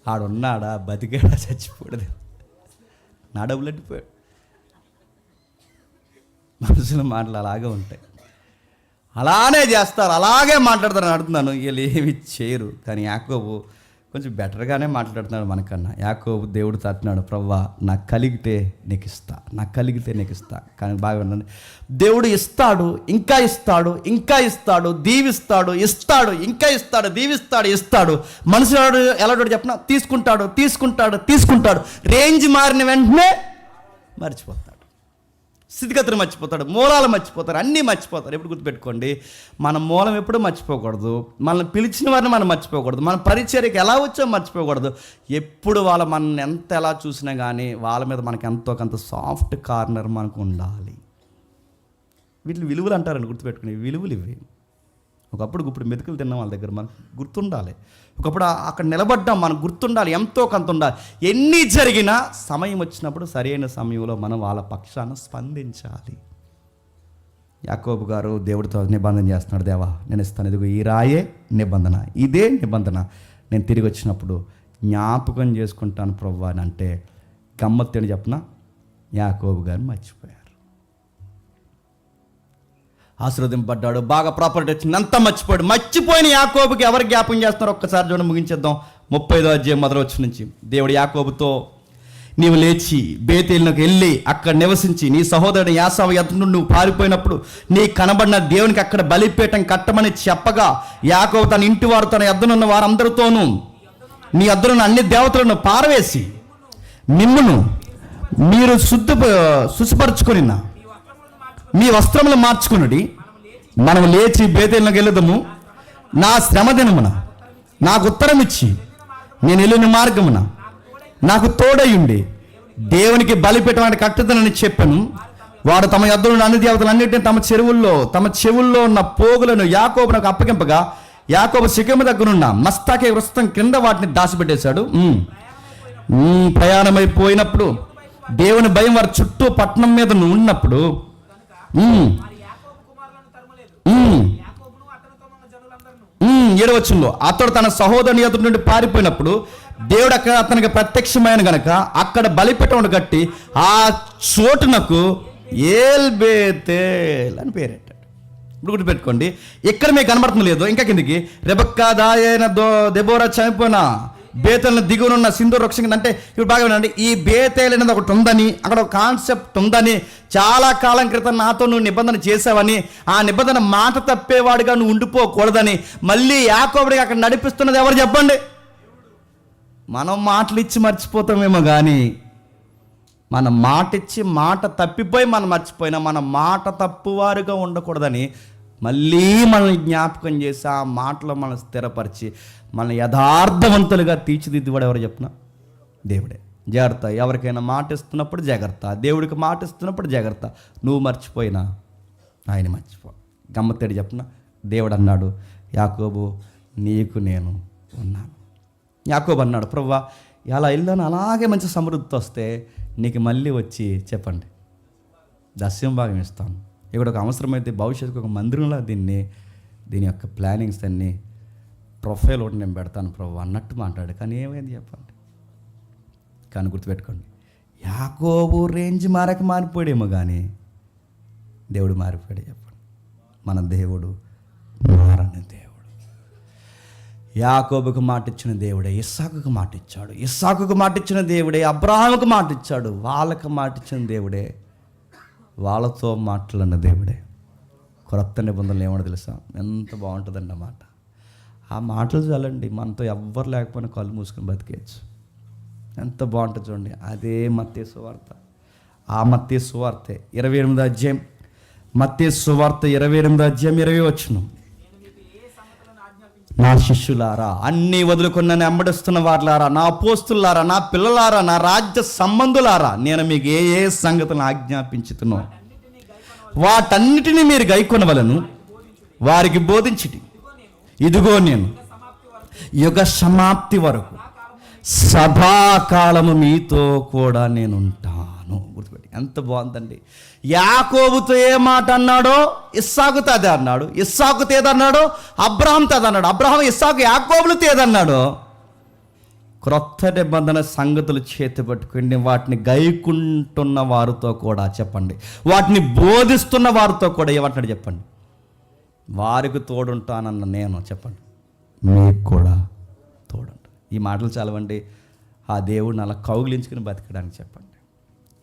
ఆడున్నాడా, బతికాడా, చచ్చిపోయాడు, నా డబ్బులు అట్టిపోయాడు. మనుషుల మాటలు అలాగే ఉంటాయి, అలానే చేస్తారు, అలాగే మాట్లాడతారు. అడుగుతున్నాను, వీళ్ళు ఏమి చేయరు. కానీ యాకోబు కొంచెం బెటర్గానే మాట్లాడుతున్నాడు మనకన్నా. యాకోబు దేవుడు తట్టినాడు, ప్రవ్వా నాకు కలిగితే నీకు ఇస్తా, నాకు కలిగితే నీకు ఇస్తా. కానీ బాగా వినండి, దేవుడు ఇస్తాడు, ఇంకా ఇస్తాడు, ఇంకా ఇస్తాడు, దీవిస్తాడు, ఇస్తాడు, ఇంకా ఇస్తాడు, దీవిస్తాడు, ఇస్తాడు. మనుషుడు ఎలాంటి చెప్పిన తీసుకుంటాడు, తీసుకుంటాడు, తీసుకుంటాడు. రేంజ్ మారిన వెంటనే మర్చిపోతాడు, స్థితిగతులు మర్చిపోతాడు, మూలాలు మర్చిపోతారు, అన్నీ మర్చిపోతారు. ఎప్పుడు గుర్తుపెట్టుకోండి, మన మూలం ఎప్పుడు మర్చిపోకూడదు, మనల్ని పిలిచిన వారిని మనం మర్చిపోకూడదు, మన పరిచర్యకి ఎలా వచ్చో మర్చిపోకూడదు. ఎప్పుడు మనల్ని ఎంత ఎలా చూసినా కానీ వాళ్ళ మీద మనకి ఎంతో కొంత సాఫ్ట్ కార్నర్ మనకు ఉండాలి. వీటిని విలువలు అంటారండి, గుర్తుపెట్టుకుని విలువలు ఇవి. ఒకప్పుడు ఇప్పుడు మెతుకులు తిన్నాం వాళ్ళ దగ్గర, మనకు గుర్తుండాలి. ఒకప్పుడు అక్కడ నిలబడ్డాం, మనకు గుర్తుండాలి, ఎంతో కొంత ఉండాలి. ఎన్ని జరిగినా సమయం వచ్చినప్పుడు సరైన సమయంలో మనం వాళ్ళ పక్షాన స్పందించాలి. యాకోబు గారు దేవుడితో నిబంధన చేస్తున్నాడు, దేవా నేను ఇస్తాను, ఇదిగో ఈ రాయే నిబంధన, ఇదే నిబంధన, నేను తిరిగి వచ్చినప్పుడు జ్ఞాపకం చేసుకుంటాను ప్రభువా అని. అంటే గమ్మత్తు అని చెప్పిన యాకోబు గారు మర్చిపోయారు. ఆశీర్వదింపడ్డాడు, బాగా ప్రాపర్టీ వచ్చింది, అంతా మర్చిపోయాడు. మర్చిపోయిన యాకోబుకి ఎవరు జ్ఞాపకం చేస్తున్నారు ఒక్కసారి చూడండి, ముగించేద్దాం. 35వ అధ్యాయం మొదటి వచనం నుంచి. దేవుడు యాకోబుతో, నీవు లేచి బేతేలునకు వెళ్ళి అక్కడ నివసించి నీ సహోదరుడు యాసావు ఎద్దు నుండి నువ్వు పారిపోయినప్పుడు నీ కనబడిన దేవునికి అక్కడ బలిపీఠం కట్టమని చెప్పగా, యాకోబు తన ఇంటి వారు తన ఎద్దునున్న వారందరితోనూ నీ ఎద్దునున్న అన్ని దేవతలను పారవేసి మిమ్మును మీరు శుచిపరచుకొని మీ వస్త్రములు మార్చుకునుడి, మనం లేచి బేతేలునకు వెళ్ళదము, నా శ్రమ దినమున నాకు ఉత్తరం ఇచ్చి నేను వెళ్ళిన మార్గమున నాకు తోడయుండి దేవునికి బలిపీఠం కట్టుదనని చెప్పాను. వారు తమ యొద్దనున్న అన్ని దేవతలన్నింటినీ తమ చెవుల్లో ఉన్న పోగులను యాకోబునకు అప్పగింపగా, యాకోబు షెకెము దగ్గరున్న మస్తాకే వృస్తం కింద వాటిని దాచిపెట్టేశాడు. ప్రయాణమైపోయినప్పుడు దేవుని భయం వారి చుట్టూ పట్టణం మీద ఉన్నప్పుడు ఏడవచ్చులో అతడు తన సహోదరుని ఎదుటి నుండి పారిపోయినప్పుడు దేవుడు అక్కడ అతనికి ప్రత్యక్షమైన గనక అక్కడ బలిపీఠం కట్టి ఆ చోటునకు ఏల్బేతేల్ అని పేరెట్టాడు. ఇప్పుడు గుర్తుపెట్టుకోండి, ఇక్కడ మీకు కనబడుతుంది లేదు, ఇంకా కిందికి రెబెక్కా దాయైన దెబోరా చనిపోయిన బేతేలను దిగునున్న సింధూర వృక్షం కింద. అంటే ఇప్పుడు బాగా వినండి, ఈ బేతేలు అనేది ఒకటి ఉందని, అక్కడ ఒక కాన్సెప్ట్ ఉందని, చాలా కాలం క్రితం నాతో నువ్వు నిబంధన చేసావని, ఆ నిబంధన మాట తప్పేవాడిగా నువ్వు ఉండిపోకూడదని మళ్ళీ యాకోబుడికి అక్కడ నడిపిస్తున్నది ఎవరు చెప్పండి? మనం మాటలు ఇచ్చి మర్చిపోతామేమో కానీ, మన మాట ఇచ్చి మాట తప్పిపోయి మనం మర్చిపోయినా మన మాట తప్పువారుగా ఉండకూడదని మళ్ళీ మనల్ని జ్ఞాపకం చేసి ఆ మాటలో మనం స్థిరపరిచి మన యథార్థవంతులుగా తీర్చిదిద్దువాడు ఎవరు చెప్పిన? దేవుడే. జాగ్రత్త, ఎవరికైనా మాట ఇస్తున్నప్పుడు జాగ్రత్త, దేవుడికి మాట ఇస్తున్నప్పుడు జాగ్రత్త. నువ్వు మర్చిపోయినా ఆయన మర్చిపో. గమ్మత్తేడు చెప్పిన, దేవుడు అన్నాడు, యాకోబు నీకు నేను ఉన్నాను. యాకోబు అన్నాడు, ప్రభువా ఎలా ఇల్లాను అలాగే మంచి సమృద్ధితో వస్తే నీకు మళ్ళీ వచ్చి చెప్పండి దస్యం భాగం ఇస్తాను. ఇక్కడ ఒక అవసరమైతే భవిష్యత్తుకు ఒక మందిరంలో దీని యొక్క ప్లానింగ్స్ అన్నీ ప్రొఫైల్ ఒకటి నేను పెడతాను ప్రభు అన్నట్టు మాట్లాడు. కానీ ఏమైంది చెప్పండి? కానీ గుర్తుపెట్టుకోండి, యాకోబు రేంజ్ మారిపోయాడేమో కానీ దేవుడు మారిపోయాడు. చెప్పండి, మన దేవుడు మారని దేవుడు. యాకోబుకు మాట ఇచ్చిన దేవుడే ఇస్సాకుకు మాట ఇచ్చాడు, ఇస్సాకుకు మాట ఇచ్చిన దేవుడే అబ్రహాముకు మాట ఇచ్చాడు, వాళ్ళకు మాట ఇచ్చిన దేవుడే వాళ్ళతో మాట్లాడిన దేవుడే. క్రొత్త నిబంధనలు ఏమో తెలుసా? ఎంత బాగుంటుందండి ఆ మాట. ఆ మాటలు చాలండి, మనతో ఎవ్వరు లేకపోయినా కళ్ళు మూసుకొని బతికేయచ్చు. ఎంత బాగుంటుంది చూడండి. అదే మత్తయి సువార్త. ఆ మత్తయి సువార్తే 28వ అధ్యాయం, మత్తయి సువార్త 28వ అధ్యాయం 20వ వచనం. నా శిష్యులారా, అన్నీ వదులుకొని నన్ను వెంబడిస్తున్న వారులారా, నా అపోస్తులారా, నా పిల్లలారా, నా రాజ్య సంబంధులారా, నేను మీకు ఏ ఏ సంగతులను ఆజ్ఞాపించుతున్నో వాటన్నిటినీ మీరు గైకొనవలను, వారికి బోధించుడి. ఇదిగో నేను యుగ సమాప్తి వరకు సదాకాలము మీతో కూడా నేను ఉంటాను. గుర్తుపెట్టి, ఎంత బాగుందండి. యాకోబుతో ఏ మాట అన్నాడో ఇస్సాకుతో అదే అన్నాడు, ఇస్సాకుతో ఏదన్నాడో అబ్రహాంతో అదన్నాడు, అబ్రహాం ఇస్సాకు యాకోబులతో ఏదన్నాడో. క్రొత్త నిబంధన సంగతులు చేతి పట్టుకుని వాటిని గైకుంటున్న వారితో కూడా చెప్పండి, వాటిని బోధిస్తున్న వారితో కూడా ఏమంటాడు చెప్పండి? వారికి తోడుంటానన్న నేను చెప్పండి మీకు కూడా తోడుంటా. ఈ మాటలు చాలవండి ఆ దేవుడిని అలా కౌగిలించుకుని బతకడానికి. చెప్పండి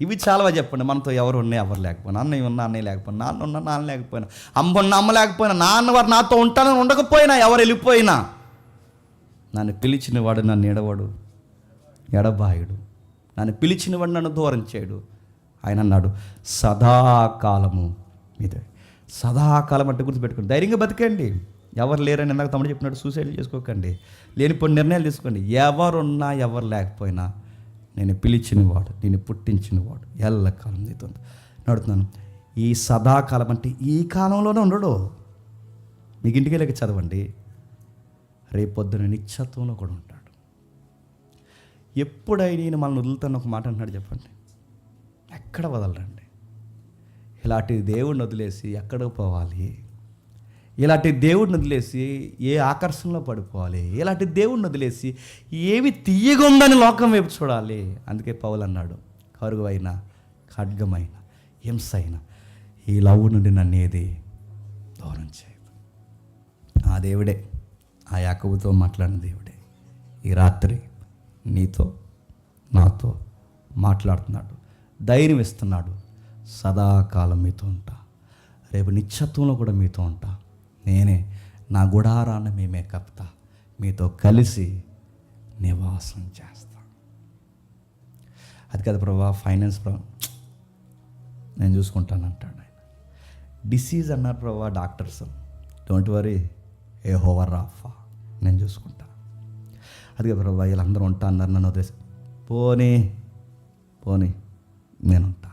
ఇవి చాలవా చెప్పండి? మనతో ఎవరు ఉన్నాయి ఎవరు లేకపోయినా, అన్నయ్య ఉన్నా అన్నయ్య లేకపోయినా, నాన్న ఉన్నా నాన్న లేకపోయినా, అమ్మ ఉన్న అమ్మ లేకపోయినా, నాన్న వారు నాతో ఉంటానని ఉండకపోయినా, ఎవరు వెళ్ళిపోయినా, నన్ను పిలిచిన వాడు నన్ను ఎడవాడు ఎడబాయుడు, నన్ను పిలిచిన వాడు నన్ను దూరం చేయడు. ఆయన అన్నాడు సదాకాలము మీదే. సదాకాలం అంటే గుర్తుపెట్టుకోండి, ధైర్యంగా బతికండి. ఎవరు లేరని ఇందాక తమ్ముడు చెప్పినట్టు సూసైడ్ చేసుకోకండి, లేనిపోయిన నిర్ణయాలు తీసుకోండి. ఎవరున్నా ఎవరు లేకపోయినా నేను పిలిచినవాడు, నేను పుట్టించినవాడు ఎల్లకాలం నీతో నడుతున్నాను. ఈ సదాకాలం అంటే ఈ కాలంలోనే ఉండడు. మీకు ఇంటికి వెళ్ళక చదవండి, రేపొద్దున నిత్యత్వంలో కూడా ఉంటాడు. ఎప్పుడైనా మనల్ని వదులుతాను ఒక మాట అంటున్నాడు చెప్పండి, ఎక్కడ వదలరండి. ఇలాంటి దేవుడిని వదిలేసి ఎక్కడికి పోవాలి? ఇలాంటి దేవుడిని వదిలేసి ఏ ఆకర్షణలో పడిపోవాలి? ఇలాంటి దేవుడిని వదిలేసి ఏమి తీయగుందని లోకం వైపు చూడాలి? అందుకే పౌలు అన్నాడు, కరువైన ఖడ్గమైన హింసైన ఈ లవ్ నుండి నన్ను ఏది దూరం చేయదు. ఆ దేవుడే, ఆ యాకోబుతో మాట్లాడిన దేవుడే ఈ రాత్రి నీతో నాతో మాట్లాడుతున్నాడు, ధైర్యం ఇస్తున్నాడు. సదాకాలం మీతో ఉంటా, రేపు నిత్యత్వంలో కూడా మీతో ఉంటా. నేనే నా గుడారాన్ని మేమే కప్తా, మీతో కలిసి నివాసం చేస్తా. అది కదా ప్రభా, ఫైనాన్స్ నేను చూసుకుంటాను అంటాడు ఆయన. డిసీజ్ అన్నారు ప్రభా doctors, don't worry Jehovah Rapha, నేను చూసుకుంటా. అది కదా ప్రభా, వీళ్ళందరూ ఉంటా అన్నారు, నన్ను వదిలేసి పోనీ నేను ఉంటా.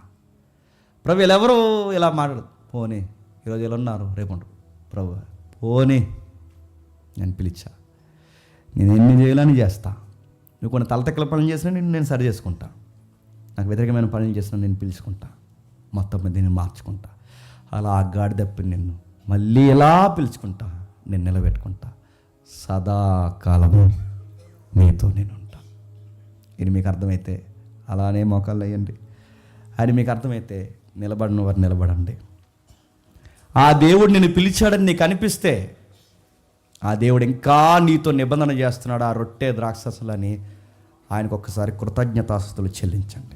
ప్రభు వీళ్ళెవరు ఇలా మాట్లాడు, పోనీ ఈరోజు ఇలా ఉన్నారు రేపు ఉంటారు. ప్రభు పోనీ నేను పిలిచా, నేను ఎన్ని చేయాలని చేస్తా. నువ్వు కొన్ని తలతెక్కల పనులు చేసినా నేను సరి చేసుకుంటా, నాకు వ్యతిరేకమైన పనులు చేసినా నేను పిలుచుకుంటా, మొత్తం మీద నేను మార్చుకుంటా. అలా గాడి తప్పి నిన్ను మళ్ళీ ఎలా పిలుచుకుంటా, నేను నిలబెట్టుకుంటా. సదాకాలము నీతో నేను ఉంటా. ఇది మీకు అర్థమైతే అలానే మోకాళ్ళు వేయండి. అది మీకు అర్థమైతే నిలబడిన వారు నిలబడండి. ఆ దేవుడు నిన్ను పిలిచాడని నీకు అనిపిస్తే ఆ దేవుడు ఇంకా నీతో నిబంధన చేస్తున్నాడు, ఆ రొట్టె ద్రాక్షసలని ఆయనకు ఒక్కసారి కృతజ్ఞతాస్తుతులు చెల్లించండి.